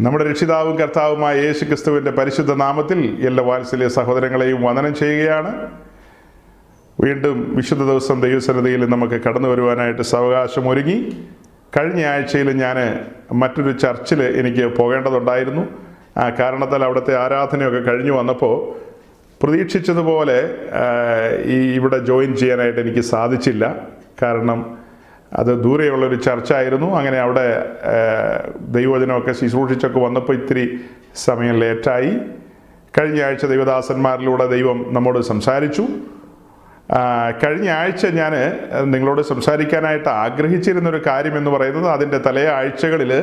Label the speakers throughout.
Speaker 1: നമ്മുടെ രക്ഷിതാവും കർത്താവുമായ യേശു ക്രിസ്തുവിൻ്റെ പരിശുദ്ധ നാമത്തിൽ എല്ലാ വാത്സല്യ സഹോദരങ്ങളെയും വന്ദനം ചെയ്യുകയാണ്. വീണ്ടും വിശുദ്ധ ദിവസം ദൈവസന്നിധിയിൽ നമുക്ക് കടന്നു വരുവാനായിട്ട് സാവകാശം ഒരുങ്ങി. കഴിഞ്ഞ ആഴ്ചയിൽ ഞാൻ മറ്റൊരു ചർച്ചിൽ എനിക്ക് പോകേണ്ടതുണ്ടായിരുന്നു. ആ കാരണത്താൽ അവിടുത്തെ ആരാധനയൊക്കെ കഴിഞ്ഞു വന്നപ്പോൾ പ്രതീക്ഷിച്ചതുപോലെ ഇവിടെ ജോയിൻ ചെയ്യാനായിട്ട് എനിക്ക് സാധിച്ചില്ല. കാരണം അത് ദൂരെയുള്ളൊരു ചർച്ചായിരുന്നു. അങ്ങനെ അവിടെ ദൈവവചനമൊക്കെ ശുശ്രൂഷിച്ചൊക്കെ വന്നപ്പോൾ ഇത്തിരി സമയം ലേറ്റായി. കഴിഞ്ഞ ആഴ്ച ദൈവദാസന്മാരിലൂടെ ദൈവം നമ്മോട് സംസാരിച്ചു. കഴിഞ്ഞ ആഴ്ച ഞാൻ നിങ്ങളോട് സംസാരിക്കാനായിട്ട് ആഗ്രഹിച്ചിരുന്നൊരു കാര്യമെന്ന് പറയുന്നത് അതിൻ്റെ തലേ ആഴ്ചകളിൽ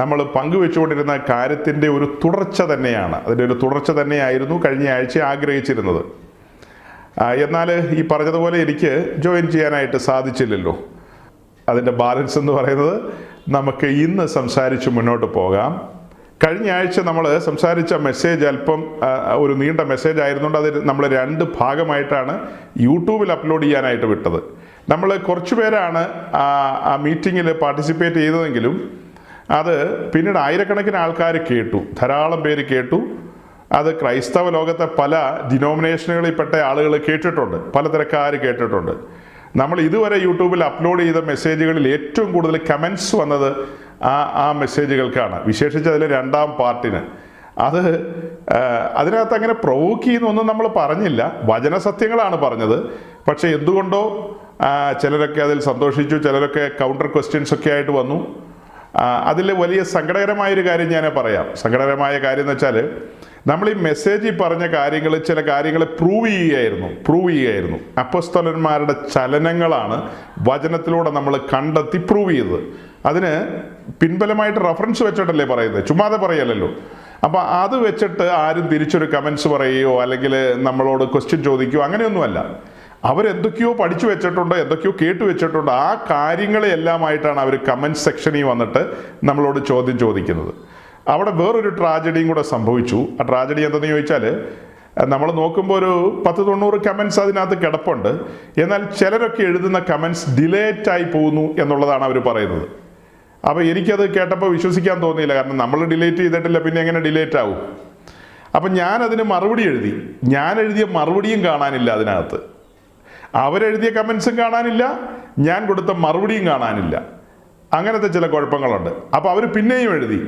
Speaker 1: നമ്മൾ പങ്കുവെച്ചുകൊണ്ടിരുന്ന കാര്യത്തിൻ്റെ ഒരു തുടർച്ച തന്നെയാണ്. അതിൻ്റെ ഒരു തുടർച്ച തന്നെയായിരുന്നു കഴിഞ്ഞ ആഴ്ച ആഗ്രഹിച്ചിരുന്നത്. എന്നാൽ ഈ പറഞ്ഞതുപോലെ എനിക്ക് ജോയിൻ ചെയ്യാനായിട്ട് സാധിച്ചില്ലല്ലോ. അതിൻ്റെ ബാലൻസ് എന്ന് പറയുന്നത് നമുക്ക് ഇന്ന് സംസാരിച്ച് മുന്നോട്ട് പോകാം. കഴിഞ്ഞ ആഴ്ച നമ്മൾ സംസാരിച്ച മെസ്സേജ് അല്പം ഒരു നീണ്ട മെസ്സേജ് ആയിരുന്നുകൊണ്ട് അത് നമ്മൾ 2 ഭാഗമായിട്ടാണ് യൂട്യൂബിൽ അപ്ലോഡ് ചെയ്യാനായിട്ട് വിട്ടത്. നമ്മൾ കുറച്ച് പേരാണ് ആ മീറ്റിങ്ങിൽ പാർട്ടിസിപ്പേറ്റ് ചെയ്തതെങ്കിലും അത് പിന്നീട് ആയിരക്കണക്കിന് ആൾക്കാർ കേട്ടു, ധാരാളം പേര് കേട്ടു. അത് ക്രൈസ്തവ ലോകത്തെ പല ഡിനോമിനേഷനുകളിൽപ്പെട്ട ആളുകൾ കേട്ടിട്ടുണ്ട്, പലതരക്കാർ കേട്ടിട്ടുണ്ട്. നമ്മൾ ഇതുവരെ യൂട്യൂബിൽ അപ്ലോഡ് ചെയ്ത മെസ്സേജുകളിൽ ഏറ്റവും കൂടുതൽ കമൻസ് വന്നത് ആ മെസ്സേജുകൾക്കാണ്, വിശേഷിച്ച് അതിൽ 2ാം പാർട്ടിന്. അതിനകത്ത് അങ്ങനെ പ്രൊവോക്ക് ചെയ്യുന്നൊന്നും നമ്മൾ പറഞ്ഞില്ല, വചനസത്യങ്ങളാണ് പറഞ്ഞത്. പക്ഷേ എന്തുകൊണ്ടോ ചിലരൊക്കെ അതിൽ സന്തോഷിച്ചു, ചിലരൊക്കെ കൗണ്ടർ ക്വസ്റ്റ്യൻസ് ഒക്കെ ആയിട്ട് വന്നു. അതിൽ വലിയ സങ്കടകരമായൊരു കാര്യം ഞാൻ പറയാം. സങ്കടകരമായ കാര്യം എന്ന് വെച്ചാൽ നമ്മൾ ഈ മെസ്സേജിൽ പറഞ്ഞ കാര്യങ്ങൾ, ചില കാര്യങ്ങൾ പ്രൂവ് ചെയ്യുകയായിരുന്നു. അപ്പോസ്തലന്മാരുടെ ചലനങ്ങളാണ് വചനത്തിലൂടെ നമ്മൾ കണ്ടെത്തി പ്രൂവ് ചെയ്തത്. അതിന് പിൻബലമായിട്ട് റെഫറൻസ് വെച്ചിട്ടല്ലേ പറയുന്നത്, ചുമ്മാതെ പറയല്ലോ. അപ്പോൾ അത് വെച്ചിട്ട് ആരും തിരിച്ചൊരു കമൻസ് പറയുകയോ അല്ലെങ്കിൽ നമ്മളോട് ക്വസ്റ്റ്യൻ ചോദിക്കുകയോ അങ്ങനെയൊന്നുമല്ല. അവരെന്തൊക്കെയോ പഠിച്ചു വെച്ചിട്ടുണ്ടോ, എന്തൊക്കെയോ കേട്ടു വെച്ചിട്ടുണ്ടോ, ആ കാര്യങ്ങളെല്ലാമായിട്ടാണ് അവർ കമൻറ്റ് സെക്ഷനിൽ വന്നിട്ട് നമ്മളോട് ചോദ്യം ചോദിക്കുന്നത്. അവിടെ വേറൊരു ട്രാജഡിയും കൂടെ സംഭവിച്ചു. ആ ട്രാജഡി എന്തെന്ന് ചോദിച്ചാൽ, നമ്മൾ നോക്കുമ്പോൾ ഒരു 10-90 കമൻസ് അതിനകത്ത് കിടപ്പുണ്ട്. എന്നാൽ ചിലരൊക്കെ എഴുതുന്ന കമൻസ് ഡിലേറ്റായി പോകുന്നു എന്നുള്ളതാണ് അവർ പറയുന്നത്. അപ്പോൾ എനിക്കത് കേട്ടപ്പോൾ വിശ്വസിക്കാൻ തോന്നിയില്ല. കാരണം നമ്മൾ ഡിലേറ്റ് ചെയ്തിട്ടില്ല, പിന്നെ എങ്ങനെ ഡിലേറ്റ് ആവും? അപ്പം ഞാനതിന് മറുപടി എഴുതി. ഞാൻ എഴുതിയ മറുപടിയും കാണാനില്ല അതിനകത്ത്. അവരെഴുതിയ കമൻസും കാണാനില്ല, ഞാൻ കൊടുത്ത മറുപടിയും കാണാനില്ല. അങ്ങനത്തെ ചില കുഴപ്പങ്ങളുണ്ട്. അപ്പോൾ അവർ പിന്നെയും എഴുതി,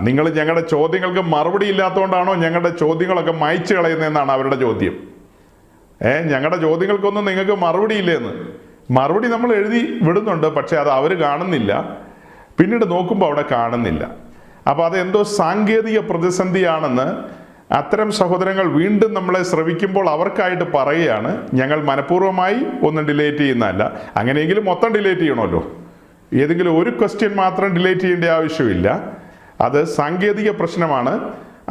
Speaker 1: നിങ്ങൾ ഞങ്ങളുടെ ചോദ്യങ്ങൾക്ക് മറുപടി ഇല്ലാത്തതുകൊണ്ടാണോ ഞങ്ങളുടെ ചോദ്യങ്ങളൊക്കെ മായ്ച്ചു കളയുന്നതെന്നാണ് അവരുടെ ചോദ്യം. ഞങ്ങളുടെ ചോദ്യങ്ങൾക്കൊന്നും നിങ്ങൾക്ക് മറുപടി ഇല്ലേന്ന്. മറുപടി നമ്മൾ എഴുതി വിടുന്നുണ്ട്, പക്ഷെ അത് അവർ കാണുന്നില്ല. പിന്നീട് നോക്കുമ്പോൾ അവിടെ കാണുന്നില്ല. അപ്പോൾ അതെന്തോ സാങ്കേതിക പ്രതിസന്ധിയാണെന്ന് അത്തരം സഹോദരങ്ങൾ വീണ്ടും നമ്മളെ ശ്രവിക്കുമ്പോൾ അവർക്കായിട്ട് പറയുകയാണ്. ഞങ്ങൾ മനഃപൂർവ്വമായി ഒന്നും ഡിലേറ്റ് ചെയ്യുന്നതല്ല. അങ്ങനെയെങ്കിലും മൊത്തം ഡിലേറ്റ് ചെയ്യണമല്ലോ. ഏതെങ്കിലും ഒരു ക്വസ്റ്റ്യൻ മാത്രം ഡിലേറ്റ് ചെയ്യേണ്ട ആവശ്യമില്ല. അത് സാങ്കേതിക പ്രശ്നമാണ്.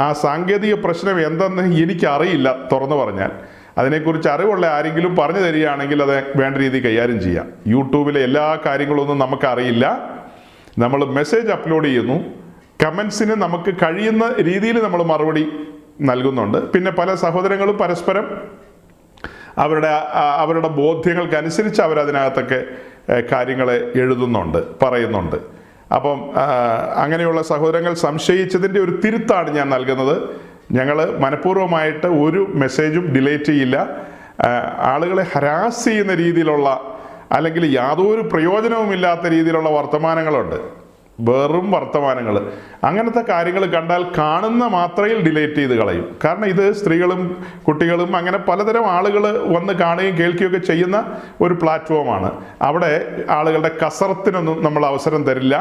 Speaker 1: ആ സാങ്കേതിക പ്രശ്നം എന്തെന്ന് എനിക്കറിയില്ല. തുറന്നു പറഞ്ഞാൽ അതിനെക്കുറിച്ച് അറിവുള്ള ആരെങ്കിലും പറഞ്ഞു തരികയാണെങ്കിൽ അത് വേണ്ട രീതിയിൽ കൈകാര്യം ചെയ്യാം. യൂട്യൂബിലെ എല്ലാ കാര്യങ്ങളൊന്നും നമുക്കറിയില്ല. നമ്മൾ മെസ്സേജ് അപ്ലോഡ് ചെയ്യുന്നു, കമൻസിന് നമുക്ക് കഴിയുന്ന രീതിയിൽ നമ്മൾ മറുപടി നൽകുന്നുണ്ട്. പിന്നെ പല സഹോദരങ്ങളും പരസ്പരം അവരുടെ ബോധ്യങ്ങൾക്കനുസരിച്ച് അവരതിനകത്തൊക്കെ കാര്യങ്ങൾ എഴുതുന്നുണ്ട്, പറയുന്നുണ്ട്. അപ്പം അങ്ങനെയുള്ള സഹോദരങ്ങൾ സംശയിച്ചതിൻ്റെ ഒരു തിരുത്താണ് ഞാൻ നൽകുന്നത്. ഞങ്ങൾ മനഃപൂർവ്വമായിട്ട് ഒരു മെസ്സേജും ഡിലേറ്റ് ചെയ്യില്ല. ആളുകളെ ഹരാസ് ചെയ്യുന്ന രീതിയിലുള്ള അല്ലെങ്കിൽ യാതൊരു പ്രയോജനവുമില്ലാത്ത രീതിയിലുള്ള വർത്തമാനങ്ങളുണ്ട്, വെറും വർത്തമാനങ്ങൾ. അങ്ങനത്തെ കാര്യങ്ങൾ കണ്ടാൽ കാണുന്ന മാത്രയിൽ ഡിലേറ്റ് ചെയ്ത് കളയും. കാരണം ഇത് സ്ത്രീകളും കുട്ടികളും അങ്ങനെ പലതരം ആളുകൾ വന്ന് കാണുകയും കേൾക്കുകയൊക്കെ ചെയ്യുന്ന ഒരു പ്ലാറ്റ്ഫോമാണ്. അവിടെ ആളുകളുടെ കസറത്തിനൊന്നും നമ്മൾ അവസരം തരില്ല.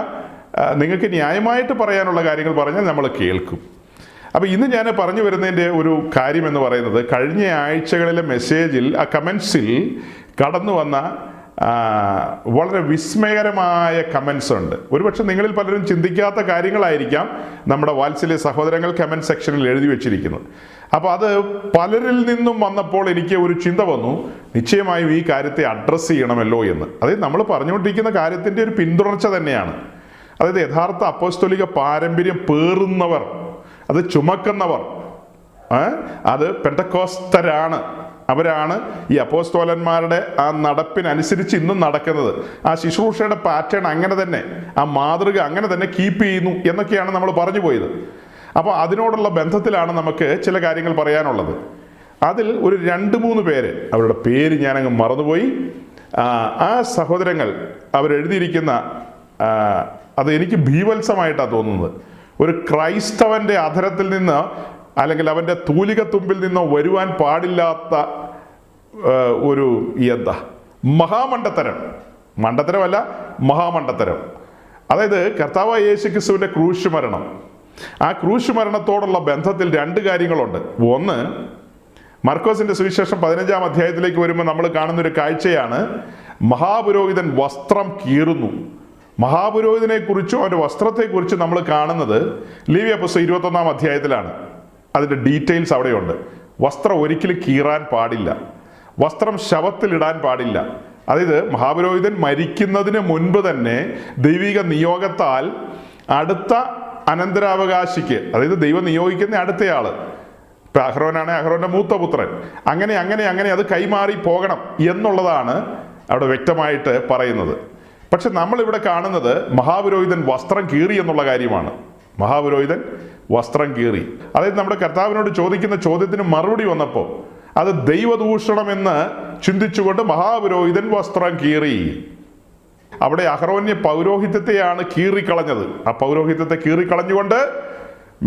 Speaker 1: നിങ്ങൾക്ക് ന്യായമായിട്ട് പറയാനുള്ള കാര്യങ്ങൾ പറഞ്ഞാൽ നമ്മൾ കേൾക്കും. അപ്പോൾ ഇന്ന് ഞാൻ പറഞ്ഞു വരുന്നതിൻ്റെ ഒരു കാര്യം എന്ന് പറയുന്നത്, കഴിഞ്ഞ ആഴ്ചകളിലെ മെസ്സേജിൽ ആ കമൻസിൽ കടന്നു വന്ന വളരെ വിസ്മയകരമായ കമൻസ് ഉണ്ട്. ഒരുപക്ഷെ നിങ്ങളിൽ പലരും ചിന്തിക്കാത്ത കാര്യങ്ങളായിരിക്കാം നമ്മുടെ വാത്സല്യ സഹോദരങ്ങൾ കമൻറ്റ് സെക്ഷനിൽ എഴുതി വെച്ചിരിക്കുന്നത്. അപ്പോൾ അത് പലരിൽ നിന്നും വന്നപ്പോൾ എനിക്ക് ഒരു ചിന്ത വന്നു, നിശ്ചയമായും ഈ കാര്യത്തെ അഡ്രസ്സ് ചെയ്യണമല്ലോ എന്ന്. അതായത് നമ്മൾ പറഞ്ഞുകൊണ്ടിരിക്കുന്ന കാര്യത്തിൻ്റെ ഒരു പിന്തുടർച്ച തന്നെയാണ്. അതായത് യഥാർത്ഥ അപ്പോസ്തോലിക പാരമ്പര്യം പേറുന്നവർ, അത് ചുമക്കുന്നവർ, അത് പെന്തക്കോസ്തരാണ്. അവരാണ് ഈ അപ്പോസ്തോലന്മാരുടെ ആ നടപ്പിനനുസരിച്ച് ഇന്നും നടക്കുന്നത്. ആ ശുശ്രൂഷയുടെ പാറ്റേൺ അങ്ങനെ തന്നെ, ആ മാതൃക അങ്ങനെ തന്നെ കീപ്പ് ചെയ്യുന്നു എന്നൊക്കെയാണ് നമ്മൾ പറഞ്ഞു പോയത്. അപ്പോൾ അതിനോടുള്ള ബന്ധത്തിലാണ് നമുക്ക് ചില കാര്യങ്ങൾ പറയാനുള്ളത്. അതിൽ ഒരു 2-3 പേര്, അവരുടെ പേര് ഞാനങ്ങ് മറന്നുപോയി, ആ സഹോദരങ്ങൾ അവരെഴുതിയിരിക്കുന്ന അത് എനിക്ക് ഭീവത്സമായിട്ടാണ് തോന്നുന്നത്. ഒരു ക്രൈസ്തവന്റെ അധരത്തിൽ നിന്ന് അല്ലെങ്കിൽ അവൻ്റെ തൂലിക തുമ്പിൽ നിന്നോ വരുവാൻ പാടില്ലാത്ത ഒരു മണ്ടത്തരമല്ല, മഹാമണ്ടത്തരം. അതായത് കർത്താവായ യേശുക്രിസ്തുവിൻ്റെ ക്രൂശ് മരണം, ആ ക്രൂശ് മരണത്തോടുള്ള ബന്ധത്തിൽ 2 കാര്യങ്ങളുണ്ട്. ഒന്ന്, മർക്കോസിന്റെ സുവിശേഷം 15-ാം അധ്യായത്തിലേക്ക് വരുമ്പോൾ നമ്മൾ കാണുന്നൊരു കാഴ്ചയാണ്, മഹാപുരോഹിതൻ വസ്ത്രം കീറുന്നു. മഹാപുരോഹിതനെ കുറിച്ചും അവൻ്റെ വസ്ത്രത്തെക്കുറിച്ചും നമ്മൾ കാണുന്നത് ലേവ്യ പുസ്തകം 21-ാം അധ്യായത്തിലാണ്. അതിൻ്റെ ഡീറ്റെയിൽസ് അവിടെയുണ്ട്. വസ്ത്രം ഒരിക്കലും കീറാൻ പാടില്ല, വസ്ത്രം ശവത്തിലിടാൻ പാടില്ല. അതായത് മഹാപുരോഹിതൻ മരിക്കുന്നതിന് മുൻപ് തന്നെ ദൈവിക നിയോഗത്താൽ അടുത്ത അനന്തരാവകാശിക്ക്, അതായത് ദൈവം നിയോഗിക്കുന്ന അടുത്തയാള്, ഇപ്പം അഹ്റോനാണ് അഹ്റോന്റെ മൂത്തപുത്രൻ, അങ്ങനെ അത് കൈമാറി പോകണം എന്നുള്ളതാണ് അവിടെ വ്യക്തമായിട്ട് പറയുന്നത്. പക്ഷെ നമ്മളിവിടെ കാണുന്നത് മഹാപുരോഹിതൻ വസ്ത്രം കീറി എന്നുള്ള കാര്യമാണ്. മഹാപുരോഹിതൻ വസ്ത്രം കീറി, അതായത് നമ്മുടെ കർത്താവിനോട് ചോദിക്കുന്ന ചോദ്യത്തിന് മറുപടി വന്നപ്പോൾ അത് ദൈവദൂഷണമെന്ന് ചിന്തിച്ചുകൊണ്ട് മഹാപുരോഹിതൻ വസ്ത്രം കീറി. അവിടെ അഹ്റോന്യ പൗരോഹിത്യത്തെയാണ് കീറിക്കളഞ്ഞത്. ആ പൗരോഹിത്യത്തെ കീറിക്കളഞ്ഞുകൊണ്ട്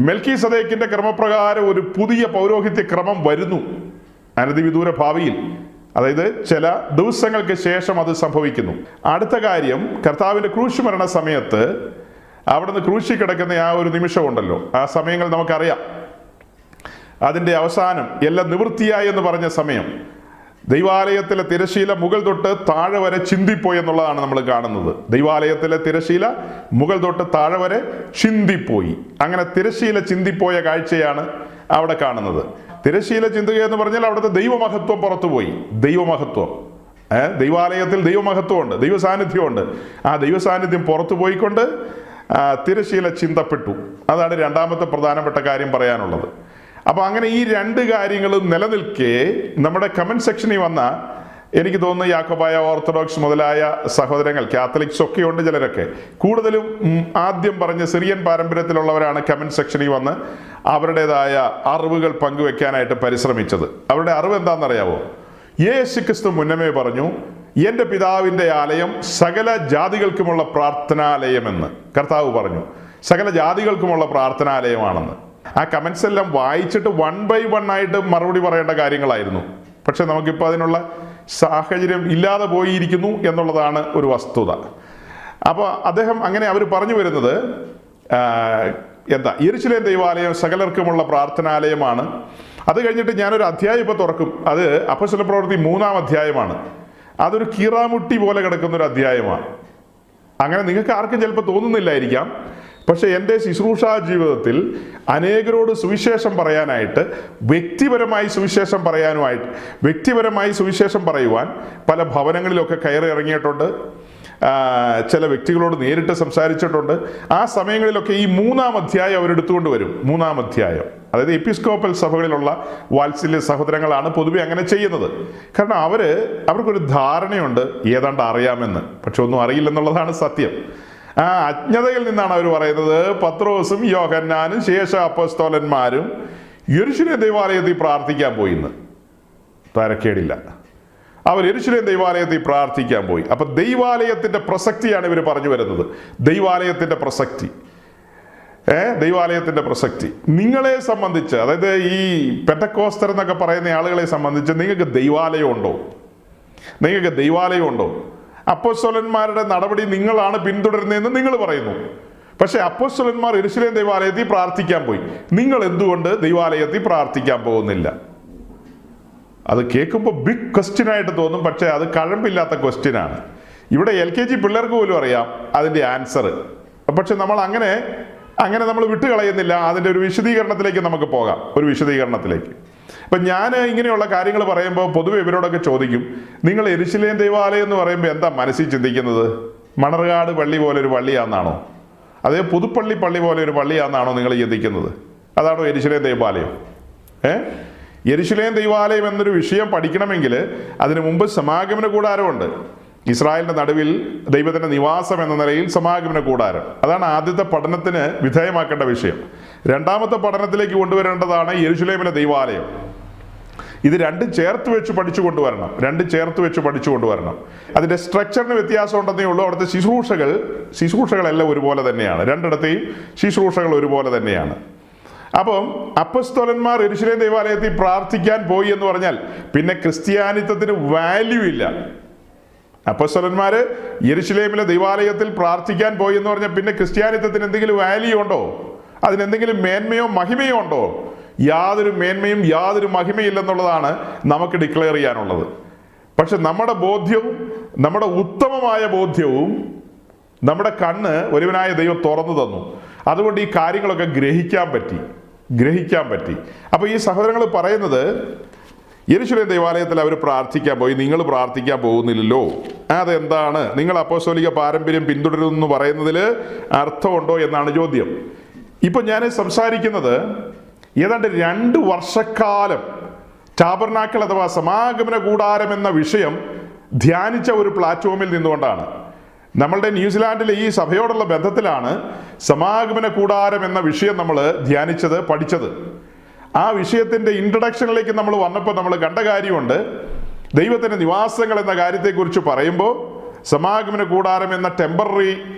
Speaker 1: മെൽക്കീസദേക്കിന്റെ ക്രമപ്രകാരം ഒരു പുതിയ പൗരോഹിത്യ ക്രമം വരുന്നു അനധിവിദൂര ഭാവിയിൽ. അതായത് ചില ദിവസങ്ങൾക്ക് ശേഷം അത് സംഭവിക്കുന്നു. അടുത്ത കാര്യം, കർത്താവിന്റെ ക്രൂശ് മരണ സമയത്ത് അവിടുന്ന് ക്രൂശി കിടക്കുന്ന ആ ഒരു നിമിഷമുണ്ടല്ലോ, ആ സമയങ്ങൾ നമുക്കറിയാം. അതിൻ്റെ അവസാനം എല്ലാം നിവൃത്തിയായി എന്ന് പറഞ്ഞ സമയം ദൈവാലയത്തിലെ തിരശീല മുകൾ തൊട്ട് താഴെ വരെ ചിന്തിപ്പോയി എന്നുള്ളതാണ് നമ്മൾ കാണുന്നത്. ദൈവാലയത്തിലെ തിരശീല മുകൾ തൊട്ട് താഴെ വരെ ചിന്തിപ്പോയി. അങ്ങനെ തിരശീല ചിന്തിപ്പോയ കാഴ്ചയാണ് അവിടെ കാണുന്നത്. തിരശീല ചിന്തുക എന്ന് പറഞ്ഞാൽ അവിടുത്തെ ദൈവമഹത്വം പുറത്തുപോയി. ദൈവമഹത്വം, ദൈവാലയത്തിൽ ദൈവമഹത്വമുണ്ട്, ദൈവ സാന്നിധ്യമുണ്ട്. ആ ദൈവ സാന്നിധ്യം പുറത്തു പോയിക്കൊണ്ട് തിരശീല ചിന്തപ്പെട്ടു. അതാണ് 2ാമത്തെ പ്രധാനപ്പെട്ട കാര്യം പറയാനുള്ളത്. അപ്പോൾ അങ്ങനെ ഈ 2 കാര്യങ്ങളും നിലനിൽക്കെ നമ്മുടെ കമന്റ് സെക്ഷനിൽ വന്ന, എനിക്ക് തോന്നുന്നു യാക്കോബായ, ഓർത്തഡോക്സ് മുതലായ സഹോദരങ്ങൾ, കാത്തലിക്സ് ഒക്കെ ഉണ്ട് ചിലരൊക്കെ, കൂടുതലും ആദ്യം പറഞ്ഞ സിറിയൻ പാരമ്പര്യത്തിലുള്ളവരാണ് കമന്റ് സെക്ഷനിൽ വന്ന് അവരുടേതായ അറിവുകൾ പങ്കുവെക്കാനായിട്ട് പരിശ്രമിച്ചത്. അവരുടെ അറിവ് എന്താണെന്നറിയാവോ? യേശുക്രിസ്തു മുന്നമേ പറഞ്ഞു, എൻ്റെ പിതാവിൻ്റെ ആലയം സകല ജാതികൾക്കുമുള്ള പ്രാർത്ഥനാലയമെന്ന് കർത്താവ് പറഞ്ഞു. സകല ജാതികൾക്കുമുള്ള പ്രാർത്ഥനാലയമാണെന്ന്. ആ കമന്റ്സ് എല്ലാം വായിച്ചിട്ട് 1 by 1 ആയിട്ട് മറുപടി പറയേണ്ട കാര്യങ്ങളായിരുന്നു. പക്ഷെ നമുക്കിപ്പോൾ അതിനുള്ള സാഹചര്യം ഇല്ലാതെ പോയിരിക്കുന്നു എന്നുള്ളതാണ് ഒരു വസ്തുത. അപ്പോൾ അദ്ദേഹം അങ്ങനെ അവർ പറഞ്ഞു വരുന്നത് യെരുശലേം ദൈവാലയം സകലർക്കുമുള്ള പ്രാർത്ഥനാലയമാണ്. അത് കഴിഞ്ഞിട്ട് ഞാനൊരു അധ്യായം ഇപ്പോൾ തുറക്കും. അത് അപ്പോസ്തല പ്രവൃത്തി 3-ാം അധ്യായമാണ്. അതൊരു കീറാമുട്ടി പോലെ കിടക്കുന്ന ഒരു അധ്യായമാണ്. അങ്ങനെ നിങ്ങൾക്ക് ആർക്കും ചിലപ്പോൾ തോന്നുന്നില്ലായിരിക്കാം. പക്ഷെ എൻ്റെ ശുശ്രൂഷാ ജീവിതത്തിൽ അനേകരോട് സുവിശേഷം പറയാനായിട്ട്, വ്യക്തിപരമായി സുവിശേഷം പറയുവാൻ പല ഭവനങ്ങളിലൊക്കെ കയറി ഇറങ്ങിയിട്ടുണ്ട്. ചില വ്യക്തികളോട് നേരിട്ട് സംസാരിച്ചിട്ടുണ്ട്. ആ സമയങ്ങളിലൊക്കെ ഈ 3-ാം അധ്യായം അവരെടുത്തുകൊണ്ട് വരും. 3-ാം അധ്യായം, അതായത് എപ്പിസ്കോപ്പൽ സഭകളിലുള്ള വാത്സല്യ സഹോദരങ്ങളാണ് പൊതുവെ അങ്ങനെ ചെയ്യുന്നത്. കാരണം അവർക്കൊരു ധാരണയുണ്ട് ഏതാണ്ട് അറിയാമെന്ന്, പക്ഷെ ഒന്നും അറിയില്ലെന്നുള്ളതാണ് സത്യം. ആ അജ്ഞതയിൽ നിന്നാണ് അവർ പറയുന്നത് പത്രോസും യോഹന്നാനും ശേഷ അപ്പോസ്തലന്മാരും യെരുശലേം ദൈവാലയത്തിൽ പ്രാർത്ഥിക്കാൻ പോയിന്ന്. തരക്കേടില്ല, അവർ യെരുശലേം ദൈവാലയത്തിൽ പ്രാർത്ഥിക്കാൻ പോയി. അപ്പൊ ദൈവാലയത്തിന്റെ പ്രസക്തിയാണ് ഇവർ പറഞ്ഞു വരുന്നത്. ദൈവാലയത്തിന്റെ പ്രസക്തി നിങ്ങളെ സംബന്ധിച്ച്, അതായത് ഈ പെന്തക്കോസ്തർ എന്നൊക്കെ പറയുന്ന ആളുകളെ സംബന്ധിച്ച് നിങ്ങൾക്ക് ദൈവാലയം ഉണ്ടോ? അപ്പോസ്തലന്മാരുടെ നടപടി നിങ്ങളാണ് പിന്തുടരുന്നതെന്ന് നിങ്ങൾ പറയുന്നു. പക്ഷെ അപ്പോസ്തലന്മാർ യെരുശലേം ദൈവാലയത്തിൽ പ്രാർത്ഥിക്കാൻ പോയി. നിങ്ങൾ എന്തുകൊണ്ട് ദൈവാലയത്തിൽ പ്രാർത്ഥിക്കാൻ പോകുന്നില്ല? അത് കേൾക്കുമ്പോൾ ബിഗ് ക്വസ്റ്റ്യൻ ആയിട്ട് തോന്നും. പക്ഷെ അത് കഴമ്പില്ലാത്ത ക്വസ്റ്റ്യനാണ്. ഇവിടെ LKG പിള്ളേർക്ക് പോലും അറിയാം അതിൻ്റെ ആൻസർ. പക്ഷെ നമ്മൾ അങ്ങനെ നമ്മൾ വിട്ടുകളയുന്നില്ല. അതിൻ്റെ ഒരു വിശദീകരണത്തിലേക്ക് നമുക്ക് പോകാം. അപ്പം ഞാൻ ഇങ്ങനെയുള്ള കാര്യങ്ങൾ പറയുമ്പോൾ പൊതുവെ ഇവരോടൊക്കെ ചോദിക്കും, നിങ്ങൾ യെരുശലേം ദൈവാലയം എന്ന് പറയുമ്പോൾ എന്താ മനസ്സിൽ ചിന്തിക്കുന്നത്? മണർകാട് പള്ളി പോലെ ഒരു പള്ളിയാണെന്നാണോ? അതേ പുതുപ്പള്ളി പള്ളി പോലെ ഒരു പള്ളിയാണെന്നാണോ നിങ്ങൾ ചിന്തിക്കുന്നത്? അതാണോ യെരുശലേം ദൈവാലയം? യെരുശലേം ദൈവാലയം എന്നൊരു വിഷയം പഠിക്കണമെങ്കിൽ അതിനു മുമ്പ് സമാഗമന കൂടാരമുണ്ട്. ഇസ്രായേലിന്റെ നടുവിൽ ദൈവത്തിന്റെ നിവാസം എന്ന നിലയിൽ സമാഗമന കൂടാരം. അതാണ് ആദ്യത്തെ പഠനത്തിന് വിധേയമാക്കേണ്ട വിഷയം. രണ്ടാമത്തെ പഠനത്തിലേക്ക് കൊണ്ടുവരേണ്ടതാണ് യെരുശലേമിലെ ദൈവാലയം. ഇത് രണ്ടും ചേർത്ത് വെച്ച് പഠിച്ചു കൊണ്ടുവരണം. അതിന്റെ സ്ട്രക്ചറിന് വ്യത്യാസം ഉണ്ടെന്നേ ഉള്ളൂ. അവിടുത്തെ ശുശ്രൂഷകളെല്ലാം ഒരുപോലെ തന്നെയാണ്. രണ്ടിടത്തെയും ശുശ്രൂഷകൾ ഒരുപോലെ തന്നെയാണ്. അപ്പം അപ്പസ്തോലന്മാർ യെരുശലേം ദൈവാലയത്തിൽ പ്രാർത്ഥിക്കാൻ പോയി എന്ന് പറഞ്ഞാൽ പിന്നെ ക്രിസ്ത്യാനിത്വത്തിന് വാല്യൂ ഇല്ല. അപ്പസ്തോലന്മാർ യെരുശലേമിലെ ദൈവാലയത്തിൽ പ്രാർത്ഥിക്കാൻ പോയി എന്ന് പറഞ്ഞാൽ പിന്നെ ക്രിസ്ത്യാനിത്വത്തിന് എന്തെങ്കിലും വാല്യൂ ഉണ്ടോ? അതിനെന്തെങ്കിലും മേന്മയോ മഹിമയോ ഉണ്ടോ? യാതൊരു മേന്മയും യാതൊരു മഹിമയില്ലെന്നുള്ളതാണ് നമുക്ക് ഡിക്ലെയർ ചെയ്യാനുള്ളത്. പക്ഷെ നമ്മുടെ ബോധ്യവും നമ്മുടെ ഉത്തമമായ ബോധ്യവും നമ്മുടെ കണ്ണ് ഒരുവനായ ദൈവം തുറന്നു തന്നു. അതുകൊണ്ട് ഈ കാര്യങ്ങളൊക്കെ ഗ്രഹിക്കാൻ പറ്റി. അപ്പോൾ ഈ സഹോദരങ്ങൾ പറയുന്നത് യെരുശലേം ദൈവാലയത്തിൽ അവർ പ്രാർത്ഥിക്കാൻ പോയി, നിങ്ങൾ പ്രാർത്ഥിക്കാൻ പോകുന്നില്ലല്ലോ, അതെന്താണ്? നിങ്ങൾ അപ്പോസ്തോലിക പാരമ്പര്യം പിന്തുടരുന്നു പറയുന്നതിൽ അർത്ഥമുണ്ടോ എന്നാണ് ചോദ്യം. ഇപ്പം ഞാൻ സംസാരിക്കുന്നത് ഏതാണ്ട് 2 വർഷക്കാലം ടാബർനാക്കിൾ അഥവാ സമാഗമന കൂടാരം എന്ന വിഷയം ധ്യാനിച്ച ഒരു പ്ലാറ്റ്ഫോമിൽ നിന്നുകൊണ്ടാണ്. നമ്മളുടെ ന്യൂസിലാൻഡിലെ ഈ സഭയോടുള്ള ബന്ധത്തിലാണ് സമാഗമന കൂടാരം എന്ന വിഷയം നമ്മൾ ധ്യാനിച്ചത്, പഠിച്ചത്. ആ വിഷയത്തിന്റെ ഇൻട്രഡക്ഷനിലേക്ക് നമ്മൾ വന്നപ്പോൾ നമ്മൾ കണ്ട കാര്യമുണ്ട്. ദൈവത്തിന്റെ നിവാസങ്ങൾ എന്ന കാര്യത്തെക്കുറിച്ച് പറയുമ്പോൾ സമാഗമന കൂടാരം എന്ന ടെമ്പററി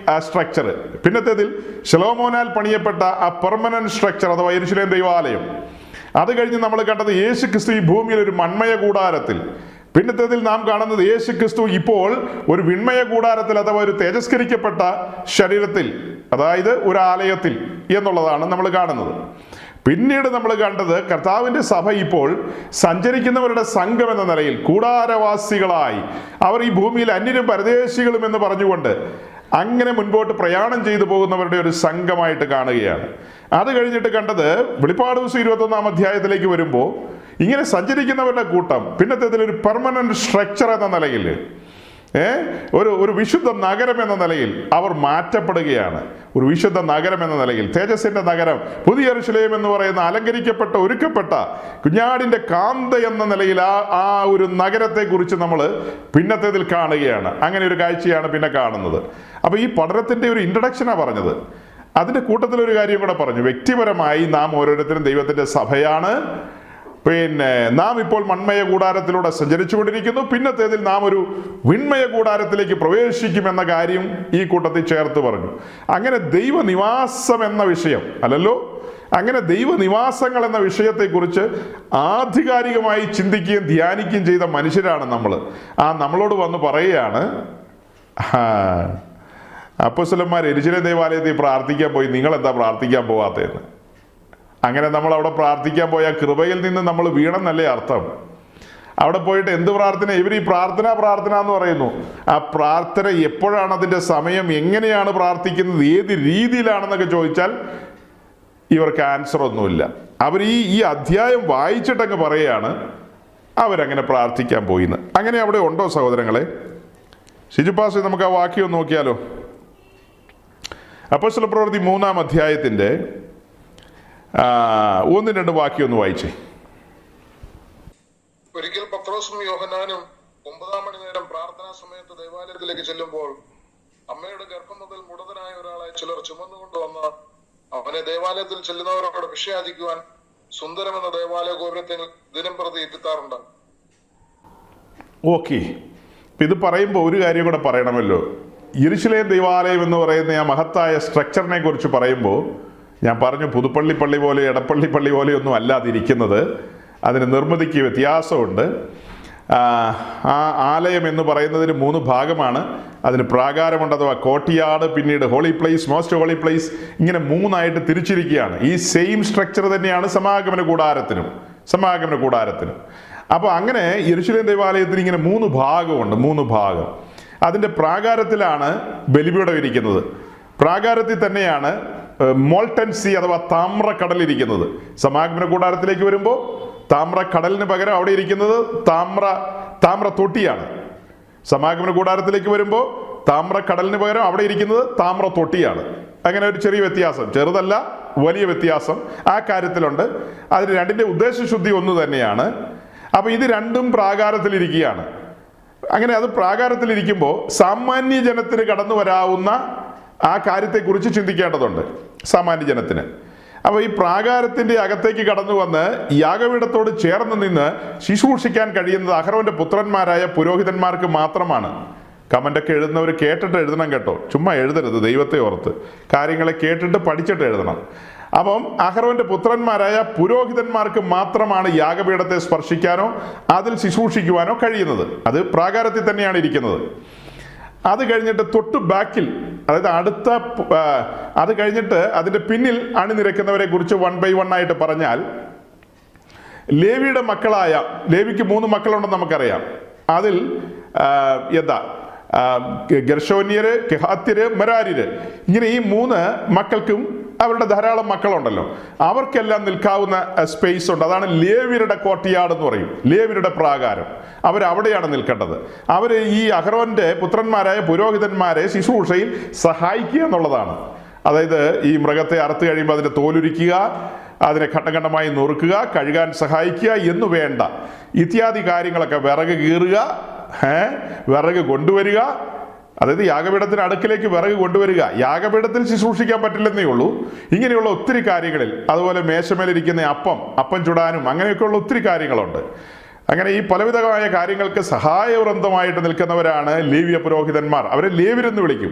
Speaker 1: സ്ട്രക്ചർ, പിന്നത്തേതിൽ ശലോമോനാൽ പണിയപ്പെട്ട ആ പെർമനന്റ് സ്ട്രക്ചർ അഥവാ യെരുശലേം ദൈവാലയം, അത് കഴിഞ്ഞ് നമ്മൾ കണ്ടത് യേശു ക്രിസ്തു ഈ ഭൂമിയിൽ ഒരു മൺമയ കൂടാരത്തിൽ, പിന്നത്തേതിൽ നാം കാണുന്നത് യേശു ക്രിസ്തു ഇപ്പോൾ ഒരു വിൺമയ കൂടാരത്തിൽ അഥവാ ഒരു തേജസ്കരിക്കപ്പെട്ട ശരീരത്തിൽ, അതായത് ഒരു ആലയത്തിൽ എന്നുള്ളതാണ് നമ്മൾ കാണുന്നത്. പിന്നീട് നമ്മൾ കണ്ടത് കർത്താവിൻ്റെ സഭ ഇപ്പോൾ സഞ്ചരിക്കുന്നവരുടെ സംഘം എന്ന നിലയിൽ കൂടാരവാസികളായി അവർ ഈ ഭൂമിയിൽ അന്യരും പരദേശികളും എന്ന് പറഞ്ഞുകൊണ്ട് അങ്ങനെ മുൻപോട്ട് പ്രയാണം ചെയ്തു പോകുന്നവരുടെ ഒരു സംഘമായിട്ട് കാണുകയാണ്. അത് കഴിഞ്ഞിട്ട് കണ്ടത് വെളിപ്പാട് ദിവസം 21-ാം അധ്യായത്തിലേക്ക് വരുമ്പോൾ ഇങ്ങനെ സഞ്ചരിക്കുന്നവരുടെ കൂട്ടം പിന്നത്തേതിലൊരു പെർമനന്റ് സ്ട്രക്ചർ എന്ന നിലയിൽ ഒരു വിശുദ്ധ നഗരം എന്ന നിലയിൽ അവർ മാറ്റപ്പെടുകയാണ്. ഒരു വിശുദ്ധ നഗരം എന്ന നിലയിൽ, തേജസ്സിന്റെ നഗരം, പുതിയ യെരുശലേം എന്ന് പറയുന്ന അലങ്കരിക്കപ്പെട്ട ഒരുക്കപ്പെട്ട കുഞ്ഞാടിന്റെ കാന്ത എന്ന നിലയിൽ ആ ഒരു നഗരത്തെ കുറിച്ച് നമ്മൾ പിന്നത്തേതിൽ കാണുകയാണ്. അങ്ങനെ ഒരു കാഴ്ചയാണ് പിന്നെ കാണുന്നത്. അപ്പൊ ഈ പഠനത്തിന്റെ ഒരു ഇൻട്രഡക്ഷനാണ് പറഞ്ഞത്. അതിന്റെ കൂട്ടത്തിൽ ഒരു കാര്യം കൂടെ പറഞ്ഞു. വ്യക്തിപരമായി നാം ഓരോരുത്തരും ദൈവത്തിന്റെ സഭയാണ്. പിന്നെ നാം ഇപ്പോൾ മൺമയ കൂടാരത്തിലൂടെ സഞ്ചരിച്ചുകൊണ്ടിരിക്കുന്നു. പിന്നത്തേതിൽ നാം ഒരു വിൺമയ കൂടാരത്തിലേക്ക് പ്രവേശിക്കുമെന്ന കാര്യം ഈ കൂട്ടത്തിൽ ചേർത്ത് പറഞ്ഞു. അങ്ങനെ ദൈവനിവാസം എന്ന വിഷയം അല്ലല്ലോ, അങ്ങനെ ദൈവനിവാസങ്ങൾ എന്ന വിഷയത്തെക്കുറിച്ച് ആധികാരികമായി ചിന്തിക്കുകയും ധ്യാനിക്കുകയും ചെയ്ത മനുഷ്യരാണ് നമ്മൾ. നമ്മളോട് വന്ന് പറയുകയാണ്, അപ്പോസ്തലന്മാർ യെരുശലേം ദൈവാലയത്തിൽ പ്രാർത്ഥിക്കാൻ പോയി, നിങ്ങളെന്താ പ്രാർത്ഥിക്കാൻ പോകാത്തതെന്ന്. അങ്ങനെ നമ്മൾ അവിടെ പ്രാർത്ഥിക്കാൻ പോയ കൃപയിൽ നിന്ന് നമ്മൾ വീണെന്നല്ലേ അർത്ഥം. അവിടെ പോയിട്ട് എന്ത് പ്രാർത്ഥന? ഇവർ ഈ പ്രാർത്ഥന എന്ന് പറയുന്നു. ആ പ്രാർത്ഥന എപ്പോഴാണ്, അതിൻ്റെ സമയം, എങ്ങനെയാണ് പ്രാർത്ഥിക്കുന്നത്, ഏത് രീതിയിലാണെന്നൊക്കെ ചോദിച്ചാൽ ഇവർക്ക് ആൻസർ ഒന്നുമില്ല. അവർ ഈ അധ്യായം വായിച്ചിട്ടങ്ങ് പറയുകയാണ് അവരങ്ങനെ പ്രാർത്ഥിക്കാൻ പോയിന്ന്. അങ്ങനെ അവിടെ ഉണ്ടോ സഹോദരങ്ങളെ? ഷിജുപാസ് നമുക്ക് ആ വാക്യം നോക്കിയാലോ? അപ്പോസ്തലപ്രവൃത്തി 3-ാം അധ്യായത്തിൻ്റെ 1-2 വാക്യം ഒന്ന് വായിച്ചേ.
Speaker 2: ഒരിക്കൽ പത്രോസും യോഹന്നാനും 9-ാം മണി നേരം പ്രാർത്ഥനാ സമയത്ത് ദേവാലയത്തിലേക്ക് ചെല്ലുമ്പോൾ അമ്മയുടെ ഗർഭം മുതൽ മുടന്തനായ ഒരാളെ ചിലർ ചുമന്നുകൊണ്ടുവന്ന് അവനെ ദേവാലയത്തിൽ ചെല്ലുന്നവരോട് ഭിക്ഷയാചിക്കുവാൻ സുന്ദരമെന്ന ദേവാലയ ഗോപുരത്തിൽ ദിനം പ്രതി എത്തിത്താറുണ്ട്.
Speaker 1: ഓക്കെ, ഇത് പറയുമ്പോൾ ഒരു കാര്യം കൂടെ പറയണമല്ലോ. യെരുശലേം ദൈവാലയം എന്ന് പറയുന്ന ആ മഹത്തായ സ്ട്രക്ചറിനെ കുറിച്ച് പറയുമ്പോൾ ഞാൻ പറഞ്ഞു, പുതുപ്പള്ളി പള്ളി പോലെ എടപ്പള്ളി പള്ളി പോലെയൊന്നും അല്ലാതിരിക്കുന്നത്. അതിന് നിർമ്മിതിക്ക് വ്യത്യാസമുണ്ട്. ആ ആലയം എന്ന് പറയുന്നതിന് 3 ഭാഗമാണ്. അതിന് പ്രാകാരമുണ്ട് അഥവാ കോട്ടിയാട്, പിന്നീട് holy place, most holy place, ഇങ്ങനെ 3ആയിട്ട് തിരിച്ചിരിക്കുകയാണ്. ഈ സെയിം സ്ട്രക്ചർ തന്നെയാണ് സമാഗമന കൂടാരത്തിനും. അപ്പോൾ അങ്ങനെ യെരുശലേം ദൈവാലയത്തിന് ഇങ്ങനെ 3 ഭാഗമുണ്ട്. 3 ഭാഗം. അതിൻ്റെ പ്രാകാരത്തിലാണ് ബലിപീഠം ഇരിക്കുന്നത്. പ്രാകാരത്തിൽ തന്നെയാണ് മോൾട്ടൻ സീ അഥവാ താമ്രക്കടലിരിക്കുന്നത്. സമാഗമന കൂടാരത്തിലേക്ക് വരുമ്പോൾ താമ്രക്കടലിന് പകരം അവിടെ ഇരിക്കുന്നത് താമ്ര തൊട്ടിയാണ്. സമാഗമന കൂടാരത്തിലേക്ക് വരുമ്പോൾ താമ്രക്കടലിന് പകരം അവിടെ ഇരിക്കുന്നത് താമ്ര തൊട്ടിയാണ്. അങ്ങനെ ഒരു ചെറിയ വ്യത്യാസം, ചെറുതല്ല വലിയ വ്യത്യാസം ആ കാര്യത്തിലുണ്ട്. അതിന് രണ്ടിൻ്റെ ഉദ്ദേശശുദ്ധി ഒന്ന് തന്നെയാണ്. അപ്പോൾ ഇത് രണ്ടും പ്രാകാരത്തിലിരിക്കുകയാണ്. അങ്ങനെ അത് പ്രാകാരത്തിലിരിക്കുമ്പോൾ സാമാന്യ ജനത്തിന് കടന്നു വരാവുന്ന ആ കാര്യത്തെക്കുറിച്ച് ചിന്തിക്കേണ്ടതുണ്ട് സാമാന്യ ജനത്തിന്. അപ്പോൾ ഈ പ്രാകാരത്തിൻ്റെ അകത്തേക്ക് കടന്നു വന്ന് യാഗപീഠത്തോട് ചേർന്ന് നിന്ന് ശുശ്രൂഷിക്കാൻ കഴിയുന്നത് അഹരോന്റെ പുത്രന്മാരായ പുരോഹിതന്മാർക്ക് മാത്രമാണ്. കമൻ്റൊക്കെ എഴുതുന്നവർ കേട്ടിട്ട് എഴുതണം കേട്ടോ, ചുമ്മാ എഴുതരുത്, ദൈവത്തെ ഓർത്ത് കാര്യങ്ങളെ കേട്ടിട്ട് പഠിച്ചിട്ട് എഴുതണം. അപ്പം അഹരോന്റെ പുത്രന്മാരായ പുരോഹിതന്മാർക്ക് മാത്രമാണ് യാഗപീഠത്തെ സ്പർശിക്കാനോ അതിൽ ശുശ്രൂഷിക്കുവാനോ കഴിയുന്നത്. അത് പ്രാകാരത്തിൽ തന്നെയാണ് ഇരിക്കുന്നത്. അത് കഴിഞ്ഞിട്ട് തൊട്ട് ബാക്കിൽ, അതായത് അത് കഴിഞ്ഞിട്ട് അതിൻ്റെ പിന്നിൽ അണിനിരക്കുന്നവരെ കുറിച്ച് 1 by 1 ആയിട്ട് പറഞ്ഞാൽ, ലേവിയുടെ മക്കളായ, ലേവിക്ക് 3 മക്കളുണ്ടെന്ന് നമുക്കറിയാം. അതിൽ ഗെർശോന്യര്, കെഹാത്യര്, മെരാര്യര്, ഇങ്ങനെ ഈ 3 മക്കൾക്കും അവരുടെ ധാരാളം മക്കളുണ്ടല്ലോ, അവർക്കെല്ലാം നിൽക്കാവുന്ന സ്പേസ് ഉണ്ട്. അതാണ് ലേവ്യരുടെ കോർട്ട്യാർഡ് എന്ന് പറയും, ലേവ്യരുടെ പ്രാകാരം. അവരവിടെയാണ് നിൽക്കേണ്ടത്. അവർ ഈ അഹരോന്റെ പുത്രന്മാരായ പുരോഹിതന്മാരെ ശുശ്രൂഷയിൽ സഹായിക്കുക എന്നുള്ളതാണ്. അതായത് ഈ മൃഗത്തെ അറുത്ത് കഴിയുമ്പോൾ അതിൻ്റെ തോലുരിക്കുക, അതിനെ ഘട്ടഘട്ടമായി നുറുക്കുക, കഴുകാൻ സഹായിക്കുക എന്നു വേണ്ട ഇത്യാദി കാര്യങ്ങളൊക്കെ, വിറക് കീറുക, വിറക് കൊണ്ടുവരിക, അതായത് യാഗപീഠത്തിന് അടുക്കിലേക്ക് വിറക് കൊണ്ടുവരിക. യാഗപീഠത്തിൽ ശുശ്രൂഷിക്കാൻ പറ്റില്ലെന്നേ ഉള്ളൂ. ഇങ്ങനെയുള്ള ഒത്തിരി കാര്യങ്ങളിൽ, അതുപോലെ മേശമേലിരിക്കുന്ന അപ്പം ചുടാനും അങ്ങനെയൊക്കെയുള്ള ഒത്തിരി കാര്യങ്ങളുണ്ട്. അങ്ങനെ ഈ പലവിധമായ കാര്യങ്ങൾക്ക് സഹായവൃന്ദമായിട്ട് നിൽക്കുന്നവരാണ് ലേവ്യ പുരോഹിതന്മാർ. അവരെ ലേവ്യരെന്ന് വിളിക്കും.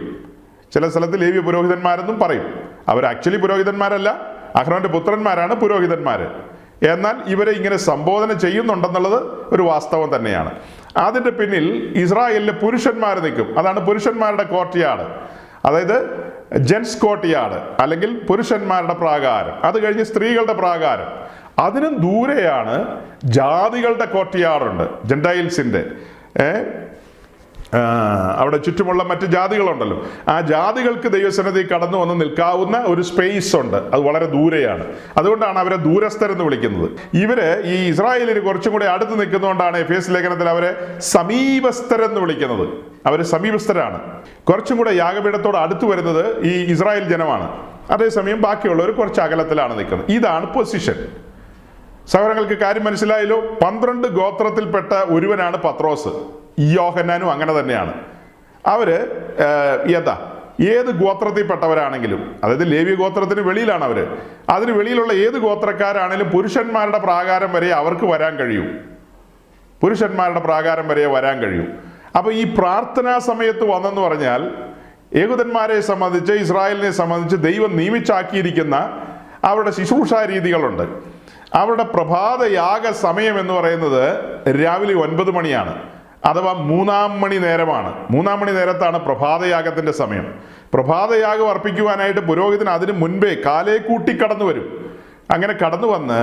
Speaker 1: ചില സ്ഥലത്ത് ലേവ്യ പുരോഹിതന്മാരെന്നും പറയും. അവർ ആക്ച്വലി പുരോഹിതന്മാരല്ല, അഹരോന്റെ പുത്രന്മാരാണ് പുരോഹിതന്മാർ. എന്നാൽ ഇവരെ ഇങ്ങനെ സംബോധന ചെയ്യുന്നുണ്ടെന്നുള്ളത് ഒരു വാസ്തവം തന്നെയാണ്. അതിൻ്റെ പിന്നിൽ ഇസ്രായേലിലെ പുരുഷന്മാർ നിൽക്കും. അതാണ് പുരുഷന്മാരുടെ കോർട്ട്യാർഡ്, അതായത് ജെൻസ് കോർട്ട്യാർഡ് അല്ലെങ്കിൽ പുരുഷന്മാരുടെ പ്രാകാരം. അത് കഴിഞ്ഞ് സ്ത്രീകളുടെ പ്രാകാരം. അതിനും ദൂരെയാണ് ജാതികളുടെ കോർട്ട്യാർഡുണ്ട്, ജെൻഡൈൽസിൻ്റെ. അവിടെ ചുറ്റുമുള്ള മറ്റ് ജാതികളുണ്ടല്ലോ, ആ ജാതികൾക്ക് ദൈവസന്നിധി കടന്നു വന്ന് നിൽക്കാവുന്ന ഒരു സ്പേസ് ഉണ്ട്. അത് വളരെ ദൂരെയാണ്. അതുകൊണ്ടാണ് അവരെ ദൂരസ്ഥരെന്ന് വിളിക്കുന്നത്. ഇവര് ഈ ഇസ്രായേലിന് കുറച്ചും കൂടി അടുത്ത് നിൽക്കുന്നതുകൊണ്ടാണ് എഫേസ് ലേഖനത്തിൽ അവരെ സമീപസ്ഥരെന്ന് വിളിക്കുന്നത്. അവർ സമീപസ്ഥരാണ്. കുറച്ചും കൂടെ യാഗപീഠത്തോട് അടുത്ത് വരുന്നത് ഈ ഇസ്രായേൽ ജനമാണ്. അതേസമയം ബാക്കിയുള്ളവർ കുറച്ച് അകലത്തിലാണ് നിൽക്കുന്നത്. ഇതാണ് പൊസിഷൻ. സഹോദരങ്ങൾക്ക് കാര്യം മനസ്സിലായല്ലോ. 12 ഗോത്രത്തിൽപ്പെട്ട ഒരുവനാണ് പത്രോസ്. യോഹന്നാനും അങ്ങനെ തന്നെയാണ്. അവര് ഏത് ഗോത്രത്തിൽപ്പെട്ടവരാണെങ്കിലും, അതായത് ലേവ്യ ഗോത്രത്തിന് വെളിയിലാണ് അവര്, അതിന് വെളിയിലുള്ള ഏത് ഗോത്രക്കാരാണെങ്കിലും പുരുഷന്മാരുടെ പ്രാകാരം വരെ അവർക്ക് വരാൻ കഴിയും. പുരുഷന്മാരുടെ പ്രാകാരം വരെ വരാൻ കഴിയും. അപ്പൊ ഈ പ്രാർത്ഥനാ സമയത്ത് വന്നെന്ന് പറഞ്ഞാൽ യഹൂദന്മാരെ സംബന്ധിച്ച്, ഇസ്രായേലിനെ സംബന്ധിച്ച് ദൈവം നിയമിച്ചാക്കിയിരിക്കുന്ന അവരുടെ ശുശ്രൂഷാ രീതികളുണ്ട്. അവരുടെ പ്രഭാത യാഗ സമയം എന്ന് പറയുന്നത് രാവിലെ 9 മണിയാണ്, അഥവാ 3-ാം മണി നേരമാണ്. 3-ാം മണി നേരത്താണ് പ്രഭാതയാഗത്തിന്റെ സമയം. പ്രഭാതയാഗം അർപ്പിക്കുവാനായിട്ട് പുരോഹിതൻ അതിന് മുൻപേ കാലേ കൂട്ടി കടന്നു വരും. അങ്ങനെ കടന്നു വന്ന്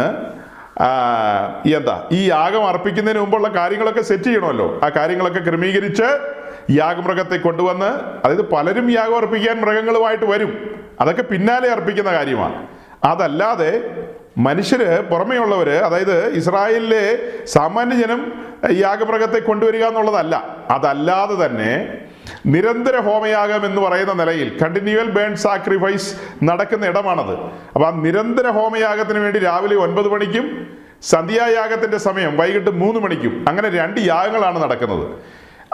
Speaker 1: ഈ യാഗം അർപ്പിക്കുന്നതിന് മുമ്പുള്ള കാര്യങ്ങളൊക്കെ സെറ്റ് ചെയ്യണമല്ലോ. ആ കാര്യങ്ങളൊക്കെ ക്രമീകരിച്ച് യാഗമൃഗത്തെ കൊണ്ടുവന്ന്, അതായത് പലരും യാഗം അർപ്പിക്കാൻ മൃഗങ്ങളുമായിട്ട് വരും, അതൊക്കെ പിന്നാലെ അർപ്പിക്കുന്ന കാര്യമാണ്. അതല്ലാതെ മനുഷ്യര്, പുറമേയുള്ളവര്, അതായത് ഇസ്രായേലിലെ സാമാന്യ ജനം യാഗമൃഗത്തെ കൊണ്ടുവരിക എന്നുള്ളതല്ല. അതല്ലാതെ തന്നെ നിരന്തര ഹോമയാഗം എന്ന് പറയുന്ന നിലയിൽ കണ്ടിന്യൂവൽ ബേൺ സാക്രിഫൈസ് നടക്കുന്ന ഇടമാണത്. അപ്പൊ ആ നിരന്തര ഹോമയാഗത്തിന് വേണ്ടി രാവിലെ 9 മണിക്കും സന്ധ്യായാഗത്തിന്റെ സമയം വൈകിട്ട് 3 മണിക്കും അങ്ങനെ 2 യാഗങ്ങളാണ് നടക്കുന്നത്.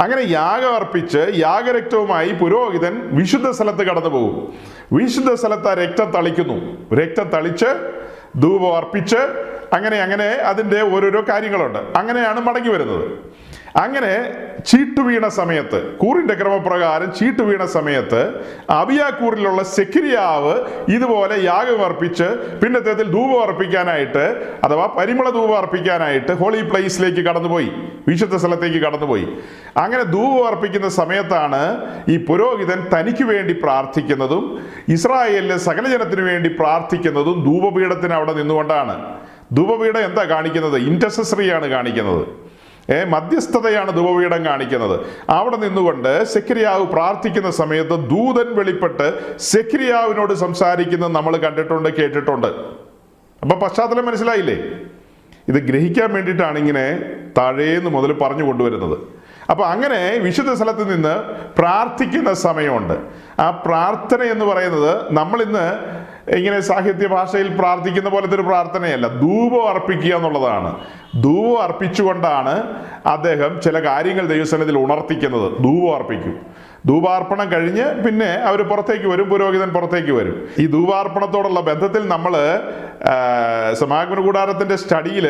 Speaker 1: അങ്ങനെ യാഗം അർപ്പിച്ച് യാഗരക്തവുമായി പുരോഹിതൻ വിശുദ്ധ സ്ഥലത്ത് കടന്നു പോകും. വിശുദ്ധ സ്ഥലത്ത് ആ രക്തം തളിക്കുന്നു. രക്തം തളിച്ച് ധൂപം അർപ്പിച്ച് അങ്ങനെ അതിൻ്റെ ഓരോരോ കാര്യങ്ങളുണ്ട്. അങ്ങനെയാണ് മടങ്ങി വരുന്നത്. അങ്ങനെ ചീട്ട് വീണ സമയത്ത്, കൂറിന്റെ ക്രമപ്രകാരം ചീട്ട് വീണ സമയത്ത് അബിയാക്കൂറിലുള്ള സെഖര്യാവ് ഇതുപോലെ യാഗം അർപ്പിച്ച് പിന്നത്തേതിൽ ധൂപം അർപ്പിക്കാനായിട്ട്, അഥവാ പരിമള ധൂപം അർപ്പിക്കാനായിട്ട് ഹോളി പ്ലേസിലേക്ക് കടന്നുപോയി, വിശുദ്ധ സ്ഥലത്തേക്ക് കടന്നുപോയി. അങ്ങനെ ധൂപം അർപ്പിക്കുന്ന സമയത്താണ് ഈ പുരോഹിതൻ തനിക്ക് വേണ്ടി പ്രാർത്ഥിക്കുന്നതും ഇസ്രായേലിലെ സകല ജനത്തിനു വേണ്ടി പ്രാർത്ഥിക്കുന്നതും ധൂപപീഠത്തിന് അവിടെ നിന്നുകൊണ്ടാണ്. ധൂപപീഠം എന്താ കാണിക്കുന്നത്? ഇന്റർസെസറിയാണ് കാണിക്കുന്നത്. മധ്യസ്ഥതയാണ് ധൂപപീഠം കാണിക്കുന്നത്. അവിടെ നിന്നുകൊണ്ട് സെഖര്യാവ് പ്രാർത്ഥിക്കുന്ന സമയത്ത് ദൂതൻ വെളിപ്പെട്ട് സെഖര്യാവിനോട് സംസാരിക്കുന്നത് നമ്മൾ കണ്ടിട്ടുണ്ട്, കേട്ടിട്ടുണ്ട്. അപ്പൊ പശ്ചാത്തലം മനസ്സിലായില്ലേ? ഇത് ഗ്രഹിക്കാൻ വേണ്ടിയിട്ടാണ് ഇങ്ങനെ താഴേന്ന് മുതൽ പറഞ്ഞു കൊണ്ടുവരുന്നത്. അപ്പൊ അങ്ങനെ വിശുദ്ധ സ്ഥലത്ത് നിന്ന് പ്രാർത്ഥിക്കുന്ന സമയമുണ്ട്. ആ പ്രാർത്ഥന എന്ന് പറയുന്നത് നമ്മൾ ഇന്ന് ഇങ്ങനെ സാഹിത്യ ഭാഷയിൽ പ്രാർത്ഥിക്കുന്ന പോലത്തെ ഒരു പ്രാർത്ഥനയല്ല. ധൂപം അർപ്പിക്കുക എന്നുള്ളതാണ്. ധൂപം അർപ്പിച്ചുകൊണ്ടാണ് അദ്ദേഹം ചില കാര്യങ്ങൾ ദൈവസന്നിധിയിൽ ഉണർത്തിക്കുന്നത്. ധൂപം അർപ്പിക്കും. ധൂപാർപ്പണം കഴിഞ്ഞ് പിന്നെ അവർ പുറത്തേക്ക് വരും, പുരോഹിതൻ പുറത്തേക്ക് വരും. ഈ ധൂപാർപ്പണത്തോടുള്ള ബന്ധത്തിൽ നമ്മൾ സമാഗമന കൂടാരത്തിൻ്റെ സ്റ്റഡിയിൽ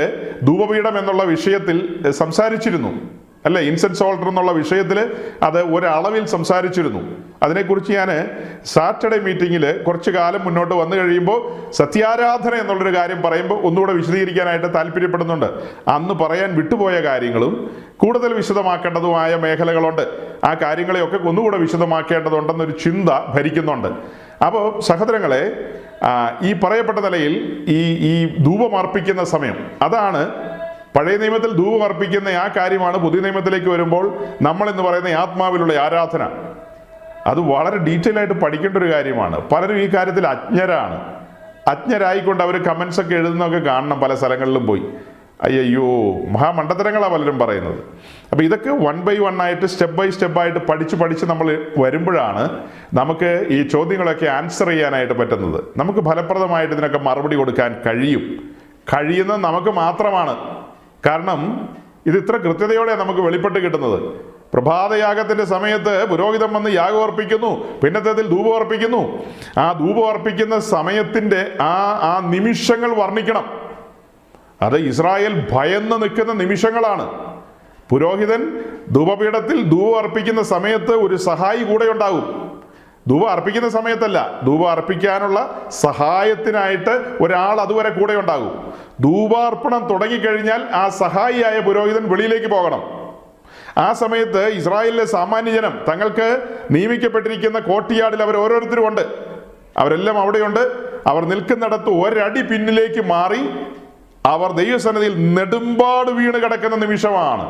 Speaker 1: ധൂപപീഠം എന്നുള്ള വിഷയത്തിൽ സംസാരിച്ചിരുന്നു അല്ലേ? ഇൻസെൻസ് ഓൾട്ടർ എന്നുള്ള വിഷയത്തിൽ അത് ഒരളവിൽ സംസാരിച്ചിരുന്നു. അതിനെക്കുറിച്ച് ഞാൻ സാറ്റർഡേ മീറ്റിങ്ങിൽ കുറച്ച് കാലം മുന്നോട്ട് വന്നു കഴിയുമ്പോൾ സത്യാരാധന എന്നുള്ളൊരു കാര്യം പറയുമ്പോൾ ഒന്നുകൂടെ വിശദീകരിക്കാനായിട്ട് താല്പര്യപ്പെടുന്നുണ്ട്. അന്ന് പറയാൻ വിട്ടുപോയ കാര്യങ്ങളും കൂടുതൽ വിശദമാക്കേണ്ടതുമായ മേഖലകളുണ്ട്. ആ കാര്യങ്ങളെയൊക്കെ ഒന്നുകൂടെ വിശദമാക്കേണ്ടതുണ്ടെന്നൊരു ചിന്ത ഭരിക്കുന്നുണ്ട്. അപ്പോൾ സഹോദരങ്ങളെ, ഈ പറയപ്പെട്ട നിലയിൽ ഈ ധൂപം അർപ്പിക്കുന്ന സമയം, അതാണ് പഴയ നിയമത്തിൽ ധൂപം അർപ്പിക്കുന്ന ആ കാര്യമാണ് പുതിയ നിയമത്തിലേക്ക് വരുമ്പോൾ നമ്മൾ എന്ന് പറയുന്ന ആത്മാവിലുള്ള ആരാധന. അത് വളരെ ഡീറ്റെയിൽ ആയിട്ട് പഠിക്കേണ്ട ഒരു കാര്യമാണ്. പലരും ഈ കാര്യത്തിൽ അജ്ഞരായിക്കൊണ്ട് അവർ കമൻസ് ഒക്കെ എഴുതുന്നതൊക്കെ കാണണം. പല സ്ഥലങ്ങളിലും പോയി അയ്യോ മഹാമണ്ഡത്തരങ്ങളാണ് പലരും പറയുന്നത്. അപ്പോൾ ഇതൊക്കെ 1 by 1 ആയിട്ട് സ്റ്റെപ്പ് ബൈ സ്റ്റെപ്പായിട്ട് പഠിച്ച് നമ്മൾ വരുമ്പോഴാണ് നമുക്ക് ഈ ചോദ്യങ്ങളൊക്കെ ആൻസർ ചെയ്യാനായിട്ട് പറ്റുന്നത്. നമുക്ക് ഫലപ്രദമായിട്ട് ഇതിനൊക്കെ മറുപടി കൊടുക്കാൻ കഴിയുന്നത് നമുക്ക് മാത്രമാണ്. കാരണം ഇത് ഇത്ര കൃത്യതയോടെ നമുക്ക് വെളിപ്പെട്ട് കിട്ടുന്നത്. പ്രഭാതയാഗത്തിന്റെ സമയത്ത് പുരോഹിതൻ വന്ന് യാഗം അർപ്പിക്കുന്നു, പിന്നത്തേതിൽ ധൂപം അർപ്പിക്കുന്നു. ആ ധൂപം അർപ്പിക്കുന്ന സമയത്തിന്റെ ആ നിമിഷങ്ങൾ വർണ്ണിക്കണം. അത് ഇസ്രായേൽ ഭയന്ന് നിൽക്കുന്ന നിമിഷങ്ങളാണ്. പുരോഹിതൻ ധൂപപീഠത്തിൽ ധൂപം അർപ്പിക്കുന്ന സമയത്ത് ഒരു സഹായി കൂടെ ഉണ്ടാകും. ധൂപം അർപ്പിക്കുന്ന സമയത്തല്ല, ധൂപം അർപ്പിക്കാനുള്ള സഹായത്തിനായിട്ട് ഒരാൾ അതുവരെ കൂടെ ഉണ്ടാകും. ധൂപാർപ്പണം തുടങ്ങിക്കഴിഞ്ഞാൽ ആ സഹായിയായ പുരോഹിതൻ വെളിയിലേക്ക് പോകണം. ആ സമയത്ത് ഇസ്രായേലിലെ സാമാന്യ ജനം തങ്ങൾക്ക് നിയമിക്കപ്പെട്ടിരിക്കുന്ന കോർട്ട്യാർഡിൽ അവർ ഓരോരുത്തരും ഉണ്ട്. അവരെല്ലാം അവിടെയുണ്ട്. അവർ നിൽക്കുന്നിടത്ത് ഒരടി പിന്നിലേക്ക് മാറി അവർ ദൈവസന്നിധിയിൽ നെടുമ്പാട് വീണ് കിടക്കുന്ന നിമിഷമാണ്.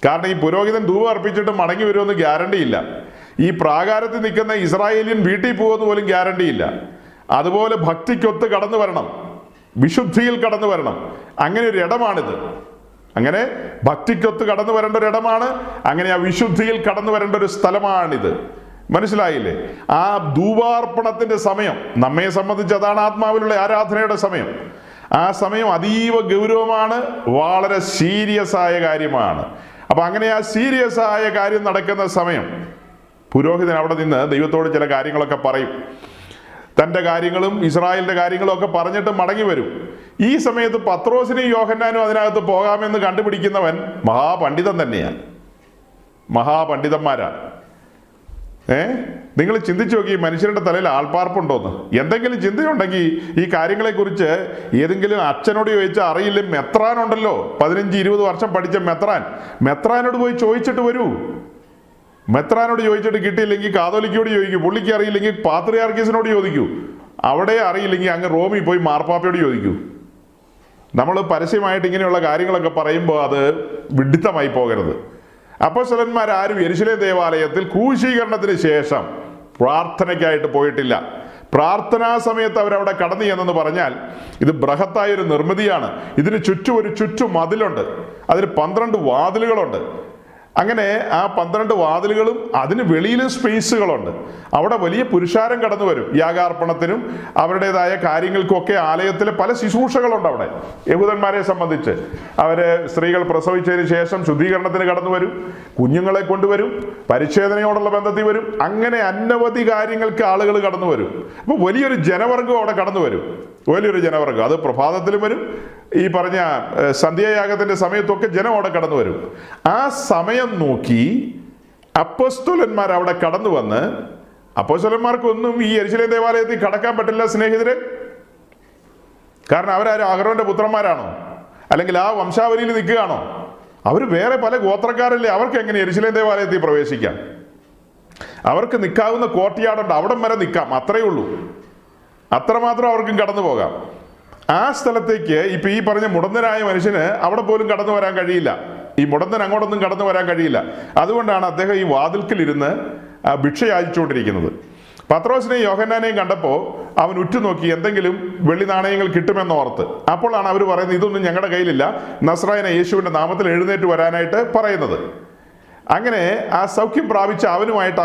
Speaker 1: കാരണം ഈ പുരോഹിതൻ ധൂപം അർപ്പിച്ചിട്ട് മടങ്ങി വരുമെന്ന് ഗ്യാരണ്ടിയില്ല. ഈ പ്രാകാരത്തിൽ നിൽക്കുന്ന ഇസ്രായേലിയൻ വീട്ടിൽ പോകുമെന്ന് പോലും ഗ്യാരണ്ടിയില്ല. അതുപോലെ ഭക്തിക്കൊത്ത് കടന്നു വരണം, വിശുദ്ധിയിൽ കടന്നു വരണം. അങ്ങനെ ഒരു ഇടമാണിത്. അങ്ങനെ ഭക്തിക്കൊത്ത് കടന്നു വരേണ്ട ഒരു ഇടമാണ്. അങ്ങനെ ആ വിശുദ്ധിയിൽ കടന്നു വരേണ്ട ഒരു സ്ഥലമാണിത്. മനസ്സിലായില്ലേ? ആ ധൂപാർപ്പണത്തിന്റെ സമയം നമ്മെ സംബന്ധിച്ച് അതാണ് ആത്മാവിലുള്ള ആരാധനയുടെ സമയം. ആ സമയം അതീവ ഗൗരവമാണ്, വളരെ സീരിയസ് ആയ കാര്യമാണ്. അപ്പൊ അങ്ങനെ ആ സീരിയസ് ആയ കാര്യം നടക്കുന്ന സമയം പുരോഹിതൻ അവിടെ നിന്ന് ദൈവത്തോട് ചില കാര്യങ്ങളൊക്കെ പറയും. തൻ്റെ കാര്യങ്ങളും ഇസ്രായേലിന്റെ കാര്യങ്ങളും ഒക്കെ പറഞ്ഞിട്ട് മടങ്ങി വരും. ഈ സമയത്ത് പത്രോസിനും യോഹന്നാനും അതിനകത്ത് പോകാമെന്ന് കണ്ടുപിടിക്കുന്നവൻ മഹാപണ്ഡിതൻ തന്നെയാണ്, മഹാപണ്ഡിതന്മാരാണ്. നിങ്ങൾ ചിന്തിച്ചു നോക്കി, മനുഷ്യരുടെ തലയിൽ ആൾപ്പാർപ്പുണ്ടോന്ന്? എന്തെങ്കിലും ചിന്തയുണ്ടെങ്കിൽ ഈ കാര്യങ്ങളെക്കുറിച്ച് ഏതെങ്കിലും അച്ഛനോട് ചോദിച്ചാൽ അറിയില്ല. മെത്രാനുണ്ടല്ലോ, 15-20 വർഷം പഠിച്ച മെത്രാനോട് പോയി ചോദിച്ചിട്ട് വരൂ. മെത്രാനോട് ചോദിച്ചിട്ട് കിട്ടിയില്ലെങ്കിൽ കാതോലിക്കോട് ചോദിക്കൂ. പുള്ളിക്ക് അറിയില്ലെങ്കിൽ പാത്രിയാർക്കീസിനോട് ചോദിക്കൂ. അവിടെ അറിയില്ലെങ്കിൽ അങ്ങ് റോമിൽ പോയി മാർപ്പാപ്പയോട് ചോദിക്കൂ. നമ്മൾ പരസ്യമായിട്ട് ഇങ്ങനെയുള്ള കാര്യങ്ങളൊക്കെ പറയുമ്പോൾ അത് വിഡിത്തമായി പോകരുത്. അപ്പോസ്തലന്മാരാരും യെരുശലേം ദേവാലയത്തിൽ ക്രൂശീകരണത്തിന് ശേഷം പ്രാർത്ഥനയ്ക്കായിട്ട് പോയിട്ടില്ല. പ്രാർത്ഥനാ സമയത്ത് അവരവിടെ കടന്നു ചെന്നെന്ന് പറഞ്ഞാൽ ഇത് ബൃഹത്തായൊരു നിർമ്മിതിയാണ്. ഇതിന് ചുറ്റും ഒരു ചുറ്റുമതിലുണ്ട്. അതിന് 12 വാതിലുകളുണ്ട്. അങ്ങനെ ആ 12 വാതിലുകളും അതിന് വെളിയിലും സ്പേസുകളുണ്ട്. അവിടെ വലിയ പുരുഷാരം കടന്നു വരും. യാഗാർപ്പണത്തിനും അവരുടേതായ കാര്യങ്ങൾക്കൊക്കെ ആലയത്തിലെ പല ശുശ്രൂഷകളുണ്ട് അവിടെ. യഹൂദന്മാരെ സംബന്ധിച്ച് സ്ത്രീകൾ പ്രസവിച്ചതിന് ശേഷം ശുദ്ധീകരണത്തിന് കടന്നു വരും, കുഞ്ഞുങ്ങളെ കൊണ്ടുവരും, പരിച്ഛേദനയോടുള്ള ബന്ധത്തിൽ വരും. അങ്ങനെ അനവധി കാര്യങ്ങൾക്ക് ആളുകൾ കടന്നു വരും. അപ്പോൾ വലിയൊരു ജനവർഗം അവിടെ കടന്നു വരും, വലിയൊരു ജനവർഗം. അത് പ്രഭാതത്തിലും വരും, ഈ പറഞ്ഞ സന്ധ്യായാഗത്തിന്റെ സമയത്തൊക്കെ ജനം അവിടെ കടന്നു വരും. ആ സമയം നോക്കി അപ്പോസ്തലന്മാർ അവിടെ കടന്നു വന്ന്, അപ്പോസ്തലന്മാർക്കൊന്നും ഈ യെരുശലേം ദേവാലയത്തിൽ കടക്കാൻ പറ്റില്ല സ്നേഹിതരെ. കാരണം അവരാരും അഹരോന്റെ പുത്രന്മാരാണോ? അല്ലെങ്കിൽ ആ വംശാവലിയിൽ നിൽക്കുകയാണോ? അവർ വേറെ പല ഗോത്രക്കാരല്ലേ. അവർക്ക് എങ്ങനെ യെരുശലേം ദേവാലയത്തിൽ പ്രവേശിക്കാം? അവർക്ക് നിൽക്കാവുന്ന കോർട്ട്യാർഡുണ്ട്, അവിടം വരെ നിൽക്കാം, അത്രയേ ഉള്ളൂ. അത്രമാത്രം അവർക്കും കടന്നു പോകാം. ആ സ്ഥലത്തേക്ക് ഇപ്പൊ ഈ പറഞ്ഞ മുടന്തനായ മനുഷ്യന് അവിടെ പോലും കടന്നു വരാൻ കഴിയില്ല. ഈ മുടന്തൻ അങ്ങോട്ടൊന്നും കടന്നു വരാൻ കഴിയില്ല. അതുകൊണ്ടാണ് അദ്ദേഹം ഈ വാതിൽക്കലിരുന്ന് ഭിക്ഷ യാചിച്ചുകൊണ്ടിരിക്കുന്നത്. പത്രോസിനെയും യോഹന്നാനെയും കണ്ടപ്പോൾ അവൻ ഉറ്റുനോക്കി എന്തെങ്കിലും വെള്ളി നാണയങ്ങൾ കിട്ടുമെന്നോർത്ത്. അപ്പോഴാണ് അവർ പറയുന്നത്, ഇതൊന്നും ഞങ്ങളുടെ കയ്യിലില്ല, നസ്രായന യേശുവിന്റെ നാമത്തിൽ എഴുന്നേറ്റ് വരാനായിട്ട് പറയുന്നത്. അങ്ങനെ ആ സൗഖ്യം പ്രാപിച്ച അവനുമായിട്ട്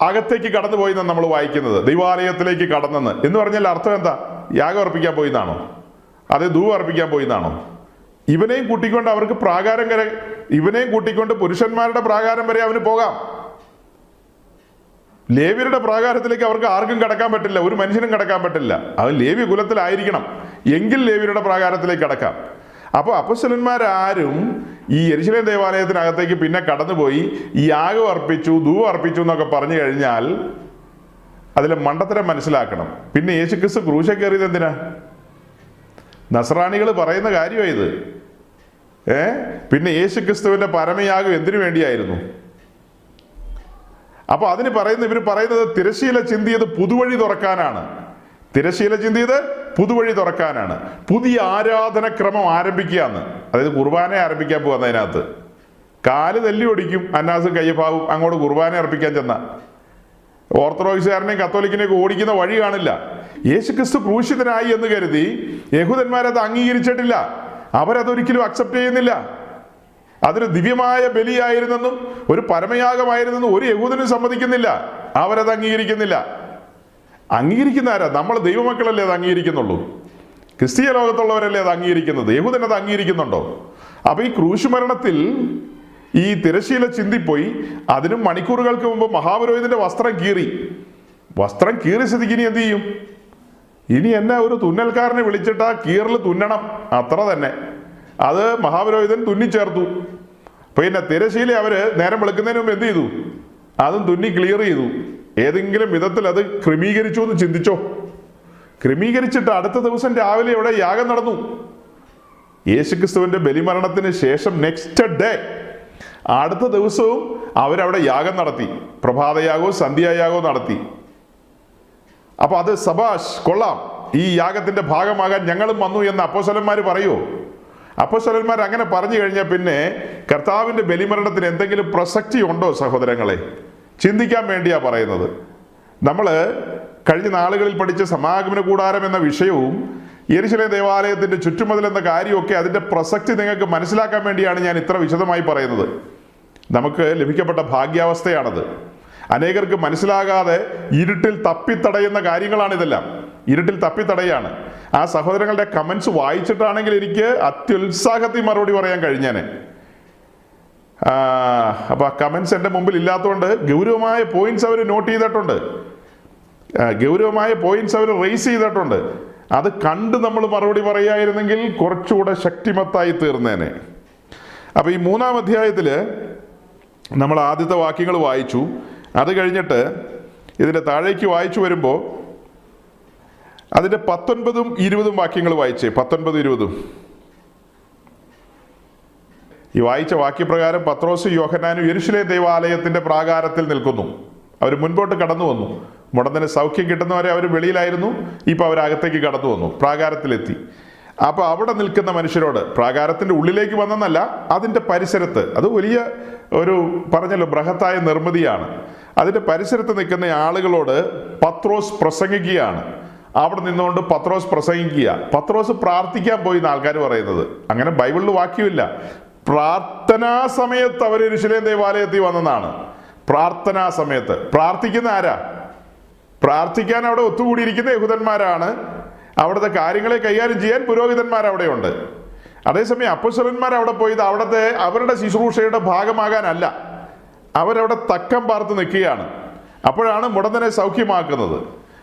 Speaker 1: അകത്തേക്ക് കടന്നുപോയി എന്നാണ് നമ്മൾ വായിക്കുന്നത്. ദൈവാലയത്തിലേക്ക് കടന്നെന്ന് എന്ന് പറഞ്ഞാൽ അർത്ഥം എന്താ? യാഗം അർപ്പിക്കാൻ പോയി എന്നാണോ? അതേ ധൂപം അർപ്പിക്കാൻ പോയി എന്നാണോ? ഇവനെയും കൂട്ടിക്കൊണ്ട് അവർക്ക് പ്രാകാരം വരെ, ഇവനെയും കൂട്ടിക്കൊണ്ട് പുരുഷന്മാരുടെ പ്രാകാരം വരെ അവന് പോകാം. ലേവ്യരുടെ പ്രാകാരത്തിലേക്ക് അവർക്ക് ആർക്കും കടക്കാൻ പറ്റില്ല, ഒരു മനുഷ്യനും കടക്കാൻ പറ്റില്ല. അത് ലേവ്യ കുലത്തിലായിരിക്കണം, എങ്കിൽ ലേവ്യരുടെ പ്രാകാരത്തിലേക്ക് കടക്കാം. അപ്പോൾ അപ്പോസ്തലന്മാരാരും ഈ യെരൂശലേം ദേവാലയത്തിനകത്തേക്ക് പിന്നെ കടന്നുപോയി ഈ യാഗം അർപ്പിച്ചു, ധൂപം അർപ്പിച്ചു എന്നൊക്കെ പറഞ്ഞു കഴിഞ്ഞാൽ അതിലെ മണ്ടത്തരം മനസ്സിലാക്കണം. പിന്നെ യേശുക്രിസ്തു ക്രൂശിൽ കയറിയത് എന്തിനാ? നസ്രാണികൾ പറയുന്ന കാര്യമാണ് ഇത്. പിന്നെ യേശുക്രിസ്തുവിന്റെ പരമയാഗം എന്തിനു വേണ്ടിയായിരുന്നു? അപ്പൊ അതിന് ഇവർ പറയുന്നത് തിരശ്ശീല ചിന്തിയത് പുതുവഴി തുറക്കാനാണ്. തിരശ്ശീല ചിന്തിയത് പുതുവഴി തുറക്കാനാണ്. പുതിയ ആരാധനക്രമം ആരംഭിക്കുകയാണ്. അതായത് കുർബാന ആരംഭിക്കാൻ പോകുന്ന അതിനകത്ത് കാല് തല്ലി ഒടിക്കും അന്നാസും കയ്യപ്പാവും അങ്ങോട്ട് കുർബാന അർപ്പിക്കാൻ ചെന്ന. ഓർത്തഡോക്സുകാരനെയും കത്തോലിക്കിനെയൊക്കെ ഓടിക്കുന്ന വഴി കാണില്ല. യേശുക്രിസ്തു ക്രൂശിതനായി എന്ന് കരുതി യഹൂദന്മാരത് അംഗീകരിച്ചിട്ടില്ല. അവരതൊരിക്കലും അക്സെപ്റ്റ് ചെയ്യുന്നില്ല. അതൊരു ദിവ്യമായ ബലിയായിരുന്നെന്നും ഒരു പരമയാഗമായിരുന്നെന്നും ഒരു യഹൂദനും സമ്മതിക്കുന്നില്ല. അവരത് അംഗീകരിക്കുന്നില്ല. അംഗീകരിക്കുന്ന ആരാ? നമ്മൾ ദൈവമക്കളല്ലേ അത് അംഗീകരിക്കുന്നുള്ളൂ. ക്രിസ്തീയ ലോകത്തുള്ളവരല്ലേ അത് അംഗീകരിക്കുന്നത്. യഹൂദൻ അത് അംഗീകരിക്കുന്നുണ്ടോ? അപ്പൊ ഈ ക്രൂശുമരണത്തിൽ ഈ തിരശ്ശീല ചിന്തിപ്പോയി. അതിനും മണിക്കൂറുകൾക്ക് മുമ്പ് മഹാപുരോഹിതന്റെ വസ്ത്രം കീറി സ്ഥിതിക്ക് ഇനി എന്ത് ചെയ്യും? ഇനി എന്നെ ഒരു തുന്നൽക്കാരനെ വിളിച്ചിട്ട് ആ കീറൽ തുന്നണം, അത്ര തന്നെ. അത് മഹാപുരോഹിതൻ തുന്നിച്ചേർത്തു. പിന്നെ തിരശ്ശീല അവര് നേരം വെളുക്കുന്നതിന് മുമ്പ് എന്ത് ചെയ്തു? അതും തുന്നി ക്ലിയർ ചെയ്തു. ഏതെങ്കിലും വിധത്തിൽ അത് ക്രമീകരിച്ചു എന്ന് ചിന്തിച്ചോ? ക്രമീകരിച്ചിട്ട് അടുത്ത ദിവസം രാവിലെ ഇവിടെ യാഗം നടന്നു. യേശുക്രിസ്തുവിന്റെ ബലിമരണത്തിന് ശേഷം നെക്സ്റ്റ് ഡേ അടുത്ത ദിവസവും അവരവിടെ യാഗം നടത്തി. പ്രഭാതയാഗവും സന്ധ്യായാഗവും നടത്തി. അപ്പൊ അത് സബാഷ്, കൊള്ളാം, ഈ യാഗത്തിന്റെ ഭാഗമാകാൻ ഞങ്ങളും വന്നു എന്ന് അപ്പോസ്തലന്മാർ പറയുമോ? അപ്പോസ്തലന്മാർ അങ്ങനെ പറഞ്ഞു കഴിഞ്ഞാൽ പിന്നെ കർത്താവിന്റെ ബലിമരണത്തിന് എന്തെങ്കിലും പ്രസക്തി ഉണ്ടോ സഹോദരങ്ങളെ? ചിന്തിക്കാൻ വേണ്ടിയാ പറയുന്നത്. നമ്മൾ കഴിഞ്ഞ നാളുകളിൽ പഠിച്ച സമാഗമന കൂടാരം എന്ന വിഷയവും യെരൂശലേം ദേവാലയത്തിന്റെ ചുറ്റുമതിൽ എന്ന കാര്യമൊക്കെ അതിന്റെ പ്രസക്തി നിങ്ങൾക്ക് മനസ്സിലാക്കാൻ വേണ്ടിയാണ് ഞാൻ ഇത്ര വിശദമായി പറയുന്നത്. നമുക്ക് ലഭിക്കപ്പെട്ട ഭാഗ്യാവസ്ഥയാണത്. അനേകർക്ക് മനസ്സിലാകാതെ ഇരുട്ടിൽ തപ്പിത്തടയുന്ന കാര്യങ്ങളാണിതെല്ലാം. ഇരുട്ടിൽ തപ്പിത്തടയാണ്. ആ സഹോദരങ്ങളുടെ കമന്റ്സ് വായിച്ചിട്ടാണെങ്കിൽ എനിക്ക് അത്യുത്സാഹത്തിൽ മറുപടി പറയാൻ കഴിഞ്ഞേനെ. അപ്പൊ കമന്റ്സ് എൻ്റെ മുമ്പിൽ ഇല്ലാത്തതുകൊണ്ട് ഗൗരവമായ പോയിന്റ്സ് അവർ നോട്ട് ചെയ്തിട്ടുണ്ട്, ഗൗരവമായ പോയിന്റ്സ് അവർ റേസ് ചെയ്തിട്ടുണ്ട്. അത് കണ്ട് നമ്മൾ മറുപടി പറയായിരുന്നെങ്കിൽ കുറച്ചുകൂടെ ശക്തിമത്തായി തീർന്നേനെ. അപ്പൊ ഈ 3-ാം അധ്യായത്തില് നമ്മൾ ആദ്യത്തെ വാക്യങ്ങൾ വായിച്ചു. അത് കഴിഞ്ഞിട്ട് ഇതിന്റെ താഴേക്ക് വായിച്ചു വരുമ്പോൾ അതിന്റെ 19ഉം 20ഉം വാക്യങ്ങൾ വായിച്ചേ. 19, 20. ഈ വായിച്ച വാക്യപ്രകാരം പത്രോസും യോഹന്നാനും യെരൂശലേം ദേവാലയത്തിന്റെ പ്രാകാരത്തിൽ നിൽക്കുന്നു. അവർ മുൻപോട്ട് കടന്നു വന്നു. മുടന്തന് സൗഖ്യം കിട്ടുന്നവരെ അവർ വെളിയിലായിരുന്നു. ഇപ്പൊ അവരകത്തേക്ക് കടന്നു വന്നു, പ്രാകാരത്തിലെത്തി. അപ്പൊ അവിടെ നിൽക്കുന്ന മനുഷ്യരോട്, പ്രാകാരത്തിന്റെ ഉള്ളിലേക്ക് വന്നെന്നല്ല, അതിന്റെ പരിസരത്ത്, അത് വലിയ ഒരു പറഞ്ഞല്ലോ ബൃഹത്തായ നിർമ്മിതിയാണ്. അതിന്റെ പരിസരത്ത് നിൽക്കുന്ന ആളുകളോട് പത്രോസ് പ്രസംഗിക്കുകയാണ്. അവിടെ നിന്നുകൊണ്ട് പത്രോസ് പ്രസംഗിക്കുക. പത്രോസ് പ്രാർത്ഥിക്കാൻ പോയി എന്ന് ആൾക്കാർ പറയുന്നത്. അങ്ങനെ ബൈബിളിൽ വാക്യമില്ല. പ്രാർത്ഥനാ സമയത്ത് അവർ യെരൂശലേം ദേവാലയത്തിൽ വന്നെന്നാണ്. പ്രാർത്ഥനാ സമയത്ത് പ്രാർത്ഥിക്കുന്ന ആരാ? പ്രാർത്ഥിക്കാൻ അവിടെ ഒത്തുകൂടിയിരിക്കുന്ന യഹൂദന്മാരാണ്. അവിടുത്തെ കാര്യങ്ങളെ കൈകാര്യം ചെയ്യാൻ പുരോഹിതന്മാർ അവിടെയുണ്ട്. അതേസമയം അപ്പോസ്തലന്മാർ അവിടെ പോയത് അവരുടെ ശുശ്രൂഷയുടെ ഭാഗമാകാനല്ല, അവരവിടെ തക്കം പാർത്ത് നിൽക്കുകയാണ്. അപ്പോഴാണ് മുടന്തനെ സൗഖ്യമാക്കുന്നത്.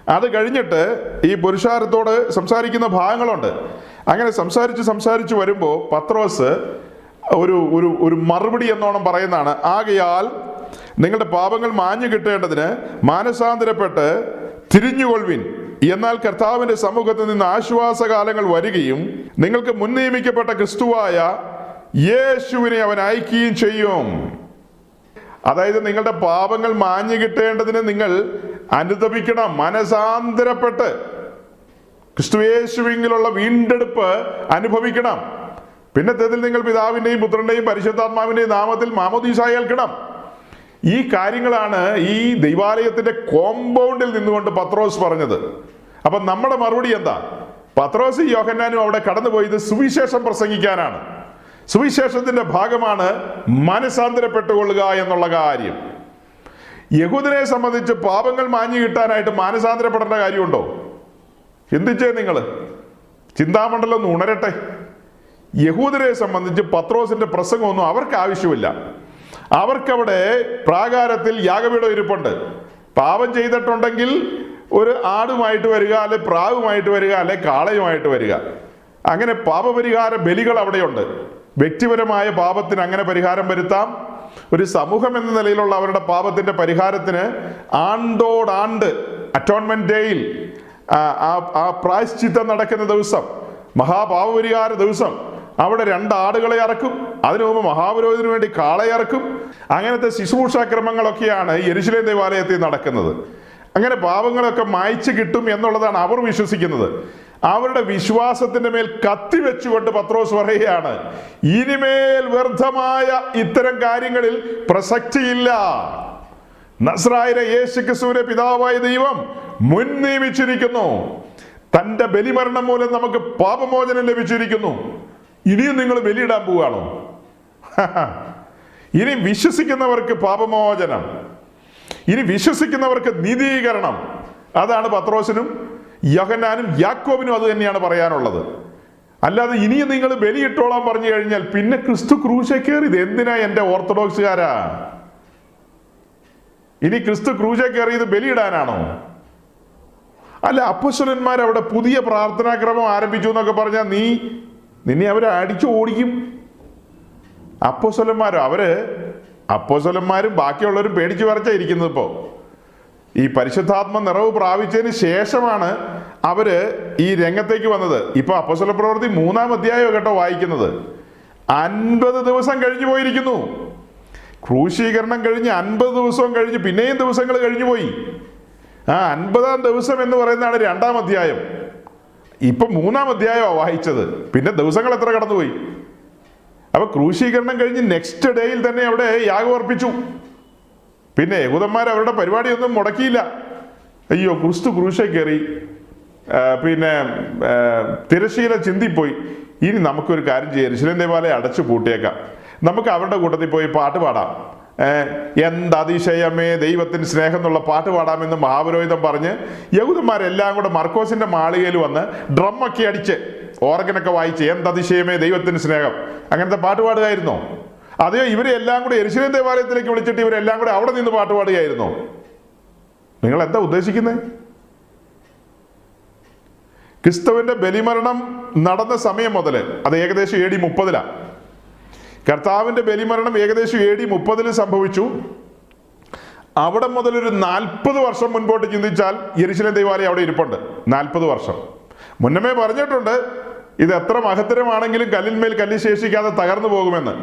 Speaker 1: അത് കഴിഞ്ഞിട്ട് ഈ പുരുഷാരത്തോട് സംസാരിക്കുന്ന ഭാഗങ്ങളുണ്ട്. അങ്ങനെ സംസാരിച്ച് വരുമ്പോൾ പത്രോസ് ഒരു മറുപടി എന്നോണം പറയുന്നതാണ്. ആകയാൽ നിങ്ങളുടെ പാപങ്ങൾ മാഞ്ഞു കിട്ടേണ്ടതിന് മാനസാന്തരപ്പെട്ട് തിരിഞ്ഞുകൊള്ളുവിൻ. എന്നാൽ കർത്താവിന്റെ സമുഖത്ത് നിന്ന് ആശ്വാസകാലങ്ങൾ വരികയും നിങ്ങൾക്ക് മുൻ നിയമിക്കപ്പെട്ട ക്രിസ്തുവായ യേശുവിനെ അവൻ അയക്കുകയും ചെയ്യും. അതായത് നിങ്ങളുടെ പാപങ്ങൾ മാഞ്ഞു കിട്ടേണ്ടതിന് നിങ്ങൾ അനുതപിക്കണം, മനസാന്തരപ്പെട്ട് ക്രിസ്തുയേശുവിലുള്ള വീണ്ടെടുപ്പ് അനുഭവിക്കണം. പിന്നത്തേതിൽ നിങ്ങൾ പിതാവിന്റെയും പുത്രന്റെയും പരിശുദ്ധാത്മാവിന്റെയും നാമത്തിൽ മാമോദീസ ഏൽക്കണം. ഈ കാര്യങ്ങളാണ് ഈ ദൈവാലയത്തിന്റെ കോമ്പൗണ്ടിൽ നിന്നുകൊണ്ട് പത്രോസ് പറഞ്ഞത്. അപ്പൊ നമ്മുടെ മറുപടി എന്താ? പത്രോസ് യോഹന്നാനും അവിടെ കടന്നുപോയത് സുവിശേഷം പ്രസംഗിക്കാനാണ്. സുവിശേഷത്തിന്റെ ഭാഗമാണ് മനസാന്തരപ്പെട്ടുകൊള്ളുക എന്നുള്ള കാര്യം. യഹൂദനെ സംബന്ധിച്ച് പാപങ്ങൾ മാഞ്ഞു കിട്ടാനായിട്ട് മാനസാന്തരപ്പെടേണ്ട കാര്യമുണ്ടോ? ചിന്തിച്ചേ നിങ്ങൾ, ചിന്താമണ്ഡലം ഒന്ന് ഉണരട്ടെ. യഹൂദരെ സംബന്ധിച്ച് പത്രോസിന്റെ പ്രസംഗമൊന്നും അവർക്ക് ആവശ്യമില്ല. അവർക്കവിടെ പ്രാകാരത്തിൽ യാഗപീഠം ഇരിപ്പുണ്ട്. പാപം ചെയ്തിട്ടുണ്ടെങ്കിൽ ഒരു ആടുമായിട്ട് വരിക, അല്ലെ പ്രാവുമായിട്ട് വരിക, അല്ലെ കാളയുമായിട്ട് വരിക. അങ്ങനെ പാപപരിഹാര ബലികൾ അവിടെയുണ്ട്. വ്യക്തിപരമായ പാപത്തിന് അങ്ങനെ പരിഹാരം വരുത്താം. ഒരു സമൂഹം എന്ന നിലയിലുള്ള അവരുടെ പാപത്തിന്റെ പരിഹാരത്തിന് ആണ്ടോടാണ്ട് അറ്റോൺമെന്റ് ഡേയിൽ ആ പ്രായശ്ചിത്തം നടക്കുന്ന ദിവസം, മഹാപാപപരിഹാര ദിവസം, അവിടെ 2 ആടുകളെ അറക്കും. അതിനു മുമ്പ് മഹാപുരോഹിതന് വേണ്ടി കാളയെ അറക്കും. അങ്ങനത്തെ ശുശ്രൂഷാക്രമങ്ങളൊക്കെയാണ് യെരുശലേം ദേവാലയത്തിൽ നടക്കുന്നത്. അങ്ങനെ പാപങ്ങളൊക്കെ മായ്ച്ചു കിട്ടും എന്നുള്ളതാണ് അവർ വിശ്വസിക്കുന്നത്. അവരുടെ വിശ്വാസത്തിന്റെ മേൽ കത്തിവെച്ചുകൊണ്ട് പത്രോസ് പറയുകയാണ്, ഇനിമേൽ വ്യർത്ഥമായ ഇത്തരം കാര്യങ്ങളിൽ പ്രസക്തിയില്ല. നസ്രായരെ യേശുക്രിസ്തുവിനെ പിതാവായ ദൈവം മുൻ നിയമിച്ചിരിക്കുന്നു. തന്റെ ബലിമരണം മൂലം നമുക്ക് പാപമോചനം ലഭിച്ചിരിക്കുന്നു. ഇനിയും നിങ്ങൾ ബലിയിടാൻ പോവുകയാണോ? ഇനി വിശ്വസിക്കുന്നവർക്ക് പാപമോചനം, ഇനി വിശ്വസിക്കുന്നവർക്ക് നീതീകരണം. അതാണ് പത്രോസിനും യോഹന്നാനും യാക്കോബിനും അത് തന്നെയാണ് പറയാനുള്ളത്. അല്ലാതെ ഇനിയും നിങ്ങൾ ബലിയിട്ടോളാൻ പറഞ്ഞു കഴിഞ്ഞാൽ പിന്നെ ക്രിസ്തു ക്രൂശെ കയറിയത് എന്തിനാ എൻ്റെ ഓർത്തഡോക്സുകാരാ? ഇനി ക്രിസ്തു ക്രൂശെ കയറിയത് ബലിയിടാനാണോ? അല്ല, അപ്പോസ്തലന്മാർ അവിടെ പുതിയ പ്രാർത്ഥനാക്രമം ആരംഭിച്ചു എന്നൊക്കെ പറഞ്ഞാൽ നിന്നെ അവരെ അടിച്ചു ഓടിക്കും. അപ്പോസ്തലന്മാരും ബാക്കിയുള്ളവരും പേടിച്ചു വരച്ചാ ഇരിക്കുന്നത്. ഇപ്പോൾ ഈ പരിശുദ്ധാത്മ നിറവ് പ്രാപിച്ചതിന് ശേഷമാണ് അവര് ഈ രംഗത്തേക്ക് വന്നത്. ഇപ്പൊ അപ്പോസ്തല പ്രവൃത്തി 3-ാം അധ്യായം കേട്ടോ വായിക്കുന്നത്. 50 ദിവസം കഴിഞ്ഞു പോയിരിക്കുന്നു. ക്രൂശീകരണം കഴിഞ്ഞ് 50 ദിവസവും കഴിഞ്ഞ് പിന്നെയും ദിവസങ്ങൾ കഴിഞ്ഞു പോയി. 50-ാം ദിവസം എന്ന് പറയുന്നതാണ് 2-ാം അധ്യായം. ഇപ്പൊ 3-ാം അധ്യായമാണ് വായിച്ചത്. പിന്നെ ദിവസങ്ങൾ എത്ര കടന്നുപോയി? അപ്പൊ ക്രൂശീകരണം കഴിഞ്ഞ് നെക്സ്റ്റ് ഡേയിൽ തന്നെ അവിടെ യാഗം അർപ്പിച്ചു. പിന്നെ യഹൂദന്മാർ അവരുടെ പരിപാടിയൊന്നും മുടക്കിയില്ല. അയ്യോ, ക്രിസ്തു ക്രൂശെ കയറി, പിന്നെ തിരശ്ശീല ചിന്തിപ്പോയി, ഇനി നമുക്കൊരു കാര്യം ചെയ്യാം, യെരുശലേം ദേവാലയം അടച്ചു പൂട്ടിയേക്കാം, നമുക്ക് അവരുടെ കൂട്ടത്തിൽ പോയി പാട്ട് പാടാം, എന്തതിശയമേ ദൈവത്തിന് സ്നേഹം എന്നുള്ള പാട്ട് പാടാമെന്ന് മഹാപുരോഹിതൻ പറഞ്ഞ് യഹൂദന്മാരെല്ലാം കൂടെ മർക്കോസിന്റെ മാളികയിൽ വന്ന് ഡ്രമ്മൊക്കെ അടിച്ച് ഓർഗനൊക്കെ വായിച്ച് എന്തതിശയമേ ദൈവത്തിന് സ്നേഹം അങ്ങനത്തെ പാട്ട് പാടുകയായിരുന്നോ? അതെയോ ഇവരെ എല്ലാം കൂടെ യെരുശലേം ദേവാലയത്തിലേക്ക് വിളിച്ചിട്ട് ഇവരെല്ലാം കൂടെ അവിടെ നിന്ന് പാട്ട് പാടുകയായിരുന്നോ? നിങ്ങൾ എന്താ ഉദ്ദേശിക്കുന്നത്? ക്രിസ്തുവിന്റെ ബലിമരണം നടന്ന സമയം മുതൽ, അത് ഏകദേശം AD 30 കർത്താവിന്റെ ബലിമരണം ഏകദേശം AD 30 സംഭവിച്ചു. അവിടെ മുതൽ ഒരു 40 വർഷം മുൻപോട്ട് ചിന്തിച്ചാൽ യെരുശലേം ദേവാലയം അവിടെ ഇരിപ്പുണ്ട്. 40 വർഷം മുന്നമേ പറഞ്ഞിട്ടുണ്ട്, ഇത് എത്ര മഹത്തരമാണെങ്കിലും കല്ലിന്മേൽ കല്ല് ശേഷിക്കാതെ തകർന്നു പോകുമെന്ന്.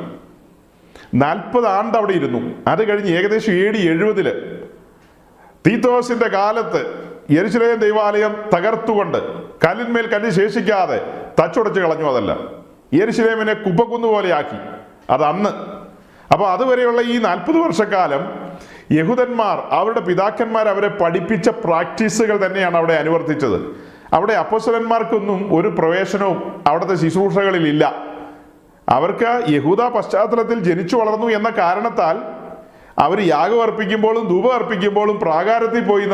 Speaker 1: 40 ആണ്ട് അവിടെ ഇരുന്നു. അത് കഴിഞ്ഞ് ഏകദേശം AD 70 തീത്തോസിന്റെ കാലത്ത് യെരുശലേം ദേവാലയം തകർത്തുകൊണ്ട് കല്ലിന്മേൽ കല്ല് ശേഷിക്കാതെ തച്ചുടച്ച് കളഞ്ഞു. അതല്ല, യെരുശലേമിനെ കുപ്പക്കുന്ന് പോലെയാക്കി. അത് അന്ന്. അപ്പൊ അതുവരെയുള്ള ഈ 40 വർഷക്കാലം യഹൂദന്മാർ, അവരുടെ പിതാക്കന്മാർ അവരെ പഠിപ്പിച്ച പ്രാക്ടീസുകൾ തന്നെയാണ് അവിടെ അനുവർത്തിച്ചത്. അവിടെ അപ്പോസ്തലന്മാർക്കൊന്നും ഒരു പ്രവേശനവും അവിടുത്തെ ശുശ്രൂഷകളിൽ ഇല്ല. അവർക്ക് യഹൂദ പശ്ചാത്തലത്തിൽ ജനിച്ചു വളർന്നു എന്ന കാരണത്താൽ അവർ യാഗം അർപ്പിക്കുമ്പോഴും ധൂപം അർപ്പിക്കുമ്പോഴും പ്രാകാരത്തിൽ പോയി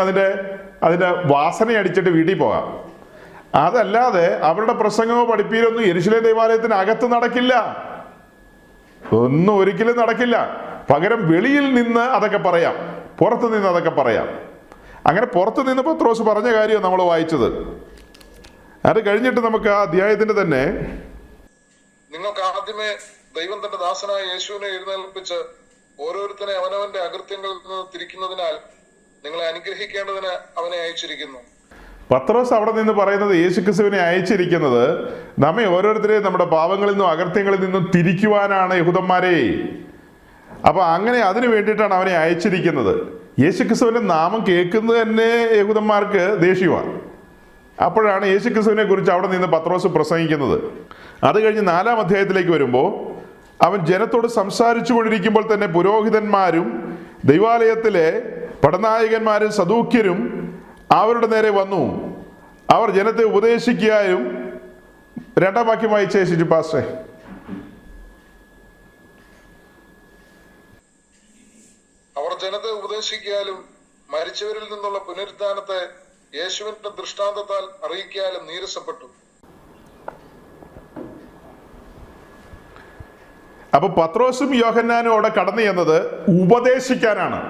Speaker 1: അതിന്റെ വാസന അടിച്ചിട്ട് വീട്ടിൽ പോകാം. അതല്ലാതെ അവരുടെ പ്രസംഗമോ പഠിപ്പീരൊന്നും യെരുശലേം ദേവാലയത്തിന് അകത്ത് നടക്കില്ല. ഒന്നും ഒരിക്കലും നടക്കില്ല. പകരം വെളിയിൽ നിന്ന് അതൊക്കെ പറയാം, പുറത്തു നിന്ന് അതൊക്കെ പറയാം. അങ്ങനെ പുറത്തു നിന്ന് പത്രോസ് പറഞ്ഞ കാര്യം നമ്മൾ വായിച്ചത്. അത് കഴിഞ്ഞിട്ട് നമുക്ക് ആ അധ്യായത്തിന്റെ തന്നെ,
Speaker 2: നിങ്ങൾക്ക് ആദ്യമേ ദൈവം തന്റെ ദാസനായ യേശുവിനെ എഴുന്നേൽപ്പിച്ച് ഓരോരുത്തരെ അവനവന്റെ അകൃത്യങ്ങളിൽ നിന്ന് തിരിക്കുന്നതിനാൽ നിങ്ങളെ അനുഗ്രഹിക്കേണ്ടതിന് അവനെ അയച്ചിരിക്കുന്നു.
Speaker 1: പത്രോസ് അവിടെ നിന്ന് പറയുന്നത് യേശുക്രിസ്തുവിനെ അയച്ചിരിക്കുന്നത് നമ്മെ ഓരോരുത്തരെയും നമ്മുടെ പാപങ്ങളിൽ നിന്നും അകൃത്യങ്ങളിൽ നിന്നും തിരിക്കുവാനാണ് യഹൂദന്മാരെ. അപ്പൊ അങ്ങനെ അതിനു വേണ്ടിയിട്ടാണ് അവനെ അയച്ചിരിക്കുന്നത്. യേശുക്രിസ്തുവിന്റെ നാമം കേൾക്കുന്നത് തന്നെ യഹൂദന്മാർക്ക് ദേഷ്യമാണ്. അപ്പോഴാണ് യേശുക്രിസ്തുവിനെ കുറിച്ച് അവിടെ നിന്ന് പത്രോസ് പ്രസംഗിക്കുന്നത്. അത് കഴിഞ്ഞ് 4-ാം അധ്യായത്തിലേക്ക് വരുമ്പോൾ അവൻ ജനത്തോട് സംസാരിച്ചു കൊണ്ടിരിക്കുമ്പോൾ തന്നെ പുരോഹിതന്മാരും ദൈവാലയത്തിലെ പടനായകന്മാരും സദൂക്യരും അവരുടെ നേരെ വന്നു. അവർ ജനത്തെ ഉപദേശിക്കുകയും, 2-ാം വാക്യം വായിച്ച് ശേഷിച്ചു പാസ്റ്റേ.
Speaker 2: അവർ അവർ ജനത്തെ ഉപദേശിക്കാലും മരിച്ചവരിൽ നിന്നുള്ള പുനരുത്ഥാനത്തെ യേശുവിന്റെ ദൃഷ്ടാന്തത്താൽ അറിയിക്കാലും നീരസപ്പെട്ടു.
Speaker 1: അപ്പൊ പത്രോസും യോഹന്നാനും അവിടെ കടന്നു ചെന്നത് ഉപദേശിക്കാനാണ്.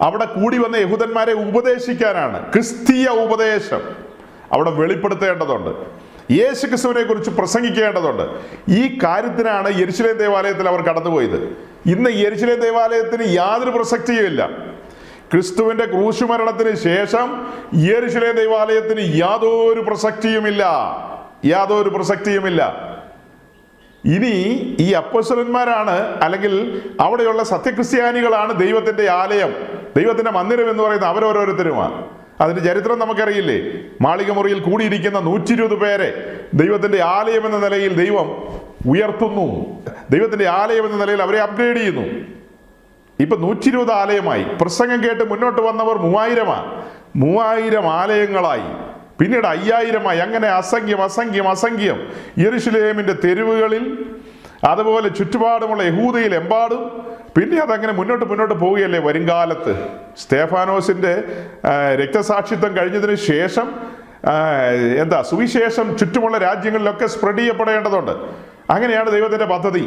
Speaker 1: അവിടെ കൂടി വന്ന യഹൂദന്മാരെ ഉപദേശിക്കാനാണ്. ക്രിസ്തീയ ഉപദേശം അവിടെ വെളിപ്പെടുത്തേണ്ടതുണ്ട്. യേശു ക്രിസ്തുവിനെ കുറിച്ച് പ്രസംഗിക്കേണ്ടതുണ്ട്. ഈ കാര്യത്തിനാണ് യെരുശലേം ദേവാലയത്തിൽ അവർ കടന്നുപോയത്. ഇന്ന് യെരുശലേം ദേവാലയത്തിന് യാതൊരു പ്രസക്തിയുമില്ല. ക്രിസ്തുവിന്റെ ക്രൂശുമരണത്തിന് ശേഷം യെരുശലേം ദേവാലയത്തിന് യാതൊരു പ്രസക്തിയുമില്ല. ഇനി ഈ അപ്പോസ്തലന്മാരാണ്, അല്ലെങ്കിൽ അവിടെയുള്ള സത്യക്രിസ്ത്യാനികളാണ് ദൈവത്തിന്റെ ആലയം, ദൈവത്തിന്റെ മന്ദിരം എന്ന് പറയുന്നത് അവരോരോരുത്തരുമാണ്. അതിന്റെ ചരിത്രം നമുക്കറിയില്ലേ? മാളിക മുറിയിൽ കൂടിയിരിക്കുന്ന 120 പേരെ ദൈവത്തിന്റെ ആലയം എന്ന നിലയിൽ ദൈവം ഉയർത്തുന്നു. ദൈവത്തിന്റെ ആലയം എന്ന നിലയിൽ അവരെ അപ്ഗ്രേഡ് ചെയ്യുന്നു. ഇപ്പൊ 120 ആലയമായി. പ്രസംഗം കേട്ട് മുന്നോട്ട് വന്നവർ 3000 ആലയങ്ങളായി. പിന്നീട് 5000ആയി. അങ്ങനെ അസംഖ്യം യെരുശലേമിന്റെ തെരുവുകളിൽ, അതുപോലെ ചുറ്റുപാടുമുള്ള യഹൂദയിൽ എമ്പാടും. പിന്നെ അതങ്ങനെ മുന്നോട്ട് പോവുകയല്ലേ. വരുംകാലത്ത് സ്തേഫാനോസിന്റെ രക്തസാക്ഷിത്വം കഴിഞ്ഞതിന് ശേഷം സുവിശേഷം ചുറ്റുമുള്ള രാജ്യങ്ങളിലൊക്കെ സ്പ്രെഡ് ചെയ്യപ്പെടേണ്ടതുണ്ട്. അങ്ങനെയാണ് ദൈവത്തിന്റെ പദ്ധതി.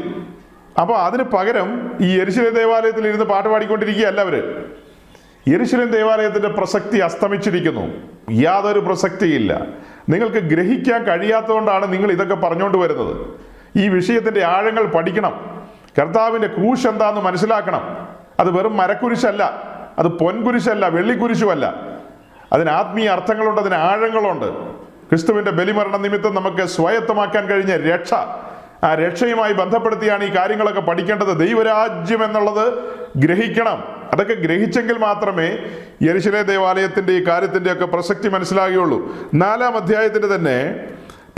Speaker 1: അപ്പോൾ അതിന് പകരം ഈ യെരുശലേം ദേവാലയത്തിൽ ഇരുന്ന് പാട്ട് പാടിക്കൊണ്ടിരിക്കുകയല്ല അവര്. യെരുശലേം ദേവാലയത്തിന്റെ പ്രസക്തി അസ്തമിച്ചിരിക്കുന്നു. യാതൊരു പ്രസക്തിയില്ല. നിങ്ങൾക്ക് ഗ്രഹിക്കാൻ കഴിയാത്തതുകൊണ്ടാണ് നിങ്ങൾ ഇതൊക്കെ പറഞ്ഞുകൊണ്ട് വരുന്നത്. ഈ വിഷയത്തിന്റെ ആഴങ്ങൾ പഠിക്കണം. കർത്താവിന്റെ ക്രൂശ് എന്താന്ന് മനസ്സിലാക്കണം. അത് വെറും മരക്കുരിശല്ല, അത് പൊൻകുരിശല്ല, വെള്ളിക്കുരിശുമല്ല. അതിന് ആത്മീയ അർത്ഥങ്ങളുണ്ട്, അതിന് ആഴങ്ങളുണ്ട്. ക്രിസ്തുവിന്റെ ബലിമരണ നിമിത്തം നമുക്ക് സ്വായത്തമാക്കാൻ കഴിഞ്ഞ രക്ഷ, ആ രക്ഷയുമായി ബന്ധപ്പെടുത്തിയാണ് ഈ കാര്യങ്ങളൊക്കെ പഠിക്കേണ്ടത്. ദൈവരാജ്യം എന്നുള്ളത് ഗ്രഹിക്കണം. അതൊക്കെ ഗ്രഹിച്ചെങ്കിൽ മാത്രമേ യെരുശലേം ദേവാലയത്തിന്റെ ഈ കാര്യത്തിന്റെ ഒക്കെ പ്രസക്തി മനസ്സിലാകുകയുള്ളൂ. 4-ാം അധ്യായത്തിന്റെ തന്നെ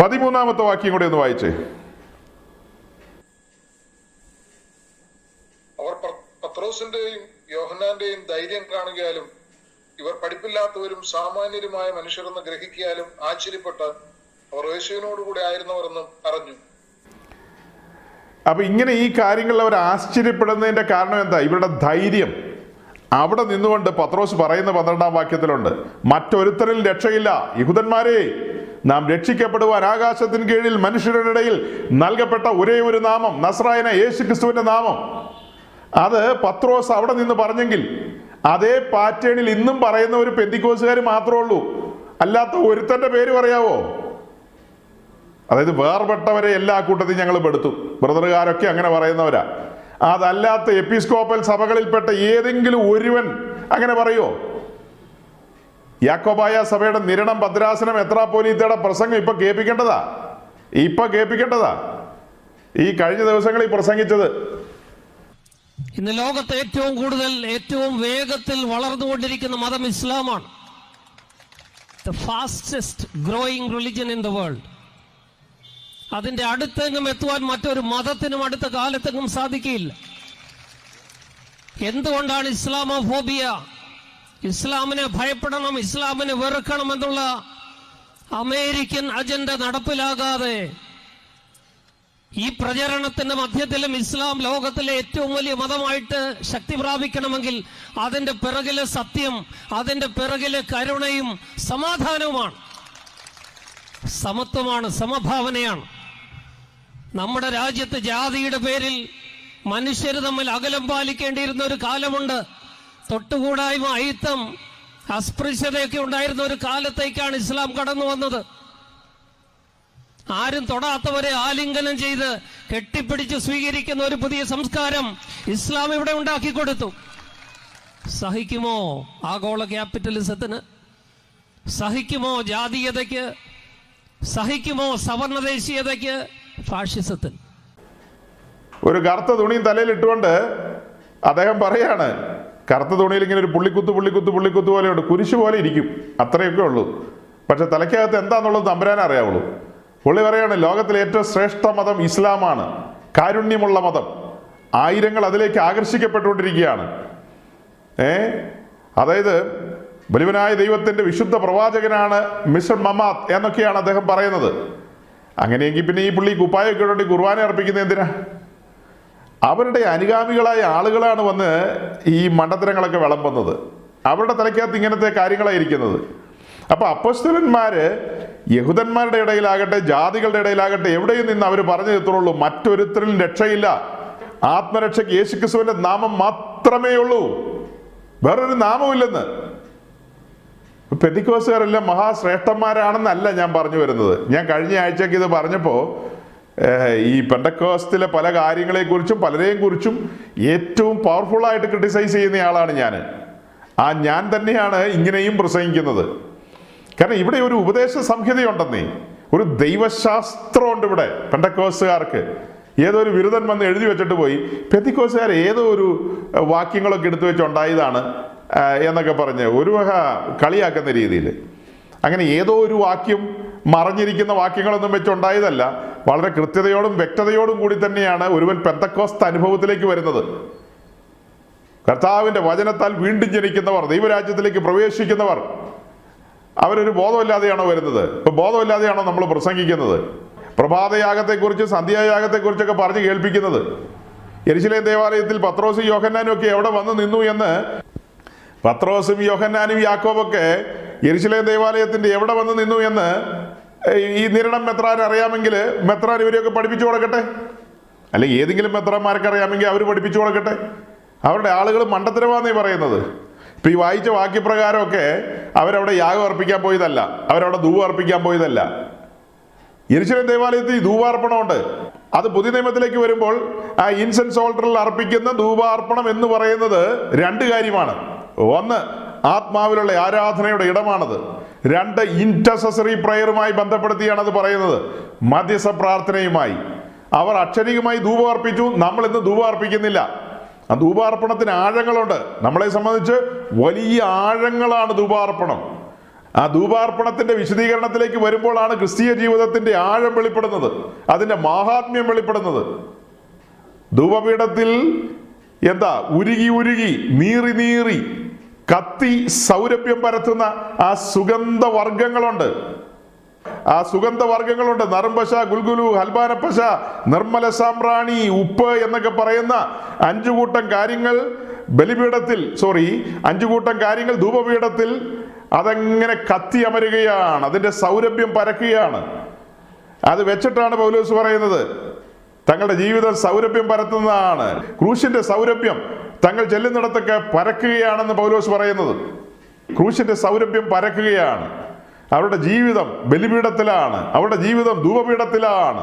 Speaker 1: 13-ാമത്തെ വാക്യം കൂടെ ഒന്ന് വായിച്ചേ.
Speaker 2: അവർ പത്രോസിന്റെയും യോഹന്നാന്റെയും ധൈര്യം കാണുകയാലും ഇവർ പഠിപ്പില്ലാത്തവരും സാമാന്യരുമായ മനുഷ്യരെന്ന് ഗ്രഹിക്കാലും ആശ്ചര്യപ്പെട്ട് അവർ യേശുവിനോടുകൂടി ആയിരുന്നവരെന്നും അറിഞ്ഞു.
Speaker 1: അപ്പൊ ഇങ്ങനെ ഈ കാര്യങ്ങളിൽ അവർ ആശ്ചര്യപ്പെടുന്നതിന്റെ കാരണം എന്താ? ഇവരുടെ ധൈര്യം. അവിടെ നിന്നുകൊണ്ട് പത്രോസ് പറയുന്ന 12-ാം വാക്യത്തിലുണ്ട്, മറ്റൊരുത്തരിൽ രക്ഷയില്ല. യഹൂദന്മാരെ, നാം രക്ഷിക്കപ്പെടുവാൻ ആകാശത്തിന് കീഴിൽ മനുഷ്യരുടെ ഇടയിൽ നൽകപ്പെട്ട ഒരേ ഒരു നാമം, നസ്രായന യേശു ക്രിസ്തുവിന്റെ നാമം. അത് പത്രോസ് അവിടെ നിന്ന് പറഞ്ഞെങ്കിൽ അതേ പാറ്റേണിൽ ഇന്നും പറയുന്ന ഒരു പെന്തിക്കോസുകാർ മാത്രമേ ഉള്ളൂ. അല്ലാത്ത ഒരുത്തന്റെ പേര് പറയാവോ? അതായത് വേർപെട്ടവരെ എല്ലാ കൂട്ടത്തിൽ ഞങ്ങൾ പെടുത്തും. ബ്രദറുകാരൊക്കെ അങ്ങനെ പറയുന്നവരാ. അതല്ലാത്ത എപ്പിസ്കോപ്പൽ സഭകളിൽപ്പെട്ട ഏതെങ്കിലും ഒരുവൻ അങ്ങനെ പറയുമോ? യാക്കോബായ സഭയുടെ നിരണം ഭദ്രാസനം മെത്രാപ്പോലീത്തയുടെ പ്രസംഗം ഇപ്പൊ കേൾപ്പിക്കേണ്ടതാ. ഈ കഴിഞ്ഞ ദിവസങ്ങളിൽ പ്രസംഗിച്ചത്.
Speaker 3: ഇന്ന് ലോകത്ത് ഏറ്റവും വേഗത്തിൽ വളർന്നുകൊണ്ടിരിക്കുന്ന മതം ഇസ്ലാമാണ്. The fastest growing religion in the world. അതിന്റെ അടുത്തെങ്ങും എത്തുവാൻ മറ്റൊരു മതത്തിനും അടുത്ത കാലത്തെങ്ങും സാധിക്കില്ല. എന്തുകൊണ്ടാണ് ഇസ്ലാമോഫോബിയ, ഇസ്ലാമിനെ ഭയപ്പെടണം, ഇസ്ലാമിനെ വെറുക്കണം എന്നുള്ള അമേരിക്കൻ അജണ്ട നടപ്പിലാകാതെ ഈ പ്രചരണത്തിന്റെ മധ്യത്തിലും ഇസ്ലാം ലോകത്തിലെ ഏറ്റവും വലിയ മതമായിട്ട് ശക്തി പ്രാപിക്കണമെങ്കിൽ അതിന്റെ പിറകിലെ സത്യം, അതിന്റെ പിറകിലെ കരുണയും സമാധാനവുമാണ്, സമത്വമാണ്, സമഭാവനയാണ്. നമ്മുടെ രാജ്യത്ത് ജാതിയുടെ പേരിൽ മനുഷ്യർ തമ്മിൽ അകലം പാലിക്കേണ്ടിയിരുന്ന ഒരു കാലമുണ്ട്. തൊട്ടുകൂടായ്മ, അയിത്തം, അസ്പൃശ്യതയൊക്കെ ഉണ്ടായിരുന്ന ഒരു കാലത്തേക്കാണ് ഇസ്ലാം കടന്നു വന്നത്. ആരും തൊടാത്തവരെ ആലിംഗനം ചെയ്ത് കെട്ടിപ്പിടിച്ച് സ്വീകരിക്കുന്ന ഒരു പുതിയ സംസ്കാരം ഇസ്ലാം ഇവിടെ ഉണ്ടാക്കി കൊടുത്തു. സഹിക്കുമോ ആഗോള ക്യാപിറ്റലിസത്തിന്? സഹിക്കുമോ ജാതീയതയ്ക്ക്? സഹിക്കുമോ സവർണദേശീയതയ്ക്ക്, ഫാഷിസത്തിന്?
Speaker 1: ഒരു കറുത്ത തുണിയും തലയിൽ ഇട്ടുകൊണ്ട് അദ്ദേഹം പറയാണ്, കറുത്ത തുണിയിൽ ഇങ്ങനെ ഒരു പുള്ളിക്കുത്ത് പോലെയുണ്ട്, കുരിശ് പോലെ ഇരിക്കും, അത്രയൊക്കെ ഉള്ളൂ. പക്ഷെ തലയ്ക്കകത്ത് എന്താന്നുള്ളത് തമ്പുരാനെ അറിയാവുള്ളൂ. പുള്ളി പറയാണ്, ലോകത്തിലെ ഏറ്റവും ശ്രേഷ്ഠ മതം ഇസ്ലാമാണ്, കാരുണ്യമുള്ള മതം. ആയിരങ്ങൾ അതിലേക്ക് ആകർഷിക്കപ്പെട്ടുകൊണ്ടിരിക്കുകയാണ്. അതായത് ബലിവനായ ദൈവത്തിന്റെ വിശുദ്ധ പ്രവാചകനാണ് മിസ്റ്റർ മമാദ് എന്നൊക്കെയാണ് അദ്ദേഹം പറയുന്നത്. അങ്ങനെയെങ്കിൽ പിന്നെ ഈ പുള്ളി കുപ്പായൊക്കെ ഇട്ടുകൊണ്ട് കുർബാന അർപ്പിക്കുന്നത് എന്തിനാ? അവരുടെ അനുഗാമികളായ ആളുകളാണ് വന്ന് ഈ മണ്ടത്തരങ്ങളൊക്കെ വിളമ്പുന്നത്. അവരുടെ തലയ്ക്കകത്ത് ഇങ്ങനത്തെ കാര്യങ്ങളായിരിക്കുന്നത്. അപ്പൊ അപ്പോസ്തലന്മാര് യഹൂദന്മാരുടെ ഇടയിലാകട്ടെ ജാതികളുടെ ഇടയിലാകട്ടെ എവിടെയും നിന്ന് അവർ പറഞ്ഞു എത്തുള്ളൂ, മറ്റൊരുത്തരിലും രക്ഷയില്ല, ആത്മരക്ഷയ്ക്ക് യേശുക്രിസ്തുവിന്റെ നാമം മാത്രമേ ഉള്ളൂ, വേറൊരു നാമമില്ലെന്ന്. പെന്തിക്കോസ്തുകാരെല്ലാം മഹാശ്രേഷ്ഠന്മാരാണെന്നല്ല ഞാൻ പറഞ്ഞു വരുന്നത്. ഞാൻ കഴിഞ്ഞ ആഴ്ചക്ക് ഇത് പറഞ്ഞപ്പോൾ ഈ പെന്തക്കോസ്തിലെ പല കാര്യങ്ങളെക്കുറിച്ചും പലരെയും കുറിച്ചും ഏറ്റവും പവർഫുള്ളായിട്ട് ക്രിട്ടിസൈസ് ചെയ്യുന്ന ആളാണ് ഞാൻ. ഞാൻ തന്നെയാണ് ഇങ്ങനെയും പ്രസംഗിക്കുന്നത്. കാരണം ഇവിടെ ഒരു ഉപദേശ സംഹിതയുണ്ടെന്നേ, ഒരു ദൈവശാസ്ത്രമുണ്ട് ഇവിടെ പെന്തക്കോസ്തുകാർക്ക്. ഏതോ ഒരു ബിരുദൻ വന്ന് എഴുതി വെച്ചിട്ട് പോയി പെന്തിക്കോസ്തുകാർ ഏതോ ഒരു വാക്യങ്ങളൊക്കെ എടുത്തു വെച്ചുണ്ടായതാണ് എന്നൊക്കെ പറഞ്ഞ് ഒരു വക കളിയാക്കുന്ന രീതിയിൽ. അങ്ങനെ ഏതോ ഒരു വാക്യം മറഞ്ഞിരിക്കുന്ന വാക്യങ്ങളൊന്നും വെച്ചുണ്ടായതല്ല. വളരെ കൃത്യതയോടും വ്യക്തതയോടും കൂടി തന്നെയാണ് ഒരുവൻ പെന്തക്കോസ്ത് അനുഭവത്തിലേക്ക് വരുന്നത്. കർത്താവിന്റെ വചനത്താൽ വീണ്ടും ജനിക്കുന്നവർ, ദൈവരാജ്യത്തിലേക്ക് പ്രവേശിക്കുന്നവർ, അവരൊരു ബോധമില്ലാതെയാണോ വരുന്നത്? ഇപ്പൊ ബോധമില്ലാതെയാണോ നമ്മൾ പ്രസംഗിക്കുന്നത്? പ്രഭാതയാഗത്തെക്കുറിച്ച് സന്ധ്യായാഗത്തെക്കുറിച്ചൊക്കെ പറഞ്ഞ് കേൾപ്പിക്കുന്നത്. യെരുശലേം ദേവാലയത്തിൽ പത്രോസും യോഹന്നാനും ഒക്കെ എവിടെ വന്ന് നിന്നു എന്ന്, പത്രോസും യോഹന്നാനും യാക്കോബൊക്കെ യെരുശലേം ദേവാലയത്തിന്റെ എവിടെ വന്ന് നിന്നു എന്ന് ഈ നിരണം മെത്രാൻ അറിയാമെങ്കിൽ മെത്രാൻ ഇവരെയൊക്കെ പഠിപ്പിച്ചു കൊടുക്കട്ടെ. അല്ലെ ഏതെങ്കിലും മെത്രാന്മാർക്ക് അറിയാമെങ്കിൽ അവർ പഠിപ്പിച്ചു കൊടുക്കട്ടെ. അവരുടെ ആളുകൾ മണ്ടത്തരമാന്നേ പറയുന്നത്. ഇപ്പൊ ഈ വായിച്ച വാക്യപ്രകാരമൊക്കെ അവരവിടെ യാഗം അർപ്പിക്കാൻ പോയതല്ല, അവരവിടെ ധൂപം അർപ്പിക്കാൻ പോയതല്ല. യെരുശലേം ദേവാലയത്തിൽ ധൂപാർപ്പണമുണ്ട്. അത് പുതിയ നിയമത്തിലേക്ക് വരുമ്പോൾ ആ ഇൻസെൻസ് ഓൾട്ടറിൽ അർപ്പിക്കുന്ന ധൂപാർപ്പണം എന്ന് പറയുന്നത് രണ്ട് കാര്യമാണ്. ഒന്ന്, ആത്മാവിലുള്ള ആരാധനയുടെ ഇടമാണത്. രണ്ട്, ഇന്റർസെസറി പ്രയറുമായി ബന്ധപ്പെടുത്തിയാണ് അത് പറയുന്നത്, മധ്യസ്ഥ പ്രാർത്ഥനയുമായി. അവർ അക്ഷരികമായി ധൂപം അർപ്പിച്ചു, നമ്മൾ ഇന്ന് ധൂപം അർപ്പിക്കുന്നില്ല. ആ ധൂപാർപ്പണത്തിന് ആഴങ്ങളുണ്ട്. നമ്മളെ സംബന്ധിച്ച് വലിയ ആഴങ്ങളാണ് ധൂപാർപ്പണം. ആ ധൂപാർപ്പണത്തിന്റെ വിശദീകരണത്തിലേക്ക് വരുമ്പോഴാണ് ക്രിസ്തീയ ജീവിതത്തിന്റെ ആഴം വെളിപ്പെടുന്നത്, അതിന്റെ മാഹാത്മ്യം വെളിപ്പെടുന്നത്. ധൂപപീഠത്തിൽ എന്താ ഉരുകി ഉരുകി നീറി നീറി കത്തി സൗരഭ്യം പരത്തുന്ന ആ സുഗന്ധവർഗങ്ങളുണ്ട്. ആ സുഗന്ധവർഗങ്ങളുണ്ട്. നറുംപശ, ഗുൽഗുലു, ഹൽബാനപ്പശ, നിർമ്മല സാമ്രാണി, ഉപ്പ് എന്നൊക്കെ പറയുന്ന 5 കൂട്ടം കാര്യങ്ങൾ ബലിപീഠത്തിൽ, 5 കൂട്ടം കാര്യങ്ങൾ ധൂപപീഠത്തിൽ അതെങ്ങനെ കത്തി അമരുകയാണ്, അതിന്റെ സൗരഭ്യം പരക്കുകയാണ്. അത് വെച്ചിട്ടാണ് പൗലോസ് പറയുന്നത് തങ്ങളുടെ ജീവിതം സൗരഭ്യം പരത്തുന്നതാണ്. ക്രൂശിന്റെ സൗരഭ്യം തങ്ങൾ ചെല്ലുന്നിടത്തൊക്കെ പരക്കുകയാണെന്ന് പൗലോസ് പറയുന്നത്. ക്രൂശിന്റെ സൗരഭ്യം പരക്കുകയാണ്. അവരുടെ ജീവിതം ബലിപീഠത്തിലാണ്, അവരുടെ ജീവിതം ധൂപപീഠത്തിലാണ്.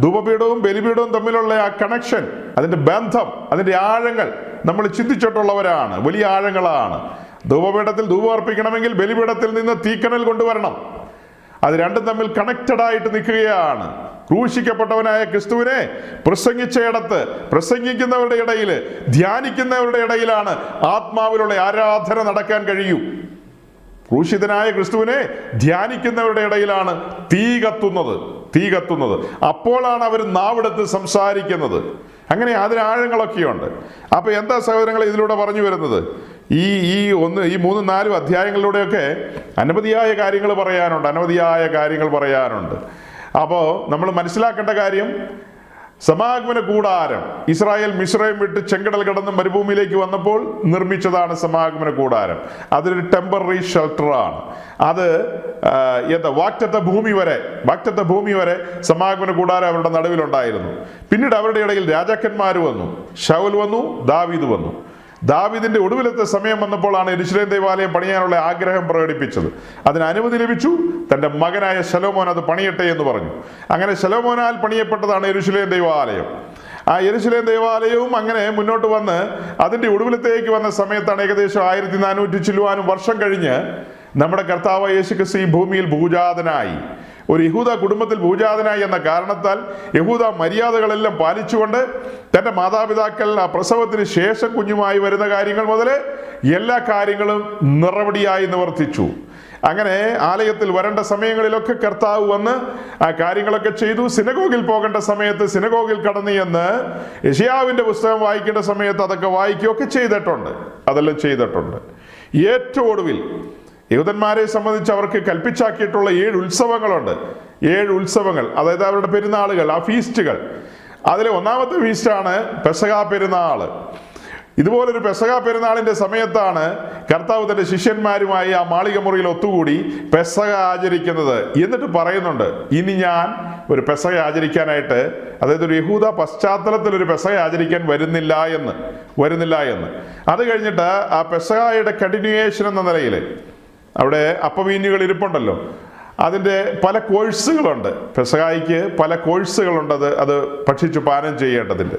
Speaker 1: ധൂപപീഠവും ബലിപീഠവും തമ്മിലുള്ള ആ കണക്ഷൻ, അതിന്റെ ബന്ധം, അതിന്റെ ആഴങ്ങൾ നമ്മൾ ചിന്തിച്ചിട്ടുള്ളവരാണ്. വലിയ ആഴങ്ങളാണ്. ധൂപപീഠത്തിൽ ധൂപം അർപ്പിക്കണമെങ്കിൽ ബലിപീഠത്തിൽ നിന്ന് തീക്കനൽ കൊണ്ടുവരണം. അത് രണ്ടും തമ്മിൽ കണക്റ്റഡ് ആയിട്ട് നിൽക്കുകയാണ്. ക്രൂശിക്കപ്പെട്ടവനായ ക്രിസ്തുവിനെ പ്രസംഗിച്ചയിടത്ത്, പ്രസംഗിക്കുന്നവരുടെ ഇടയിൽ, ധ്യാനിക്കുന്നവരുടെ ഇടയിലാണ് ആത്മാവിലുള്ള ആരാധന നടക്കാൻ കഴിയൂ. ക്രൂശിതനായ ക്രിസ്തുവിനെ ധ്യാനിക്കുന്നവരുടെ ഇടയിലാണ് തീ കത്തുന്നത്. അപ്പോഴാണ് അവർ നാവെടുത്ത് സംസാരിക്കുന്നത്. അങ്ങനെ അതിന് ആഴങ്ങളൊക്കെയുണ്ട്. അപ്പൊ എന്താ സഹോദരങ്ങളെ ഇതിലൂടെ പറഞ്ഞു വരുന്നത്? ഈ 3-4 അധ്യായങ്ങളിലൂടെയൊക്കെ അനവധിയായ കാര്യങ്ങൾ പറയാനുണ്ട്. അപ്പോൾ നമ്മൾ മനസ്സിലാക്കേണ്ട കാര്യം, സമാഗമന കൂടാരം ഇസ്രായേൽ മിസ്രൈം വിട്ട് ചെങ്കടൽ കടന്ന് മരുഭൂമിയിലേക്ക് വന്നപ്പോൾ നിർമ്മിച്ചതാണ് സമാഗമന കൂടാരം. അതൊരു ടെമ്പററി ഷെൽട്ടറാണ്. അത് വാഗ്ദത്ത ഭൂമി വരെ സമാഗമന കൂടാരം അവരുടെ നടുവിലുണ്ടായിരുന്നു. പിന്നീട് അവരുടെ ഇടയിൽ രാജാക്കന്മാർ വന്നു. ശൗൽ വന്നു, ദാവീദ് വന്നു. ദാവീദിന്റെ ഒടുവിലത്തെ സമയം വന്നപ്പോഴാണ് യെരുശലേം ദേവാലയം പണിയാനുള്ള ആഗ്രഹം പ്രകടിപ്പിച്ചത്. അതിന് അനുമതി ലഭിച്ചു. തന്റെ മകനായ ശലോമോൻ അത് പണിയട്ടെ എന്ന് പറഞ്ഞു. അങ്ങനെ ശലോമോനാൽ പണിയപ്പെട്ടതാണ് യെരുശലേം ദേവാലയം. ആ യെരുശലേം ദേവാലയവും അങ്ങനെ മുന്നോട്ട് വന്ന് അതിന്റെ ഒടുവിലത്തേക്ക് വന്ന സമയത്താണ് ഏകദേശം 1400 ചില്ലുവാനും വർഷം കഴിഞ്ഞ് നമ്മുടെ കർത്താവ് യേശുക്രിസ്തു ഈ ഭൂമിയിൽ ഭൂജാതനായി. ഒരു യഹൂദ കുടുംബത്തിൽ ഭൂജാതനായി എന്ന കാരണത്താൽ യഹൂദ മര്യാദകളെല്ലാം പാലിച്ചുകൊണ്ട് തന്റെ മാതാപിതാക്കൾ ആ പ്രസവത്തിന് ശേഷം കുഞ്ഞുമായി വരുന്ന കാര്യങ്ങൾ മുതൽ എല്ലാ കാര്യങ്ങളും നിറവടിയായി നിവർത്തിച്ചു. അങ്ങനെ ആലയത്തിൽ വരേണ്ട സമയങ്ങളിലൊക്കെ കർത്താവ് വന്ന് ആ കാര്യങ്ങളൊക്കെ ചെയ്തു. സിനഗോഗിൽ പോകേണ്ട സമയത്ത് സിനഗോഗിൽ കടന്നു എന്ന് യെശയ്യാവിന്റെ പുസ്തകം വായിക്കേണ്ട സമയത്ത് അതൊക്കെ വായിക്കുകയൊക്കെ അതെല്ലാം ചെയ്തിട്ടുണ്ട്. ഏറ്റവും ഒടുവിൽ യഹൂദന്മാരെ സംബന്ധിച്ച് അവർക്ക് കൽപ്പിച്ചാക്കിയിട്ടുള്ള 7 ഉത്സവങ്ങളുണ്ട്. 7 ഉത്സവങ്ങൾ, അതായത് അവരുടെ പെരുന്നാളുകൾ, ആ ഫീസ്റ്റുകൾ. അതിലെ ഒന്നാമത്തെ ഫീസ്റ്റാണ് പെസഹ പെരുന്നാൾ. ഇതുപോലൊരു പെസഹ പെരുന്നാളിൻ്റെ സമയത്താണ് കർത്താവ് തൻ്റെ ശിഷ്യന്മാരുമായി ആ മാളിക മുറിയിൽ ഒത്തുകൂടി പെസഹ ആചരിക്കുന്നത്. എന്നിട്ട് പറയുന്നുണ്ട്, ഇനി ഞാൻ ഒരു പെസഹ ആചരിക്കാനായിട്ട്, അതായത് ഒരു യഹൂദ പശ്ചാത്തലത്തിൽ ഒരു പെസഹ ആചരിക്കാൻ വരുന്നില്ല എന്ന്. അത് കഴിഞ്ഞിട്ട് ആ പെസഹയുടെ കണ്ടിന്യൂവേഷൻ എന്ന നിലയിൽ അവിടെ അപ്പവീഞ്ഞുകൾ ഇരിപ്പുണ്ടല്ലോ, അതിൻ്റെ പല കോഴ്സുകളുണ്ട്. പെസഹായിക്ക് പല കോഴ്സുകളുണ്ട്. അത് ഭക്ഷിച്ചു പാനം ചെയ്യേണ്ടതിൻ്റെ.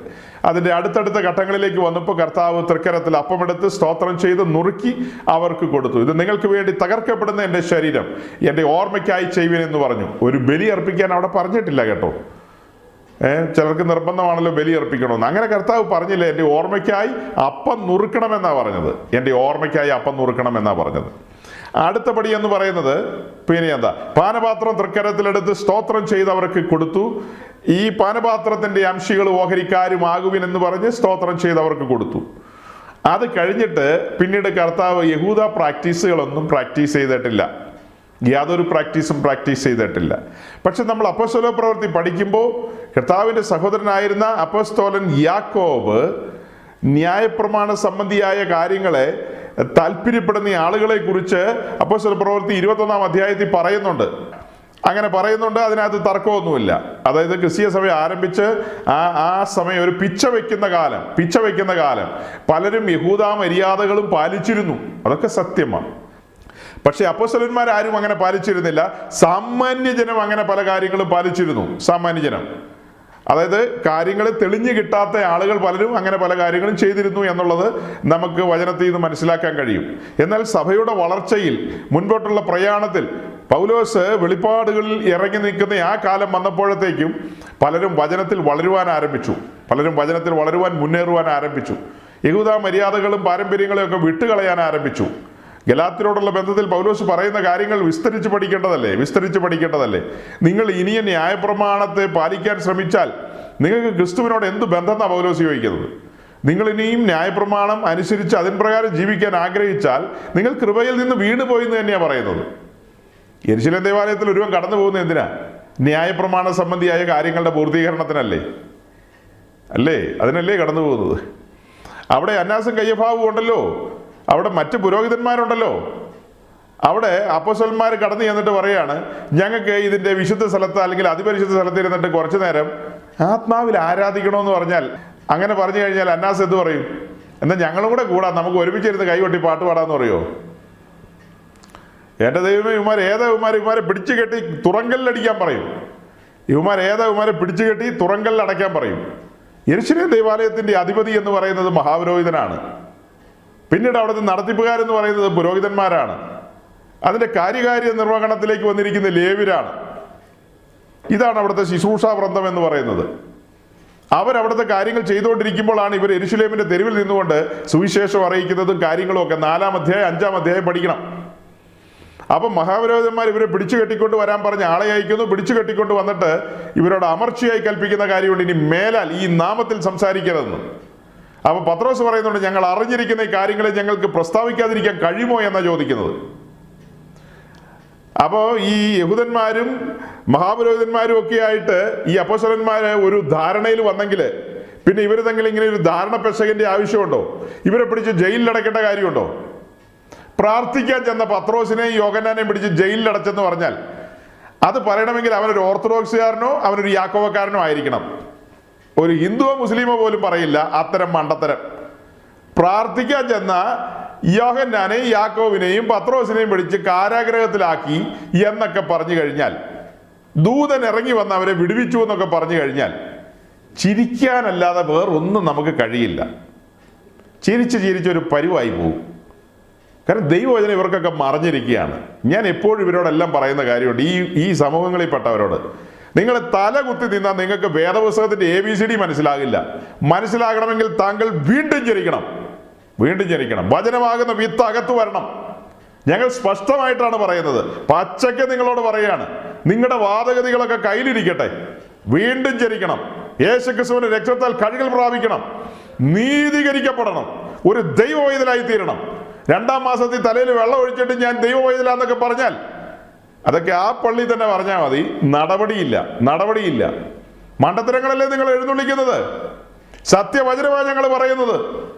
Speaker 1: അതിൻ്റെ അടുത്തടുത്ത ഘട്ടങ്ങളിലേക്ക് വന്നപ്പോൾ കർത്താവ് തൃക്കരത്തിൽ അപ്പമെടുത്ത് സ്തോത്രം ചെയ്ത് നുറുക്കി അവർക്ക് കൊടുത്തു. ഇത് നിങ്ങൾക്ക് വേണ്ടി തകർക്കപ്പെടുന്ന എൻ്റെ ശരീരം, എൻ്റെ ഓർമ്മയ്ക്കായി ചെയ്യുവിനെന്ന് പറഞ്ഞു. ഒരു ബലി അർപ്പിക്കാൻ അവിടെ പറഞ്ഞിട്ടില്ല കേട്ടോ. ചിലർക്ക് നിർബന്ധമാണല്ലോ ബലി അർപ്പിക്കണമെന്ന്. അങ്ങനെ കർത്താവ് പറഞ്ഞില്ല. എൻ്റെ ഓർമ്മയ്ക്കായി അപ്പം നുറുക്കണമെന്നാണ് പറഞ്ഞത്. എൻ്റെ ഓർമ്മയ്ക്കായി അപ്പം നുറുക്കണമെന്നാണ് പറഞ്ഞത്. അടുത്ത പടി എന്ന് പറയുന്നത് പിന്നെ എന്താ, പാനപാത്രം തൃക്കരത്തിലെടുത്ത് സ്തോത്രം ചെയ്ത് അവർക്ക് കൊടുത്തു. ഈ പാനപാത്രത്തിന്റെ അംശികൾ ഓഹരിക്കാരുമാകുവിൻ എന്ന് പറഞ്ഞ് സ്തോത്രം ചെയ്ത് അവർക്ക് കൊടുത്തു. അത് കഴിഞ്ഞിട്ട് പിന്നീട് കർത്താവ് യഹൂദ പ്രാക്ടീസുകളൊന്നും പ്രാക്ടീസ് ചെയ്തിട്ടില്ല. യാതൊരു പ്രാക്ടീസും പ്രാക്ടീസ് ചെയ്തിട്ടില്ല. പക്ഷെ നമ്മൾ അപ്പോസ്തല പ്രവൃത്തി പഠിക്കുമ്പോൾ കർത്താവിൻ്റെ സഹോദരനായിരുന്ന അപ്പോസ്തലൻ യാക്കോബ് ന്യായപ്രമാണ സംബന്ധിയായ കാര്യങ്ങളെ താല്പര്യപ്പെടുന്ന ആളുകളെ കുറിച്ച് അപ്പോസ്തല പ്രവൃത്തി 21-ാം അധ്യായത്തിൽ പറയുന്നുണ്ട്. അതിനകത്ത് തർക്കമൊന്നുമില്ല. അതായത് ക്രിസ്തീയ സഭ ആരംഭിച്ച് ആ സമയം ഒരു പിച്ച വയ്ക്കുന്ന കാലം പലരും യഹൂദ മര്യാദകളും പാലിച്ചിരുന്നു. അതൊക്കെ സത്യമാണ്. പക്ഷെ അപ്പോസ്തലന്മാരാരും അങ്ങനെ പാലിച്ചിരുന്നില്ല. സാമാന്യജനം അങ്ങനെ പല കാര്യങ്ങളും പാലിച്ചിരുന്നു. സാമാന്യജനം, അതായത് കാര്യങ്ങൾ തെളിഞ്ഞു കിട്ടാത്ത ആളുകൾ പലരും അങ്ങനെ പല കാര്യങ്ങളും ചെയ്തിരുന്നു എന്നുള്ളത് നമുക്ക് വചനത്തിൽ നിന്ന് മനസ്സിലാക്കാൻ കഴിയും. എന്നാൽ സഭയുടെ വളർച്ചയിൽ, മുൻപോട്ടുള്ള പ്രയാണത്തിൽ പൗലോസ് വെളിപ്പാടുകളിൽ ഇറങ്ങി നിൽക്കുന്ന ആ കാലം വന്നപ്പോഴത്തേക്കും പലരും വചനത്തിൽ വളരുവാൻ മുന്നേറുവാൻ ആരംഭിച്ചു. യഹൂദ മര്യാദകളും പാരമ്പര്യങ്ങളും ഒക്കെ വിട്ടുകളയാൻ ആരംഭിച്ചു. ഗലാത്യരോടുള്ള ബന്ധത്തിൽ പൗലോസ് പറയുന്ന കാര്യങ്ങൾ വിസ്തരിച്ച് പഠിക്കേണ്ടതല്ലേ. നിങ്ങൾ ഇനിയ ന്യായപ്രമാണത്തെ പാലിക്കാൻ ശ്രമിച്ചാൽ നിങ്ങൾക്ക് ക്രിസ്തുവിനോട് എന്ത് ബന്ധം എന്നാണ് പൗലോസ് ചോദിക്കുന്നത്. നിങ്ങൾ ഇനിയും ന്യായപ്രമാണം അനുസരിച്ച് അതിൻ പ്രകാരം ജീവിക്കാൻ ആഗ്രഹിച്ചാൽ നിങ്ങൾ കൃപയിൽ നിന്ന് വീണുപോയി എന്ന് തന്നെയാണ് പറയുന്നത്. യെരുശലേം ദേവാലയത്തിൽ ഒരുവൻ കടന്നു പോകുന്നത് എന്തിനാ? ന്യായപ്രമാണ സംബന്ധിയായ കാര്യങ്ങളുടെ പൂർത്തീകരണത്തിനല്ലേ? അതിനല്ലേ കടന്നു പോകുന്നത്. അവിടെ അന്നാസും കയ്യഫാവും ഉണ്ടല്ലോ, അവിടെ മറ്റ് പുരോഹിതന്മാരുണ്ടല്ലോ. അവിടെ അപ്പോസ്തലന്മാർ കടന്നു ചെന്നിട്ട് പറയാണ്, ഞങ്ങൾക്ക് ഇതിൻ്റെ വിശുദ്ധ സ്ഥലത്ത് അല്ലെങ്കിൽ അതിപരിശുദ്ധ സ്ഥലത്ത് ഇരുന്നിട്ട് കുറച്ചു നേരം ആത്മാവിൽ ആരാധിക്കണമെന്ന് പറഞ്ഞാൽ, അങ്ങനെ പറഞ്ഞു കഴിഞ്ഞാൽ അന്നാസ് എന്ത് പറയും? എന്നാൽ ഞങ്ങളും കൂടെ കൂടാം, നമുക്ക് ഒരുമിച്ചിരുന്ന് കൈകൊട്ടി പാട്ട് പാടാന്ന് പറയുമോ? എൻ്റെ ദൈവമേ, ഇവന്മാരെ പിടിച്ചു കെട്ടി തുറങ്കലിലടിക്കാൻ പറയും. ഇവന്മാരെ പിടിച്ചു കെട്ടി തുറങ്കലിലടയ്ക്കാൻ പറയും. യെരുശലേം ദേവാലയത്തിൻ്റെ അധിപതി എന്ന് പറയുന്നത് മഹാപുരോഹിതനാണ്. പിന്നീട് അവിടുത്തെ നടത്തിപ്പുകാരെന്ന് പറയുന്നത് പുരോഹിതന്മാരാണ്. അതിൻ്റെ കാര്യകാര്യ നിർവഹണത്തിലേക്ക് വന്നിരിക്കുന്ന ലേവ്യരാണ്. ഇതാണ് അവിടുത്തെ ശുശ്രൂഷാ വൃന്ദം എന്ന് പറയുന്നത്. അവരവിടുത്തെ കാര്യങ്ങൾ ചെയ്തുകൊണ്ടിരിക്കുമ്പോഴാണ് ഇവർ യെരുശലേമിൻ്റെ തെരുവിൽ നിന്നുകൊണ്ട് സുവിശേഷം അറിയിക്കുന്നതും കാര്യങ്ങളും ഒക്കെ. 4-ാം അധ്യായം 5-ാം അധ്യായം പഠിക്കണം. അപ്പം മഹാപുരോഹിതന്മാർ ഇവരെ പിടിച്ചു കെട്ടിക്കൊണ്ട് വരാൻ പറഞ്ഞ് ആളെ അയക്കുന്നു. പിടിച്ചു കെട്ടിക്കൊണ്ട് വന്നിട്ട് ഇവരോട് അമർച്ചയായി കൽപ്പിക്കുന്ന കാര്യമുണ്ട്, ഇനി മേലാൽ ഈ നാമത്തിൽ സംസാരിക്കരുതെന്ന്. അപ്പൊ പത്രോസ് പറയുന്നുണ്ട്, ഞങ്ങൾ അറിഞ്ഞിരിക്കുന്ന ഈ കാര്യങ്ങളെ ഞങ്ങൾക്ക് പ്രസ്താവിക്കാതിരിക്കാൻ കഴിയുമോ എന്നാണ് ചോദിക്കുന്നത്. അപ്പോൾ ഈ യഹൂദന്മാരും മഹാപുരോഹിതന്മാരും ഒക്കെ ആയിട്ട് ഈ അപ്പോസ്തലന്മാര് ഒരു ധാരണയിൽ വന്നെങ്കിൽ പിന്നെ ഇവർ തമ്മിൽ ഇങ്ങനെ ഒരു ധാരണ പെസകിന്റെ ആവശ്യമുണ്ടോ? ഇവരെ പിടിച്ച് ജയിലിലടക്കേണ്ട കാര്യമുണ്ടോ? പ്രാർത്ഥിക്കാൻ ചെന്ന പത്രോസിനെയും യോഹന്നാനെയും പിടിച്ച് ജയിലിലടച്ചെന്ന് പറഞ്ഞാൽ അത് പറയണമെങ്കിൽ അവനൊരു ഓർത്തഡോക്സുകാരനോ അവനൊരു യാക്കോബക്കാരനോ ആയിരിക്കണം. ഒരു ഹിന്ദുവോ മുസ്ലിമോ പോലും പറയില്ല അത്തരം മണ്ടത്തരം. പ്രാർത്ഥിക്കാൻ ചെന്ന യോഹന്നാനെയും യാക്കോബിനെയും പത്രോസിനെയും പിടിച്ച് കാരാഗ്രഹത്തിലാക്കി എന്നൊക്കെ പറഞ്ഞു കഴിഞ്ഞാൽ, ദൂതൻ ഇറങ്ങി വന്ന് അവരെ വിടുവിച്ചു എന്നൊക്കെ പറഞ്ഞു കഴിഞ്ഞാൽ ചിരിക്കാനല്ലാതെ വേറൊന്നും നമുക്ക് കഴിയില്ല. ചിരിച്ചൊരു പരുവായി പോകും. കാരണം ദൈവവചനം ഇവർക്കൊക്കെ മറഞ്ഞിരിക്കുകയാണ്. ഞാൻ എപ്പോഴും ഇവരോടെല്ലാം പറയുന്ന കാര്യമുണ്ട്, ഈ സമൂഹങ്ങളിൽപ്പെട്ടവരോട്, നിങ്ങൾ തല കുത്തി നിന്നാൽ നിങ്ങൾക്ക് വേദപുസ്തകത്തിന്റെ ABCD മനസ്സിലാകില്ല. മനസ്സിലാകണമെങ്കിൽ താങ്കൾ വീണ്ടും ജനിക്കണം. വചനമാകുന്ന വിത്ത് അകത്തു വരണം. ഞങ്ങൾ സ്പഷ്ടമായിട്ടാണ് പറയുന്നത്, പച്ചയ്ക്ക് നിങ്ങളോട് പറയാണ്, നിങ്ങളുടെ വാദഗതികളൊക്കെ കയ്യിലിരിക്കട്ടെ. വീണ്ടും ജനിക്കണം. യേശുക്രിസ്തുവിന്റെ രക്തത്താൽ കഴുകൽ പ്രാപിക്കണം. നീതീകരിക്കപ്പെടണം. ഒരു ദൈവവൈതലായി തീരണം. 2-ാം മാസത്തിൽ തലയിൽ വെള്ളം ഒഴിച്ചിട്ട് ഞാൻ ദൈവവൈതലാന്നൊക്കെ പറഞ്ഞാൽ അതൊക്കെ ആ പള്ളി തന്നെ പറഞ്ഞാൽ മതി. നടപടിയില്ല. മണ്ടത്തരങ്ങളല്ലേ നിങ്ങൾ എഴുന്നള്ളിക്കുന്നത്? സത്യവചനമാണ് ഞങ്ങൾ പറയുന്നത്.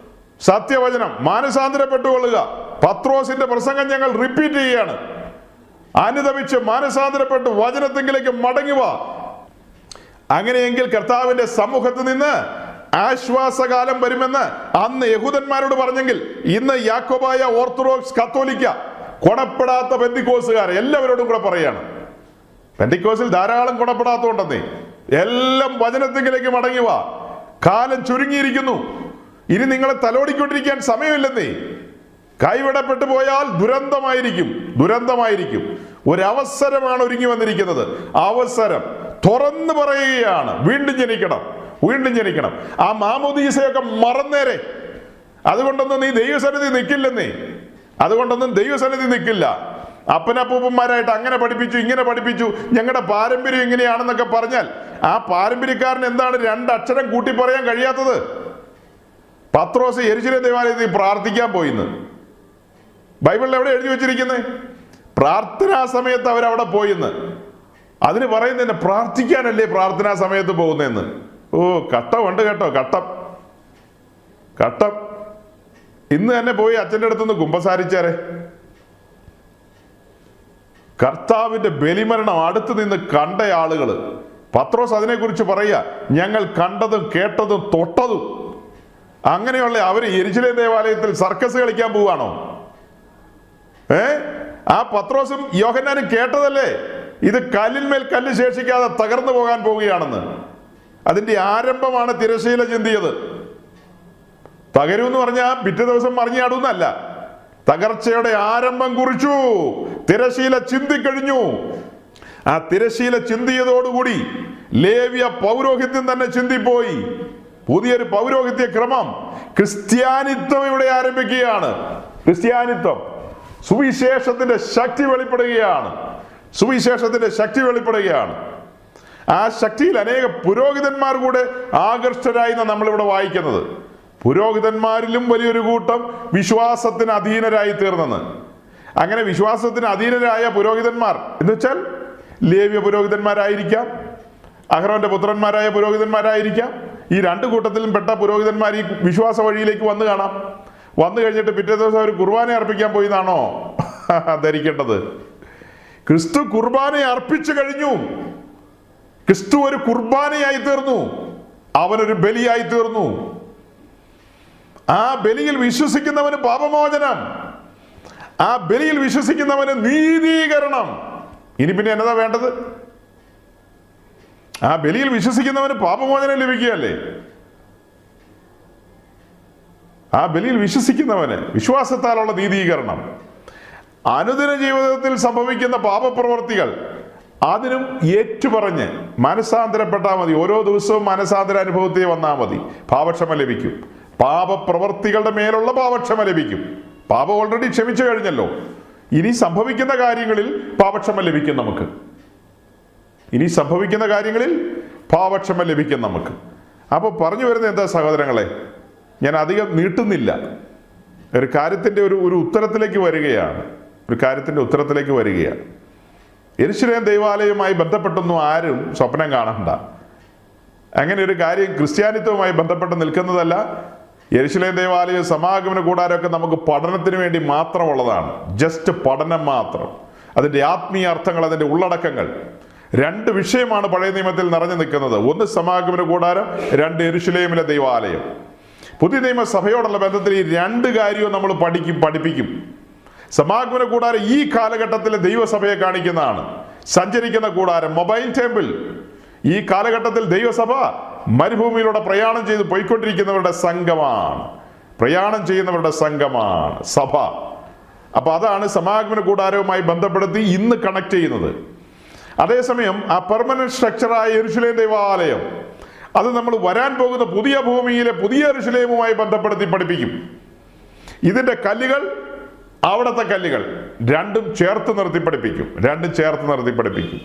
Speaker 1: സത്യവചനം. മാനസാന്തരപ്പെട്ടുകൊള്ളുക. പത്രോസിന്റെ പ്രസംഗം ഞങ്ങൾ റിപ്പീറ്റ് ചെയ്യുകയാണ്. അനുദപിച്ച് മാനസാന്തരപ്പെട്ട് വചനത്തെങ്കിലേക്ക് മടങ്ങുക. അങ്ങനെയെങ്കിൽ കർത്താവിന്റെ സമൂഹത്തിൽ നിന്ന് ആശ്വാസകാലം വരുമെന്ന് അന്ന് യഹൂദന്മാരോട് പറഞ്ഞെങ്കിൽ ഇന്ന് യാക്കോബായ, ഓർത്തഡോക്സ്, കത്തോലിക്ക, കൊണപ്പെടാത്ത പെന്തിക്കോസുകാർ എല്ലാവരോടും കൂടെ പറയാണ്. പെന്തിക്കോസിൽ ധാരാളം കൊണപ്പെടാത്തതുണ്ടെന്നേ. എല്ലാം വചനത്തെങ്കിലേക്ക് മടങ്ങുക. കാലം ചുരുങ്ങിയിരിക്കുന്നു. ഇനി നിങ്ങളെ തലോടിക്കൊണ്ടിരിക്കാൻ സമയമില്ലെന്നേ. കൈവിടപ്പെട്ടു പോയാൽ ദുരന്തമായിരിക്കും, ദുരന്തമായിരിക്കും. ഒരവസരമാണ് ഒരുങ്ങി വന്നിരിക്കുന്നത്. അവസരം തുറന്നു പറയുകയാണ്. വീണ്ടും ജനിക്കണം, വീണ്ടും ജനിക്കണം. ആ മാമോദീസയൊക്കെ മറന്നേരെ. അതുകൊണ്ടൊന്നും നീ ദൈവസന്നിധി നിൽക്കില്ലെന്നേ. അതുകൊണ്ടൊന്നും ദൈവസന്നിധി നിൽക്കില്ല. അപ്പനപ്പൂപ്പന്മാരായിട്ട് അങ്ങനെ പഠിപ്പിച്ചു, ഇങ്ങനെ പഠിപ്പിച്ചു, ഞങ്ങളുടെ പാരമ്പര്യം ഇങ്ങനെയാണെന്നൊക്കെ പറഞ്ഞാൽ ആ പാരമ്പര്യക്കാരൻ എന്താണ് 2 അക്ഷരം കൂട്ടി പറയാൻ കഴിയാത്തത്? പത്രോസ് യെരുശലേം ദേവാലയത്തിൽ പ്രാർത്ഥിക്കാൻ പോയിന്ന് ബൈബിളിൽ എവിടെ എഴുതി വെച്ചിരിക്കുന്നത്? പ്രാർത്ഥനാ സമയത്ത് അവരവിടെ പോയിന്ന്. അതിന് പറയുന്നതന്നെ പ്രാർത്ഥിക്കാനല്ലേ പ്രാർത്ഥനാ സമയത്ത് പോകുന്നതെന്ന്. ഓ, കട്ടമുണ്ട് കേട്ടോ, കട്ടം കട്ടം. ഇന്ന് തന്നെ പോയി അച്ഛൻ്റെ അടുത്തുനിന്ന് കുമ്പസാരിച്ചാരെ. കർത്താവിന്റെ ബലിമരണം അടുത്ത് നിന്ന് കണ്ട ആളുകൾ. പത്രോസ് അതിനെക്കുറിച്ച് പറയുക, ഞങ്ങൾ കണ്ടതും കേട്ടതും തൊട്ടതും. അങ്ങനെയുള്ള അവര് യെരുശലേം ദേവാലയത്തിൽ സർക്കസ് കളിക്കാൻ പോവാണോ? ആ പത്രോസും യോഹന്നാനും കേട്ടതല്ലേ ഇത് കല്ലിന്മേൽ കല്ല് ശേഷിക്കാതെ തകർന്നു പോകാൻ പോവുകയാണെന്ന്. അതിന്റെ ആരംഭമാണ് തിരശീല ചിന്തിയത്. തകരുമെന്ന് പറഞ്ഞാൽ പിറ്റേ ദിവസം മറിഞ്ഞാടുന്നല്ല. തകർച്ചയുടെ ആരംഭം കുറിച്ചു. തിരശീല ചിന്തിക്കഴിഞ്ഞു. ആ തിരശീല ചിന്തിയതോടുകൂടി ലേവ്യ പൗരോഹിത്യം തന്നെ ചിന്തിപ്പോയി. പുതിയൊരു പൗരോഹിത്യ ക്രമം, ക്രിസ്ത്യാനിത്വം ഇവിടെ ആരംഭിക്കുകയാണ്. ക്രിസ്ത്യാനിത്വം, സുവിശേഷത്തിന്റെ ശക്തി വെളിപ്പെടുകയാണ്. സുവിശേഷത്തിന്റെ ശക്തി വെളിപ്പെടുകയാണ്. ആ ശക്തിയിൽ അനേക പുരോഹിതന്മാർ കൂടെ ആകർഷ്ടരായി നമ്മളിവിടെ വായിക്കുന്നത്. പുരോഹിതന്മാരിലും വലിയൊരു കൂട്ടം വിശ്വാസത്തിന് അധീനരായി തീർന്നെന്ന്. അങ്ങനെ വിശ്വാസത്തിന് അധീനരായ പുരോഹിതന്മാർ എന്ന് വെച്ചാൽ ലേവ്യ പുരോഹിതന്മാരായിരിക്കാം, അഹ്റോന്റെ പുത്രന്മാരായ പുരോഹിതന്മാരായിരിക്കാം. ഈ 2 കൂട്ടത്തിലും പെട്ട പുരോഹിതന്മാർ ഈ വിശ്വാസ വഴിയിലേക്ക് വന്നു കാണാം. വന്നു കഴിഞ്ഞിട്ട് പിറ്റേ ദിവസം അവർ കുർബാന അർപ്പിക്കാൻ പോയി എന്നാണോ ധരിക്കേണ്ടത്? ക്രിസ്തു കുർബാന അർപ്പിച്ചു കഴിഞ്ഞു. ക്രിസ്തു ഒരു കുർബാനയായി തീർന്നു. അവനൊരു ബലിയായി തീർന്നു. ആ ബലിയിൽ വിശ്വസിക്കുന്നവന് പാപമോചനം, ആ ബലിയിൽ വിശ്വസിക്കുന്നവന് നീതീകരണം. ഇനി പിന്നെ എന്നതാ വേണ്ടത്? ആ ബലിയിൽ വിശ്വസിക്കുന്നവന് പാപമോചനം ലഭിക്കുകയല്ലേ? ആ ബലിയിൽ വിശ്വസിക്കുന്നവന് വിശ്വാസത്താലുള്ള നീതീകരണം. അനുദിന ജീവിതത്തിൽ സംഭവിക്കുന്ന പാപപ്രവർത്തികൾ അതിനും ഏറ്റുപറഞ്ഞ് മനസാന്തരപ്പെട്ടാൽ മതി. ഓരോ ദിവസവും മനസാന്തര അനുഭവത്തിൽ വന്നാൽ മതി, പാപക്ഷമ ലഭിക്കും. പാപപ്രവർത്തികളുടെ മേലുള്ള പാപക്ഷമ ലഭിക്കും. പാപം ഓൾറെഡി ക്ഷമിച്ചു കഴിഞ്ഞല്ലോ. ഇനി സംഭവിക്കുന്ന കാര്യങ്ങളിൽ പാപക്ഷമ ലഭിക്കും നമുക്ക്. ഇനി സംഭവിക്കുന്ന കാര്യങ്ങളിൽ പാപക്ഷമ ലഭിക്കും നമുക്ക്. അപ്പോൾ പറഞ്ഞു വരുന്നത് എന്താ സഹോദരങ്ങളെ, ഞാൻ അധികം നീട്ടുന്നില്ല. ഒരു കാര്യത്തിൻ്റെ ഒരു ഉത്തരത്തിലേക്ക് വരികയാണ്. ഒരു കാര്യത്തിൻ്റെ ഉത്തരത്തിലേക്ക് വരികയാണ്. യെരുശലേം ദൈവാലയവുമായി ബന്ധപ്പെട്ടൊന്നും ആരും സ്വപ്നം കാണണ്ട. അങ്ങനെ ഒരു കാര്യം ക്രിസ്ത്യാനിത്വവുമായി ബന്ധപ്പെട്ട് നിൽക്കുന്നതല്ല. യെരുശലേം ദേവാലയം, സമാഗമന കൂടാരമൊക്കെ നമുക്ക് പഠനത്തിന് വേണ്ടി മാത്രമുള്ളതാണ്. ജസ്റ്റ് പഠനം മാത്രം. അതിൻ്റെ ആത്മീയ അർത്ഥങ്ങൾ, അതിൻ്റെ ഉള്ളടക്കങ്ങൾ 2 വിഷയമാണ് പഴയ നിയമത്തിൽ നിറഞ്ഞു നിൽക്കുന്നത്. 1 സമാഗമന കൂടാരം, 2 യെരുശലേമിലെ ദൈവാലയം. പുതിയ നിയമസഭയോടുള്ള ബന്ധത്തിൽ ഈ 2 കാര്യവും നമ്മൾ പഠിപ്പിക്കും. സമാഗമന കൂടാരം ഈ കാലഘട്ടത്തിലെ ദൈവസഭയെ കാണിക്കുന്നതാണ്. സഞ്ചരിക്കുന്ന കൂടാരം, മൊബൈൽ ടെമ്പിൾ. ഈ കാലഘട്ടത്തിൽ ദൈവസഭ മരുഭൂമിയിലൂടെ പ്രയാണം ചെയ്ത് പോയിക്കൊണ്ടിരിക്കുന്നവരുടെ സംഘമാണ്. പ്രയാണം ചെയ്യുന്നവരുടെ സംഘമാണ് സഭ. അപ്പൊ അതാണ് സമാഗമന കൂടാരവുമായി ബന്ധപ്പെടുത്തി ഇന്ന് കണക്ട് ചെയ്യുന്നത്. അതേസമയം ആ പെർമനന്റ് സ്ട്രക്ചറായ യെരുശലേം ദൈവാലയം, അത് നമ്മൾ വരാൻ പോകുന്ന പുതിയ ഭൂമിയിലെ പുതിയ യെരുശലേമുമായി ബന്ധപ്പെടുത്തി പഠിപ്പിക്കും. ഇതിന്റെ കല്ലുകൾ, അവിടുത്തെ കല്ലുകൾ, 2ഉം ചേർത്ത് നിർത്തി പഠിപ്പിക്കും. 2ഉം ചേർത്ത് നിർത്തി പഠിപ്പിക്കും.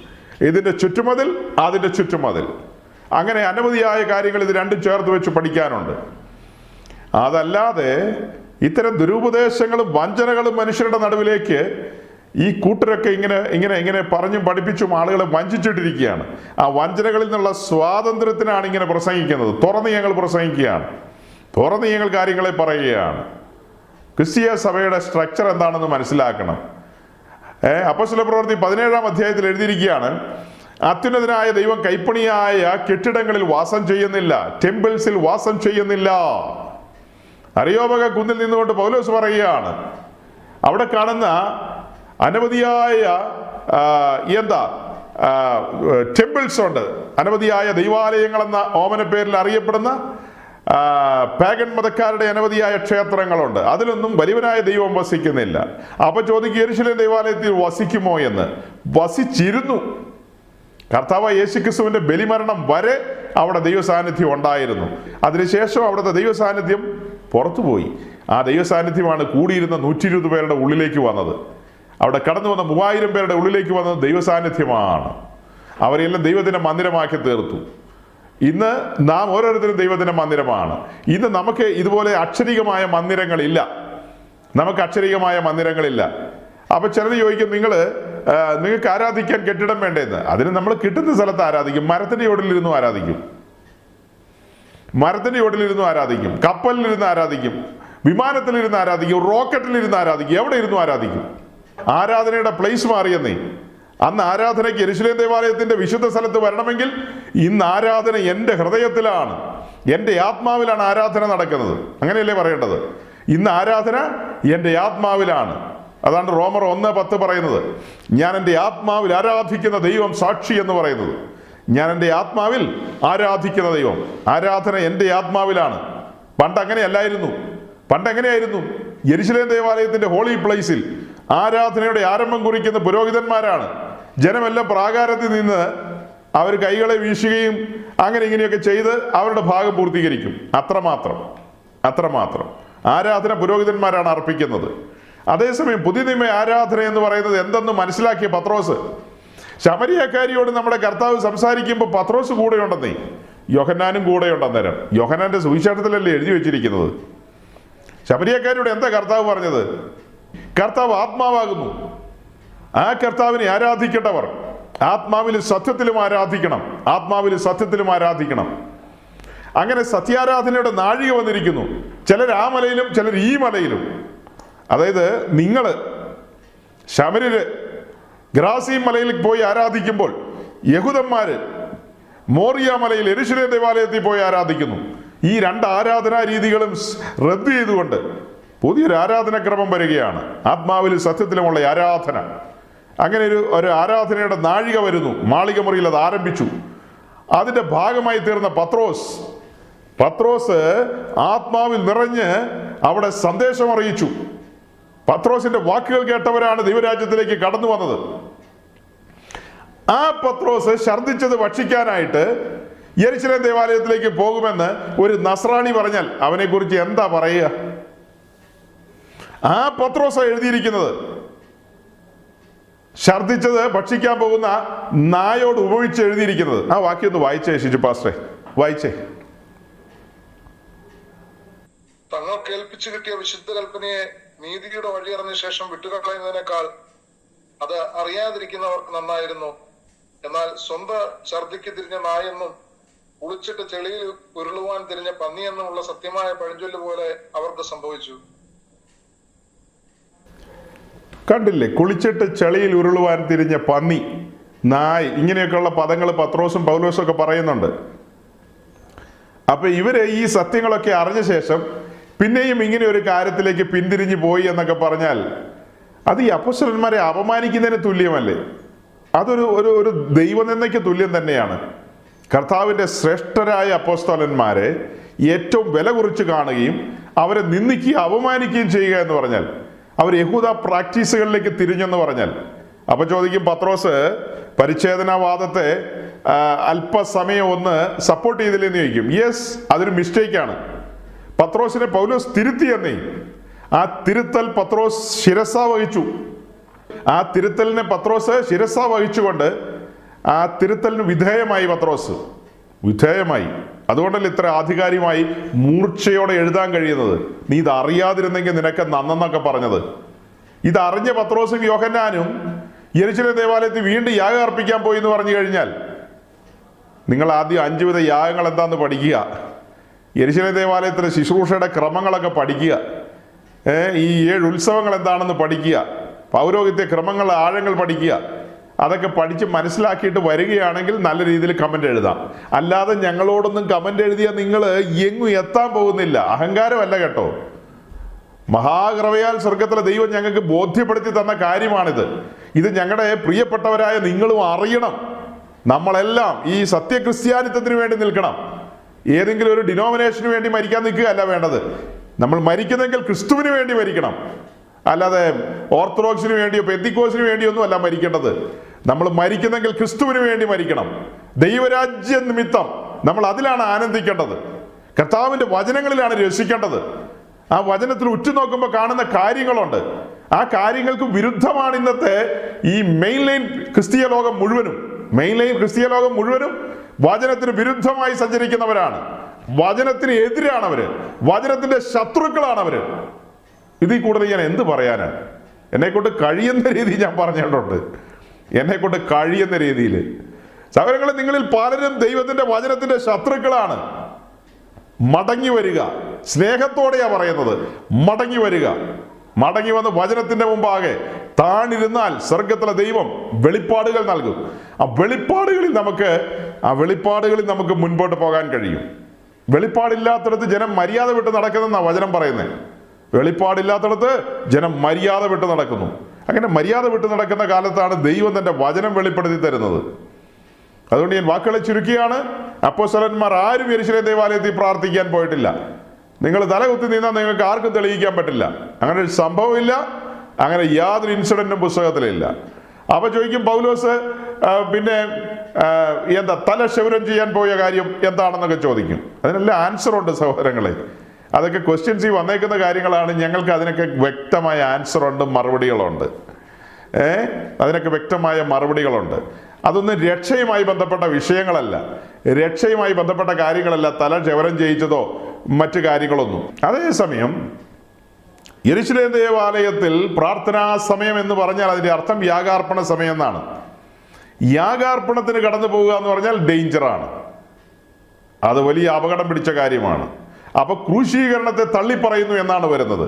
Speaker 1: ഇതിന്റെ ചുറ്റുമതിൽ, അതിന്റെ ചുറ്റുമതിൽ, അങ്ങനെ അനവധിയായ കാര്യങ്ങൾ ഇത് 2ഉം ചേർത്ത് വെച്ച് പഠിക്കാനുണ്ട്. അതല്ലാതെ ഇത്തരം ദുരുപദേശങ്ങളും വഞ്ചനകളും മനുഷ്യരുടെ നടുവിലേക്ക് ഈ കൂട്ടരൊക്കെ ഇങ്ങനെ ഇങ്ങനെ ഇങ്ങനെ പറഞ്ഞും പഠിപ്പിച്ചും ആളുകളെ വഞ്ചിച്ചിട്ടിരിക്കുകയാണ്. ആ വഞ്ചനകളിൽ നിന്നുള്ള സ്വാതന്ത്ര്യത്തിനാണ് ഇങ്ങനെ പ്രസംഗിക്കുന്നത്. തുറന്ന് ഞങ്ങൾ പ്രസംഗിക്കുകയാണ്, തുറന്ന് ഞങ്ങൾ കാര്യങ്ങളെ പറയുകയാണ്. ക്രിസ്തീയ സഭയുടെ സ്ട്രക്ചർ എന്താണെന്ന് മനസ്സിലാക്കണം. അപ്പോസ്തല പ്രവൃത്തി 17-ാം അധ്യായത്തിൽ എഴുതിയിരിക്കുകയാണ്, അത്യുന്നതനായ ദൈവം കൈപ്പണിയായ കെട്ടിടങ്ങളിൽ വാസം ചെയ്യുന്നില്ല, ടെമ്പിൾസിൽ വാസം ചെയ്യുന്നില്ല. അരിയോപക കുന്നിൽ നിന്നുകൊണ്ട് പൗലോസ് പറയുകയാണ്, അവിടെ കാണുന്ന അനവധിയായ ടെമ്പിൾസ് ഉണ്ട്, അനവധിയായ ദൈവാലയങ്ങളെന്ന ഓമന പേരിൽ അറിയപ്പെടുന്ന പാഗൻ മതക്കാരുടെ അനവധിയായ ക്ഷേത്രങ്ങളുണ്ട്. അതിലൊന്നും വലിയവനായ ദൈവം വസിക്കുന്നില്ല. അപ്പൊ ചോദിക്കും, യെരൂശലേം ദൈവാലയത്തിൽ വസിക്കുമോ എന്ന്. വസിച്ചിരുന്നു. കർത്താവ് യേശുക്രിസ്തുവിന്റെ ബലിമരണം വരെ അവിടെ ദൈവസാന്നിധ്യം ഉണ്ടായിരുന്നു. അതിനുശേഷം അവിടുത്തെ ദൈവസാന്നിധ്യം പുറത്തുപോയി. ആ ദൈവസാന്നിധ്യമാണ് കൂടിയിരുന്ന 120 പേരുടെ ഉള്ളിലേക്ക് വന്നത്. അവിടെ കടന്നു വന്ന 3000 പേരുടെ ഉള്ളിലേക്ക് വന്നത് ദൈവസാന്നിധ്യമാണ്. അവരെല്ലാം ദൈവത്തിന്റെ മന്ദിരമാക്കി തീർത്തു. ഇന്ന് നാം ഓരോരുത്തരും ദൈവത്തിന്റെ മന്ദിരമാണ്. ഇന്ന് നമുക്ക് ഇതുപോലെ അക്ഷരികമായ മന്ദിരങ്ങളില്ല. നമുക്ക് അക്ഷരികമായ മന്ദിരങ്ങളില്ല. അപ്പൊ ചിലർ ചോദിക്കും, നിങ്ങൾക്ക് ആരാധിക്കാൻ കെട്ടിടം വേണ്ടേന്ന്. അതിന് നമ്മൾ കിട്ടുന്ന സ്ഥലത്ത് ആരാധിക്കും. മരത്തിന്റെ ചോട്ടിലിരുന്നു ആരാധിക്കും, മരത്തിന്റെ ചോട്ടിലിരുന്നു ആരാധിക്കും, കപ്പലിലിരുന്ന് ആരാധിക്കും, വിമാനത്തിലിരുന്ന് ആരാധിക്കും, റോക്കറ്റിലിരുന്ന് ആരാധിക്കും, എവിടെ ഇരുന്നു ആരാധിക്കും. ആരാധനയുടെ പ്ലേസ് മാറിയെന്നേ. അന്ന് ആരാധനയ്ക്ക് യെരൂശലേം ദേവാലയത്തിന്റെ വിശുദ്ധ സ്ഥലത്ത് വരണമെങ്കിൽ ഇന്ന് ആരാധന എൻ്റെ ഹൃദയത്തിലാണ്, എൻ്റെ ആത്മാവിലാണ് ആരാധന നടക്കുന്നത്. അങ്ങനെയല്ലേ പറയേണ്ടത്? ഇന്ന് ആരാധന എൻ്റെ ആത്മാവിലാണ്. അതാണ് റോമർ 1:10 പറയുന്നത്. ഞാൻ എൻ്റെ ആത്മാവിൽ ആരാധിക്കുന്ന ദൈവം സാക്ഷി എന്ന് പറയുന്നത്. ഞാൻ എൻ്റെ ആത്മാവിൽ ആരാധിക്കുന്ന ദൈവം. ആരാധന എൻ്റെ ആത്മാവിലാണ്. പണ്ട് അങ്ങനെയല്ലായിരുന്നു. പണ്ട് എങ്ങനെയായിരുന്നു? യെരൂശലേം ദേവാലയത്തിന്റെ ഹോളി പ്ലേസിൽ ആരാധനയുടെ ആരംഭം കുറിക്കുന്ന പുരോഹിതന്മാരാണ്. ജനമെല്ലാം പ്രാകാരത്തിൽ നിന്ന് അവർ കൈകളെ വീശുകയും അങ്ങനെ ഇങ്ങനെയൊക്കെ ചെയ്ത് അവരുടെ ഭാഗം പൂർത്തീകരിക്കും. അത്രമാത്രം ആരാധന പുരോഹിതന്മാരാണ് അർപ്പിക്കുന്നത്. അതേസമയം പുതിയ നിയമ ആരാധന എന്ന് പറയുന്നത് എന്തെന്ന് മനസ്സിലാക്കിയ പത്രോസ്, ശമരിയക്കാരിയോട് നമ്മുടെ കർത്താവ് സംസാരിക്കുമ്പോൾ പത്രോസ് കൂടെയുണ്ടെന്നേ, യോഹന്നാനും കൂടെയുണ്ട്. അന്നേരം യോഹന്നാന്റെ സുവിശേഷത്തിലല്ലേ എഴുതി വെച്ചിരിക്കുന്നത്. ശമരിയക്കാരിയോട് എന്താ കർത്താവ് പറഞ്ഞത്? കർത്താവ് ആത്മാവാകുന്നു. ആ കർത്താവിനെ ആരാധിക്കേണ്ടവർ ആത്മാവിലും സത്യത്തിലും ആരാധിക്കണം, ആത്മാവിലും സത്യത്തിലും ആരാധിക്കണം. അങ്ങനെ സത്യാരാധനയുടെ നാഴിക വന്നിരിക്കുന്നു. ചിലർ ആ മലയിലും ചിലർ ഈ മലയിലും. അതായത് ശമര്യര് ഗ്രാസീം മലയിൽ പോയി ആരാധിക്കുമ്പോൾ യഹൂദന്മാര് മോറിയ മലയിൽ യെരൂശലേം ദേവാലയത്തിൽ പോയി ആരാധിക്കുന്നു. ഈ രണ്ട് ആരാധനാ രീതികളും റദ്ദ് ചെയ്തുകൊണ്ട് പുതിയൊരു ആരാധനക്രമം വരികയാണ്. ആത്മാവിലും സത്യത്തിലുമുള്ള ആരാധന. അങ്ങനെ ഒരു ആരാധനയുടെ നാഴിക വരുന്നു. മാളിക മുറിയിൽ അത് ആരംഭിച്ചു. അതിന്റെ ഭാഗമായി തീർന്ന പത്രോസ് ആത്മാവിൽ നിറഞ്ഞ് അവിടെ സന്ദേശം അറിയിച്ചു. പത്രോസിന്റെ വാക്കുകൾ കേട്ടവരാണ് ദൈവരാജ്യത്തിലേക്ക് കടന്നു വന്നത്. ആ പത്രോസ് ഛർദ്ദിച്ചത് ഭക്ഷിക്കാനായിട്ട് യെരൂശലേം ദേവാലയത്തിലേക്ക് പോകുമെന്ന് ഒരു നസ്രാണി പറഞ്ഞാൽ അവനെ കുറിച്ച് എന്താ പറയുക? ആ പത്രോസ് എഴുതിയിരിക്കുന്നത്. ഛർദ്ദിച്ചത് ഭക്ഷിക്കാൻ പോകുന്ന നായോട് ഉപമിച്ച് എഴുതിയിരിക്കുന്നത്. ആ വാക്യം ഒന്ന് വായിച്ചേ ശിശു പാസ്റ്ററെ, വായിച്ചേ.
Speaker 2: തങ്ങൾക്ക് ഏൽപ്പിച്ചു കിട്ടിയ വിശുദ്ധ കൽപ്പനയെ നീതിയുടെ വഴിയറിഞ്ഞ ശേഷം വിട്ടുകളയുന്നതിനേക്കാൾ അത് അറിയാതിരിക്കുന്നവർക്ക് നന്നായിരുന്നു. എന്നാൽ സ്വന്തം ഛർദിക്ക് തിരിഞ്ഞ നായെന്നും കുളിച്ചിട്ട് ചെളിയിൽ ഉരുളുവാൻ തിരിഞ്ഞ പന്നിയെന്നുമുള്ള സത്യമായ പഴഞ്ചൊല്ല് പോലെ അവർക്ക് സംഭവിച്ചു.
Speaker 1: കണ്ടില്ലേ? കുളിച്ചിട്ട് ചെളിയിൽ ഉരുളുവാൻ തിരിഞ്ഞ പന്നി, നായ്, ഇങ്ങനെയൊക്കെയുള്ള പദങ്ങൾ പത്രോസും പൗലോസും ഒക്കെ പറയുന്നുണ്ട്. അപ്പൊ ഇവര് ഈ സത്യങ്ങളൊക്കെ അറിഞ്ഞ ശേഷം പിന്നെയും ഇങ്ങനെ ഒരു കാര്യത്തിലേക്ക് പിന്തിരിഞ്ഞു പോയി എന്നൊക്കെ പറഞ്ഞാൽ അത് ഈ അപ്പോസ്തലന്മാരെ അപമാനിക്കുന്നതിന് തുല്യമല്ലേ? അതൊരു ഒരു ദൈവനിന്ദയ്ക്ക് തുല്യം തന്നെയാണ്. കർത്താവിന്റെ ശ്രേഷ്ഠരായ അപ്പോസ്തലന്മാരെ ഏറ്റവും വില കുറിച്ച് കാണുകയും അവരെ നിന്ദിക്കുകയും അപമാനിക്കുകയും ചെയ്യുക എന്ന് പറഞ്ഞാൽ അവർ യഹൂദ പ്രാക്ടീസുകളിലേക്ക് തിരിഞ്ഞെന്ന് പറഞ്ഞാൽ, അപ്പൊ ചോദിക്കും, പത്രോസ് പരിച്ഛേദനവാദത്തെ അല്പസമയം ഒന്ന് സപ്പോർട്ട് ചെയ്തില്ലെന്ന് ചോദിക്കും. യെസ്, അതൊരു മിസ്റ്റേക്കാണ്. പത്രോസിനെ പൗലോസ് തിരുത്തിയെന്നേ. ആ തിരുത്തൽ പത്രോസ് ശിരസ വഹിച്ചു. ആ തിരുത്തലിനെ പത്രോസ് ശിരസ വഹിച്ചുകൊണ്ട് ആ തിരുത്തലിന് വിധേയമായി. പത്രോസ് വിധേയമായി. അതുകൊണ്ടല്ലേ ഇത്ര ആധികാരികമായി മൂർച്ചയോടെ എഴുതാൻ കഴിയുന്നത്. നീ ഇത് അറിയാതിരുന്നെങ്കിൽ നിനക്ക് നന്നെന്നൊക്കെ പറഞ്ഞത്. ഇതറിഞ്ഞ പത്രോസും യോഹന്നാനും യെരൂശലേം ദേവാലയത്തിൽ വീണ്ടും യാഗം അർപ്പിക്കാൻ പോയി എന്ന് പറഞ്ഞു കഴിഞ്ഞാൽ, നിങ്ങൾ ആദ്യം 5 വിധ യാഗങ്ങൾ എന്താണെന്ന് പഠിക്കുക, യെരൂശലേം ദേവാലയത്തിലെ ശുശ്രൂഷയുടെ ക്രമങ്ങളൊക്കെ പഠിക്കുക, ഈ 7 ഉത്സവങ്ങൾ എന്താണെന്ന് പഠിക്കുക, പൗരോഹിത്യ ക്രമങ്ങൾ ആഴങ്ങൾ പഠിക്കുക. അതൊക്കെ പഠിച്ച് മനസ്സിലാക്കിയിട്ട് വരികയാണെങ്കിൽ നല്ല രീതിയിൽ കമൻ്റ് എഴുതാം. അല്ലാതെ ഞങ്ങളോടൊന്നും കമൻ്റ് എഴുതിയാൽ നിങ്ങൾ എങ്ങും എത്താൻ പോകുന്നില്ല. അഹങ്കാരമല്ല കേട്ടോ, മഹാകൃപയാൽ സ്വർഗത്തിലെ ദൈവം ഞങ്ങൾക്ക് ബോധ്യപ്പെടുത്തി തന്ന കാര്യമാണിത്. ഇത് ഞങ്ങളുടെ പ്രിയപ്പെട്ടവരായ നിങ്ങളും അറിയണം. നമ്മളെല്ലാം ഈ സത്യക്രിസ്ത്യാനിത്വത്തിന് വേണ്ടി നിൽക്കണം. ഏതെങ്കിലും ഒരു ഡിനോമിനേഷന് വേണ്ടി മരിക്കാൻ നിൽക്കുകയല്ല വേണ്ടത്. നമ്മൾ മരിക്കുന്നെങ്കിൽ ക്രിസ്തുവിന് വേണ്ടി മരിക്കണം, അല്ലാതെ ഓർത്തഡോക്സിന് വേണ്ടിയോ പെന്തിക്കോസിന് വേണ്ടിയോ ഒന്നും അല്ല മരിക്കേണ്ടത്. നമ്മൾ മരിക്കുന്നെങ്കിൽ ക്രിസ്തുവിന് വേണ്ടി മരിക്കണം. ദൈവരാജ്യ നിമിത്തം നമ്മൾ അതിലാണ് ആനന്ദിക്കേണ്ടത്. കർത്താവിൻ്റെ വചനങ്ങളിലാണ് രസിക്കേണ്ടത്. ആ വചനത്തിൽ ഉറ്റുനോക്കുമ്പോൾ കാണുന്ന കാര്യങ്ങളുണ്ട്. ആ കാര്യങ്ങൾക്ക് വിരുദ്ധമാണ് ഇന്നത്തെ ഈ മെയിൻ ലൈൻ ക്രിസ്തീയ ലോകം മുഴുവനും. വചനത്തിന് വിരുദ്ധമായി സഞ്ചരിക്കുന്നവരാണ്. വചനത്തിന് എതിരാണ് അവര്. വചനത്തിന്റെ ശത്രുക്കളാണ് അവര്. ഇതിൽ കൂടുതൽ ഞാൻ എന്ത് പറയാനാണ്? എന്നെക്കൊണ്ട് കഴിയുന്ന രീതി ഞാൻ പറഞ്ഞിട്ടുണ്ട്. എന്നെക്കൊണ്ട് കഴിയുന്ന രീതിയിൽ. സഹോദരങ്ങളെ, നിങ്ങളിൽ പലരും ദൈവത്തിന്റെ വചനത്തിന്റെ ശത്രുക്കളാണ്. മടങ്ങി വരിക. സ്നേഹത്തോടെയാ പറയുന്നത്. മടങ്ങി വരിക. മടങ്ങി വന്ന് വചനത്തിന്റെ മുമ്പാകെ താണിരുന്നാൽ സ്വർഗത്തിലെ ദൈവം വെളിപ്പാടുകൾ നൽകും. ആ വെളിപ്പാടുകളിൽ നമുക്ക് മുൻപോട്ട് പോകാൻ കഴിയും. വെളിപ്പാടില്ലാത്തടത്ത് ജനം മര്യാദ വിട്ട് നടക്കുന്നെന്നാണ് വചനം പറയുന്നത്. വെളിപ്പാടില്ലാത്തടത്ത് ജനം മര്യാദ വിട്ട് നടക്കുന്നു. അങ്ങനെ മര്യാദ വിട്ട് നടക്കുന്ന കാലത്താണ് ദൈവം തന്റെ വചനം വെളിപ്പെടുത്തി തരുന്നത്. അതുകൊണ്ട് ഞാൻ വാക്കുകളെ ചുരുക്കിയാണ്. അപ്പോസ്തലന്മാർ ആരും യെരൂശലേം ദേവാലയത്തിൽ പ്രാർത്ഥിക്കാൻ പോയിട്ടില്ല. നിങ്ങൾ തലകുത്തി നിന്നാൽ നിങ്ങൾക്ക് ആർക്കും തെളിയിക്കാൻ പറ്റില്ല. അങ്ങനെ ഒരു സംഭവമില്ല. അങ്ങനെ യാതൊരു ഇൻസിഡന്റും പുസ്തകത്തിലില്ല. അപ്പൊ ചോദിക്കും, പൗലോസ് പിന്നെ എന്താ തല ക്ഷൗരം ചെയ്യാൻ പോയ കാര്യം എന്താണെന്നൊക്കെ ചോദിക്കും. അതിനെല്ലാം ആൻസർ ഉണ്ട് സഹോദരങ്ങളെ. അതൊക്കെ ക്വസ്റ്റ്യൻസ് വന്നേക്കുന്ന കാര്യങ്ങളാണ്. ഞങ്ങൾക്ക് അതിനൊക്കെ വ്യക്തമായ ആൻസർ ഉണ്ട്, മറുപടികളുണ്ട്. അതിനൊക്കെ വ്യക്തമായ മറുപടികളുണ്ട്. അതൊന്നും രക്ഷയുമായി ബന്ധപ്പെട്ട വിഷയങ്ങളല്ല, രക്ഷയുമായി ബന്ധപ്പെട്ട കാര്യങ്ങളല്ല, തല ക്ഷൗരം ചെയ്യിച്ചതോ മറ്റു കാര്യങ്ങളൊന്നും. അതേസമയം യെരൂശലേം ദേവാലയത്തിൽ പ്രാർത്ഥനാ സമയം എന്ന് പറഞ്ഞാൽ അതിന്റെ അർത്ഥം യാഗാർപ്പണ സമയം എന്നാണ്. യാഗാർപ്പണത്തിന് കടന്നു പോവുക എന്ന് പറഞ്ഞാൽ ഡേഞ്ചറാണ്. അത് വലിയ അപകടം പിടിച്ച കാര്യമാണ്. അപ്പൊ ക്രൂശീകരണത്തെ തള്ളിപ്പറയുന്നു എന്നാണ് വരുന്നത്.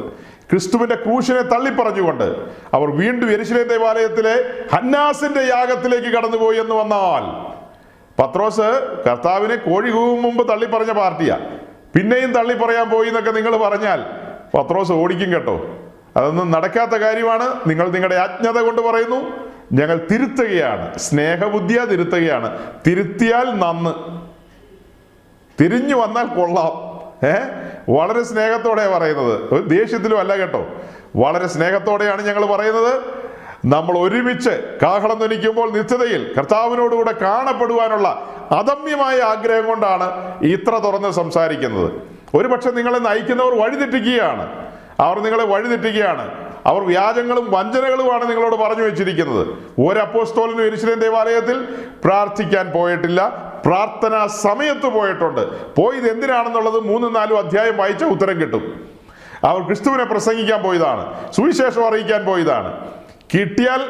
Speaker 1: ക്രിസ്തുവിന്റെ ക്രൂശിനെ തള്ളിപ്പറഞ്ഞുകൊണ്ട് അവർ വീണ്ടും യെരൂശലേം ദേവാലയത്തിലെ ഹന്നാസിന്റെ യാഗത്തിലേക്ക് കടന്നുപോയി എന്ന് വന്നാൽ, പത്രോസ് കർത്താവിനെ കോഴി കൂവും മുമ്പ് തള്ളിപ്പറഞ്ഞ പാർട്ടിയാ, പിന്നെയും തള്ളിപ്പറയാൻ പോയി എന്നൊക്കെ നിങ്ങൾ പറഞ്ഞാൽ പത്രോസ് ഓടിക്കും കേട്ടോ. അതൊന്നും നടക്കാത്ത കാര്യമാണ്. നിങ്ങൾ നിങ്ങളുടെ അജ്ഞത കൊണ്ട് പറയുന്നു. ഞങ്ങൾ തിരുത്തുകയാണ്, സ്നേഹബുദ്ധിയാ തിരുത്തുകയാണ്. തിരുത്തിയാൽ നന്ന്, തിരിഞ്ഞു വന്നാൽ കൊള്ളാം. വളരെ സ്നേഹത്തോടെ പറയുന്നത്, ഒരു ദേഷ്യത്തിലും അല്ല കേട്ടോ. വളരെ സ്നേഹത്തോടെയാണ് ഞങ്ങൾ പറയുന്നത്. നമ്മൾ ഒരുമിച്ച് കാഹളം ധ്വനിക്കുമ്പോൾ നിത്യതയിൽ കർത്താവിനോടുകൂടെ കാണപ്പെടുവാനുള്ള അദമ്യമായ ആഗ്രഹം കൊണ്ടാണ് ഇത്ര തുറന്ന് സംസാരിക്കുന്നത്. ഒരുപക്ഷെ നിങ്ങളെ നയിക്കുന്നവർ വഴിതെറ്റിക്കുകയാണ്. അവർ വ്യാജങ്ങളും വഞ്ചനകളുമാണ് നിങ്ങളോട് പറഞ്ഞു വെച്ചിരിക്കുന്നത്. ഒരു അപ്പോസ്തലനും യെരൂശലേം ദേവാലയത്തിൽ പ്രാർത്ഥിക്കാൻ പോയിട്ടില്ല. പ്രാർത്ഥനാ സമയത്ത് പോയിട്ടുണ്ട്. പോയത് എന്തിനാണെന്നുള്ളത് 3-4 അധ്യായം വായിച്ച ഉത്തരം കിട്ടും. അവർ ക്രിസ്തുവിനെ പ്രസംഗിക്കാൻ പോയതാണ്, സുവിശേഷം അറിയിക്കാൻ പോയതാണ്. കിട്ടിയാൽ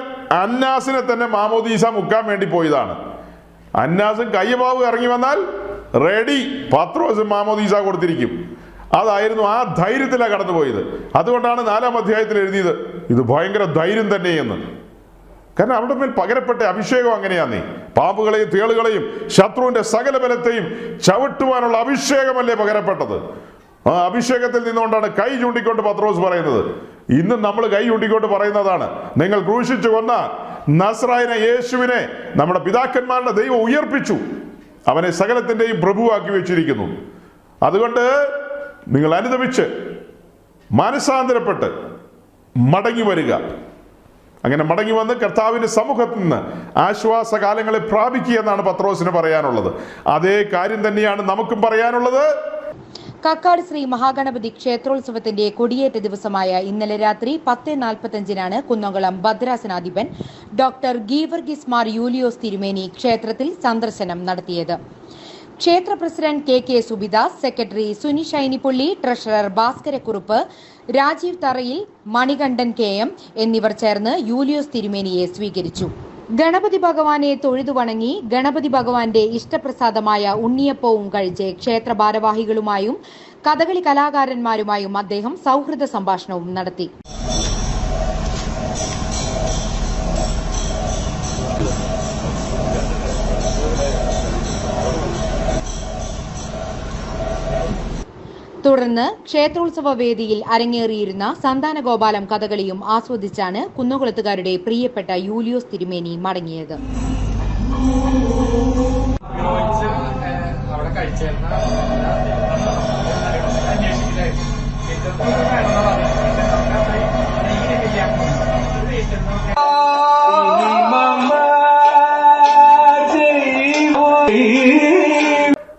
Speaker 1: അന്നാസിനെ തന്നെ മാമോദീസ മുക്കാൻ വേണ്ടി പോയതാണ്. അന്നാസും കയ്യബാബു ഇറങ്ങി വന്നാൽ റെഡി, പത്രോസ് മാമോദീസ കൊടുത്തിരിക്കും. അതായിരുന്നു, ആ ധൈര്യത്തിലാണ് കടന്നുപോയത്. അതുകൊണ്ടാണ് 4-ാം അധ്യായത്തിൽ എഴുതിയത് ഇത് ഭയങ്കര ധൈര്യം തന്നെയെന്ന്. കാരണം അവിടെ മേൽ പകരപ്പെട്ട അഭിഷേകം അങ്ങനെയാന്നേ. പാമ്പുകളെയും തേളുകളെയും ശത്രുവിന്റെ സകല ബലത്തെയും ചവിട്ടുവാനുള്ള അഭിഷേകമല്ലേ പകരപ്പെട്ടത്. ആ അഭിഷേകത്തിൽ നിന്നുകൊണ്ടാണ് കൈ ചൂണ്ടിക്കൊണ്ട് പത്രോസ് പറയുന്നത്. ഇന്നും നമ്മൾ കൈ ചൂണ്ടിക്കൊണ്ട് പറയുന്നതാണ്, നിങ്ങൾ ക്രൂശിച്ചു കൊന്ന നസ്രായന യേശുവിനെ നമ്മുടെ പിതാക്കന്മാരുടെ ദൈവം ഉയർപ്പിച്ചു, അവനെ സകലത്തിന്റെയും പ്രഭുവാക്കി വെച്ചിരിക്കുന്നു. അതുകൊണ്ട് നിങ്ങൾ അനുദപിച്ച് മാനസാന്തരപ്പെട്ട് മടങ്ങി വരിക. അങ്ങനെ മടങ്ങി വന്ന് കർത്താവിന്റെ സമൂഹത്തിൽ നിന്ന് ആശ്വാസകാലങ്ങളെ പ്രാപിക്കുക എന്നാണ് പത്രോസിന് പറയാനുള്ളത്. അതേ കാര്യം തന്നെയാണ് നമുക്കും പറയാനുള്ളത്.
Speaker 4: കക്കാട് ശ്രീ മഹാഗണപതി ക്ഷേത്രോത്സവത്തിന്റെ കൊടിയേറ്റ ദിവസമായ ഇന്നലെ രാത്രി 10:45 കുന്നംകുളം ഭദ്രാസനാധിപൻ ഡോക്ടർ ഗീവർഗീസ് മാർ യൂലിയോസ് തിരുമേനി ക്ഷേത്രത്തിൽ സന്ദർശനം നടത്തിയത്. ക്ഷേത്ര president K Subidas, secretary Suni Shainippulli, treasurer Bhaskarakurup, Rajeev Tharayil, Manikandan KM എന്നിവർ ചേർന്ന് യൂലിയോസ് തിരുമേനിയെ സ്വീകരിച്ചു. ഗണപതി ഭഗവാനെ തൊഴുതു വണങ്ങി ഗണപതി ഭഗവാന്റെ ഇഷ്ടപ്രസാദമായ ഉണ്ണിയപ്പവും കഴിച്ച് ക്ഷേത്ര ഭാരവാഹികളുമായും കഥകളി കലാകാരന്മാരുമായും അദ്ദേഹം സൗഹൃദ സംഭാഷണവും നടത്തി. തുടർന്ന് ക്ഷേത്രോത്സവ വേദിയിൽ അരങ്ങേറിയിരുന്ന സന്താനഗോപാലം കഥകളിയും ആസ്വദിച്ചാണ് കുന്നംകുളത്തുകാരുടെ പ്രിയപ്പെട്ട യൂലിയോസ് തിരുമേനി മടങ്ങിയത്.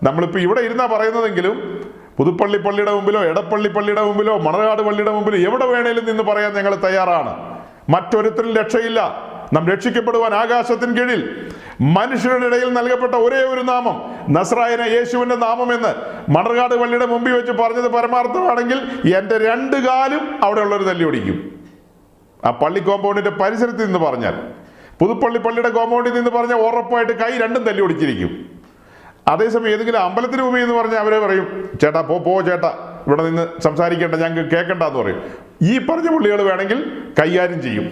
Speaker 1: നമ്മളിപ്പോൾ ഇവിടെ ഇരുന്നാ പറയുന്നതെങ്കിലും പുതുപ്പള്ളി പള്ളിയുടെ മുമ്പിലോ എടപ്പള്ളി പള്ളിയുടെ മുമ്പിലോ മണർകാട് പള്ളിയുടെ മുമ്പിലോ എവിടെ വേണേലും നിന്ന് പറയാൻ ഞങ്ങൾ തയ്യാറാണ്. മറ്റൊരുത്തരും രക്ഷയില്ല. നാം രക്ഷിക്കപ്പെടുവാൻ ആകാശത്തിന് കീഴിൽ മനുഷ്യരുടെ ഇടയിൽ നൽകപ്പെട്ട ഒരേ ഒരു നാമം നസ്രായന യേശുവിന്റെ നാമം എന്ന് മണർകാട് പള്ളിയുടെ മുമ്പിൽ വെച്ച് പറഞ്ഞത് പരമാർത്ഥമാണെങ്കിൽ എൻ്റെ 2 കാലും അവിടെയുള്ളവർ തല്ലി ഓടിക്കും. ആ പള്ളി കോമ്പൗണ്ടിന്റെ പരിസരത്ത് നിന്ന് പറഞ്ഞാൽ, പുതുപ്പള്ളി പള്ളിയുടെ കോമ്പൗണ്ടിൽ നിന്ന് പറഞ്ഞാൽ ഉറപ്പായിട്ട് കൈ 2ഉം തല്ലി ഓടിച്ചിരിക്കും. അതേസമയം ഏതെങ്കിലും അമ്പലത്തിന് മുമ്പിൽ എന്ന് പറഞ്ഞാൽ അവരെ പറയും, ചേട്ടാ പോ ചേട്ടാ, ഇവിടെ നിന്ന് സംസാരിക്കേണ്ട, ഞങ്ങൾക്ക് കേൾക്കണ്ട എന്ന് പറയും. ഈ പറഞ്ഞ പുള്ളികൾ വേണമെങ്കിൽ കൈകാര്യം ചെയ്യും.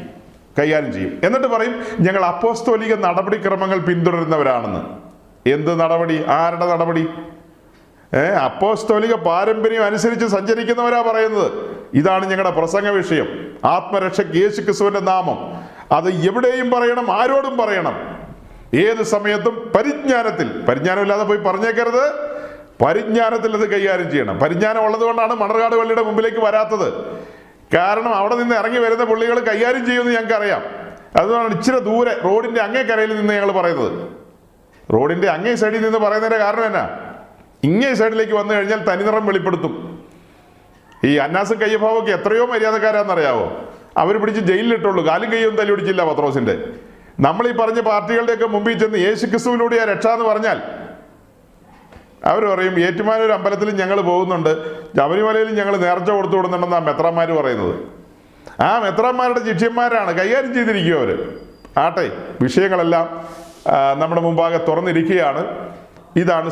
Speaker 1: എന്നിട്ട് പറയും ഞങ്ങൾ അപ്പോസ്തോലിക നടപടിക്രമങ്ങൾ പിന്തുടരുന്നവരാണെന്ന്. എന്ത് നടപടി? ആരുടെ നടപടി? അപ്പോസ്തോലിക പാരമ്പര്യം അനുസരിച്ച് സഞ്ചരിക്കുന്നവരാ പറയുന്നത്. ഇതാണ് ഞങ്ങളുടെ പ്രസംഗ വിഷയം. ആത്മരക്ഷയ്ക്ക് യേശു ക്രിസ്തുവിന്റെ നാമം. അത് എവിടെയും പറയണം, ആരോടും പറയണം, ഏത് സമയത്തും പരിജ്ഞാനമില്ലാതെ പോയി പറഞ്ഞേക്കരുത്. പരിജ്ഞാനത്തിൽ അത് കൈകാര്യം ചെയ്യണം. പരിജ്ഞാനം ഉള്ളത് കൊണ്ടാണ് മണർകാട് പള്ളിയുടെ മുമ്പിലേക്ക് വരാത്തത്. കാരണം അവിടെ നിന്ന് ഇറങ്ങി വരുന്ന പുള്ളികൾ കൈകാര്യം ചെയ്യുമെന്ന് ഞങ്ങൾക്ക് അറിയാം. അതുകൊണ്ടാണ് ഇച്ചിരി ദൂരെ റോഡിന്റെ അങ്ങേ കരയിൽ നിന്ന് ഞങ്ങൾ പറയുന്നത്. റോഡിന്റെ അങ്ങേ സൈഡിൽ നിന്ന് പറയുന്നതിന്റെ കാരണം എന്നാ? ഇങ്ങേ സൈഡിലേക്ക് വന്നു കഴിഞ്ഞാൽ തനിനിറം വെളിപ്പെടുത്തും. ഈ അന്നാസും കയ്യഭാവൊക്കെ എത്രയോ മര്യാദക്കാരാന്നറിയാവോ? അവർ പിടിച്ച് ജയിലിലിട്ടുള്ളൂ, കാലും കയ്യും തല്ലി പിടിച്ചില്ല പത്രോസിന്റെ. നമ്മൾ ഈ പറഞ്ഞ പാർട്ടികളുടെയൊക്കെ മുമ്പിൽ ചെന്ന് യേശു ക്രിസ്തുവിലൂടെയാ രക്ഷ എന്ന് പറഞ്ഞാൽ അവർ പറയും ഏറ്റുമാനൂർ അമ്പലത്തിൽ ഞങ്ങൾ പോകുന്നുണ്ട്, ശബരിമലയിലും ഞങ്ങൾ നേർച്ച കൊടുത്തു വിടുന്നുണ്ടെന്നാണ് മെത്രാന്മാർ പറയുന്നത്. ആ മെത്രാന്മാരുടെ ശിഷ്യന്മാരാണ് കൈകാര്യം ചെയ്തിരിക്കുക അവർ. ആട്ടെ, വിഷയങ്ങളെല്ലാം നമ്മുടെ മുമ്പാകെ തുറന്നിരിക്കുകയാണ്. ഇതാണ്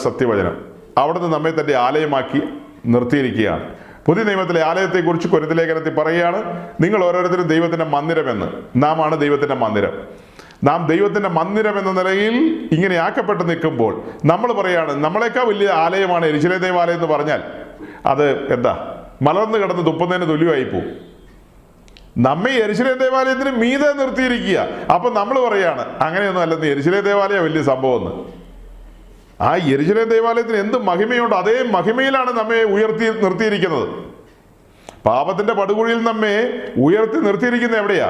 Speaker 1: സത്യവചനം. അവിടുന്ന് നമ്മെ തന്റെ ആലയമാക്കി നിർത്തിയിരിക്കുകയാണ്. പുതിയ നിയമത്തിലെ ആലയത്തെക്കുറിച്ച് കൊരിന്ത്യർ ലേഖനത്തിൽ പറയുകയാണ്, നിങ്ങൾ ഓരോരുത്തരും ദൈവത്തിന്റെ മന്ദിരമെന്ന്. നാം ആണ് ദൈവത്തിന്റെ മന്ദിരം. നാം ദൈവത്തിന്റെ മന്ദിരം എന്ന നിലയിൽ ഇങ്ങനെ ആക്കപ്പെട്ട് നിൽക്കുമ്പോൾ നമ്മൾ പറയാണ് നമ്മളെക്കാൾ വലിയ ആലയമാണ് യെരുശലേം ദേവാലയം എന്ന് പറഞ്ഞാൽ അത് എന്താ? മലർന്നു കിടന്ന് തുപ്പുന്നതിന് തുല്യമായി പോകും. നമ്മെ യെരുശലേം ദേവാലയത്തിന് മീതെ നിർത്തിയിരിക്കുക. അപ്പൊ നമ്മൾ പറയാണ് അങ്ങനെയൊന്നും അല്ലെന്ന്, യെരുശലേം ദേവാലയം വലിയ സംഭവം എന്ന്. ആ യെരുശലേം ദേവാലയത്തിന് എന്ത് മഹിമയുണ്ട്, അതേ മഹിമയിലാണ് നമ്മെ ഉയർത്തി നിർത്തിയിരിക്കുന്നത്. പാപത്തിന്റെ പടുകുഴിയിൽ നമ്മെ ഉയർത്തി നിർത്തിയിരിക്കുന്നത് എവിടെയാ?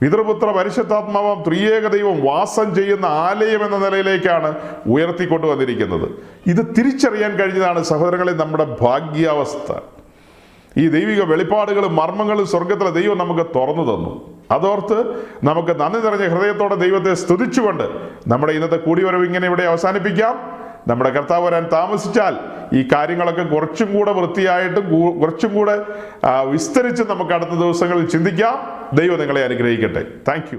Speaker 1: പിതൃപുത്ര പരിശുദ്ധാത്മാവും ത്രിയേക ദൈവം വാസം ചെയ്യുന്ന ആലയം എന്ന നിലയിലേക്കാണ് ഉയർത്തിക്കൊണ്ടുവന്നിരിക്കുന്നത്. ഇത് തിരിച്ചറിയാൻ കഴിഞ്ഞതാണ് സഹോദരങ്ങളെ നമ്മുടെ ഭാഗ്യാവസ്ഥ. ഈ ദൈവിക വെളിപ്പാടുകളും മർമ്മങ്ങളും സ്വർഗത്തിലെ ദൈവം നമുക്ക് തുറന്നു തന്നു. അതോർത്ത് നമുക്ക് നന്ദി നിറഞ്ഞ ഹൃദയത്തോടെ ദൈവത്തെ സ്തുതിച്ചുകൊണ്ട് നമ്മുടെ ഇന്നത്തെ കൂടിവരവ് ഇങ്ങനെ ഇവിടെ അവസാനിപ്പിക്കാം. നമ്മുടെ കർത്താവ് വരാൻ താമസിച്ചാൽ ഈ കാര്യങ്ങളൊക്കെ കുറച്ചും കൂടെ വൃത്തിയായിട്ടും കുറച്ചും കൂടെ വിസ്തരിച്ച് നമുക്ക് അടുത്ത ദിവസങ്ങളിൽ ചിന്തിക്കാം. ദൈവം നിങ്ങളെ അനുഗ്രഹിക്കട്ടെ. Thank you.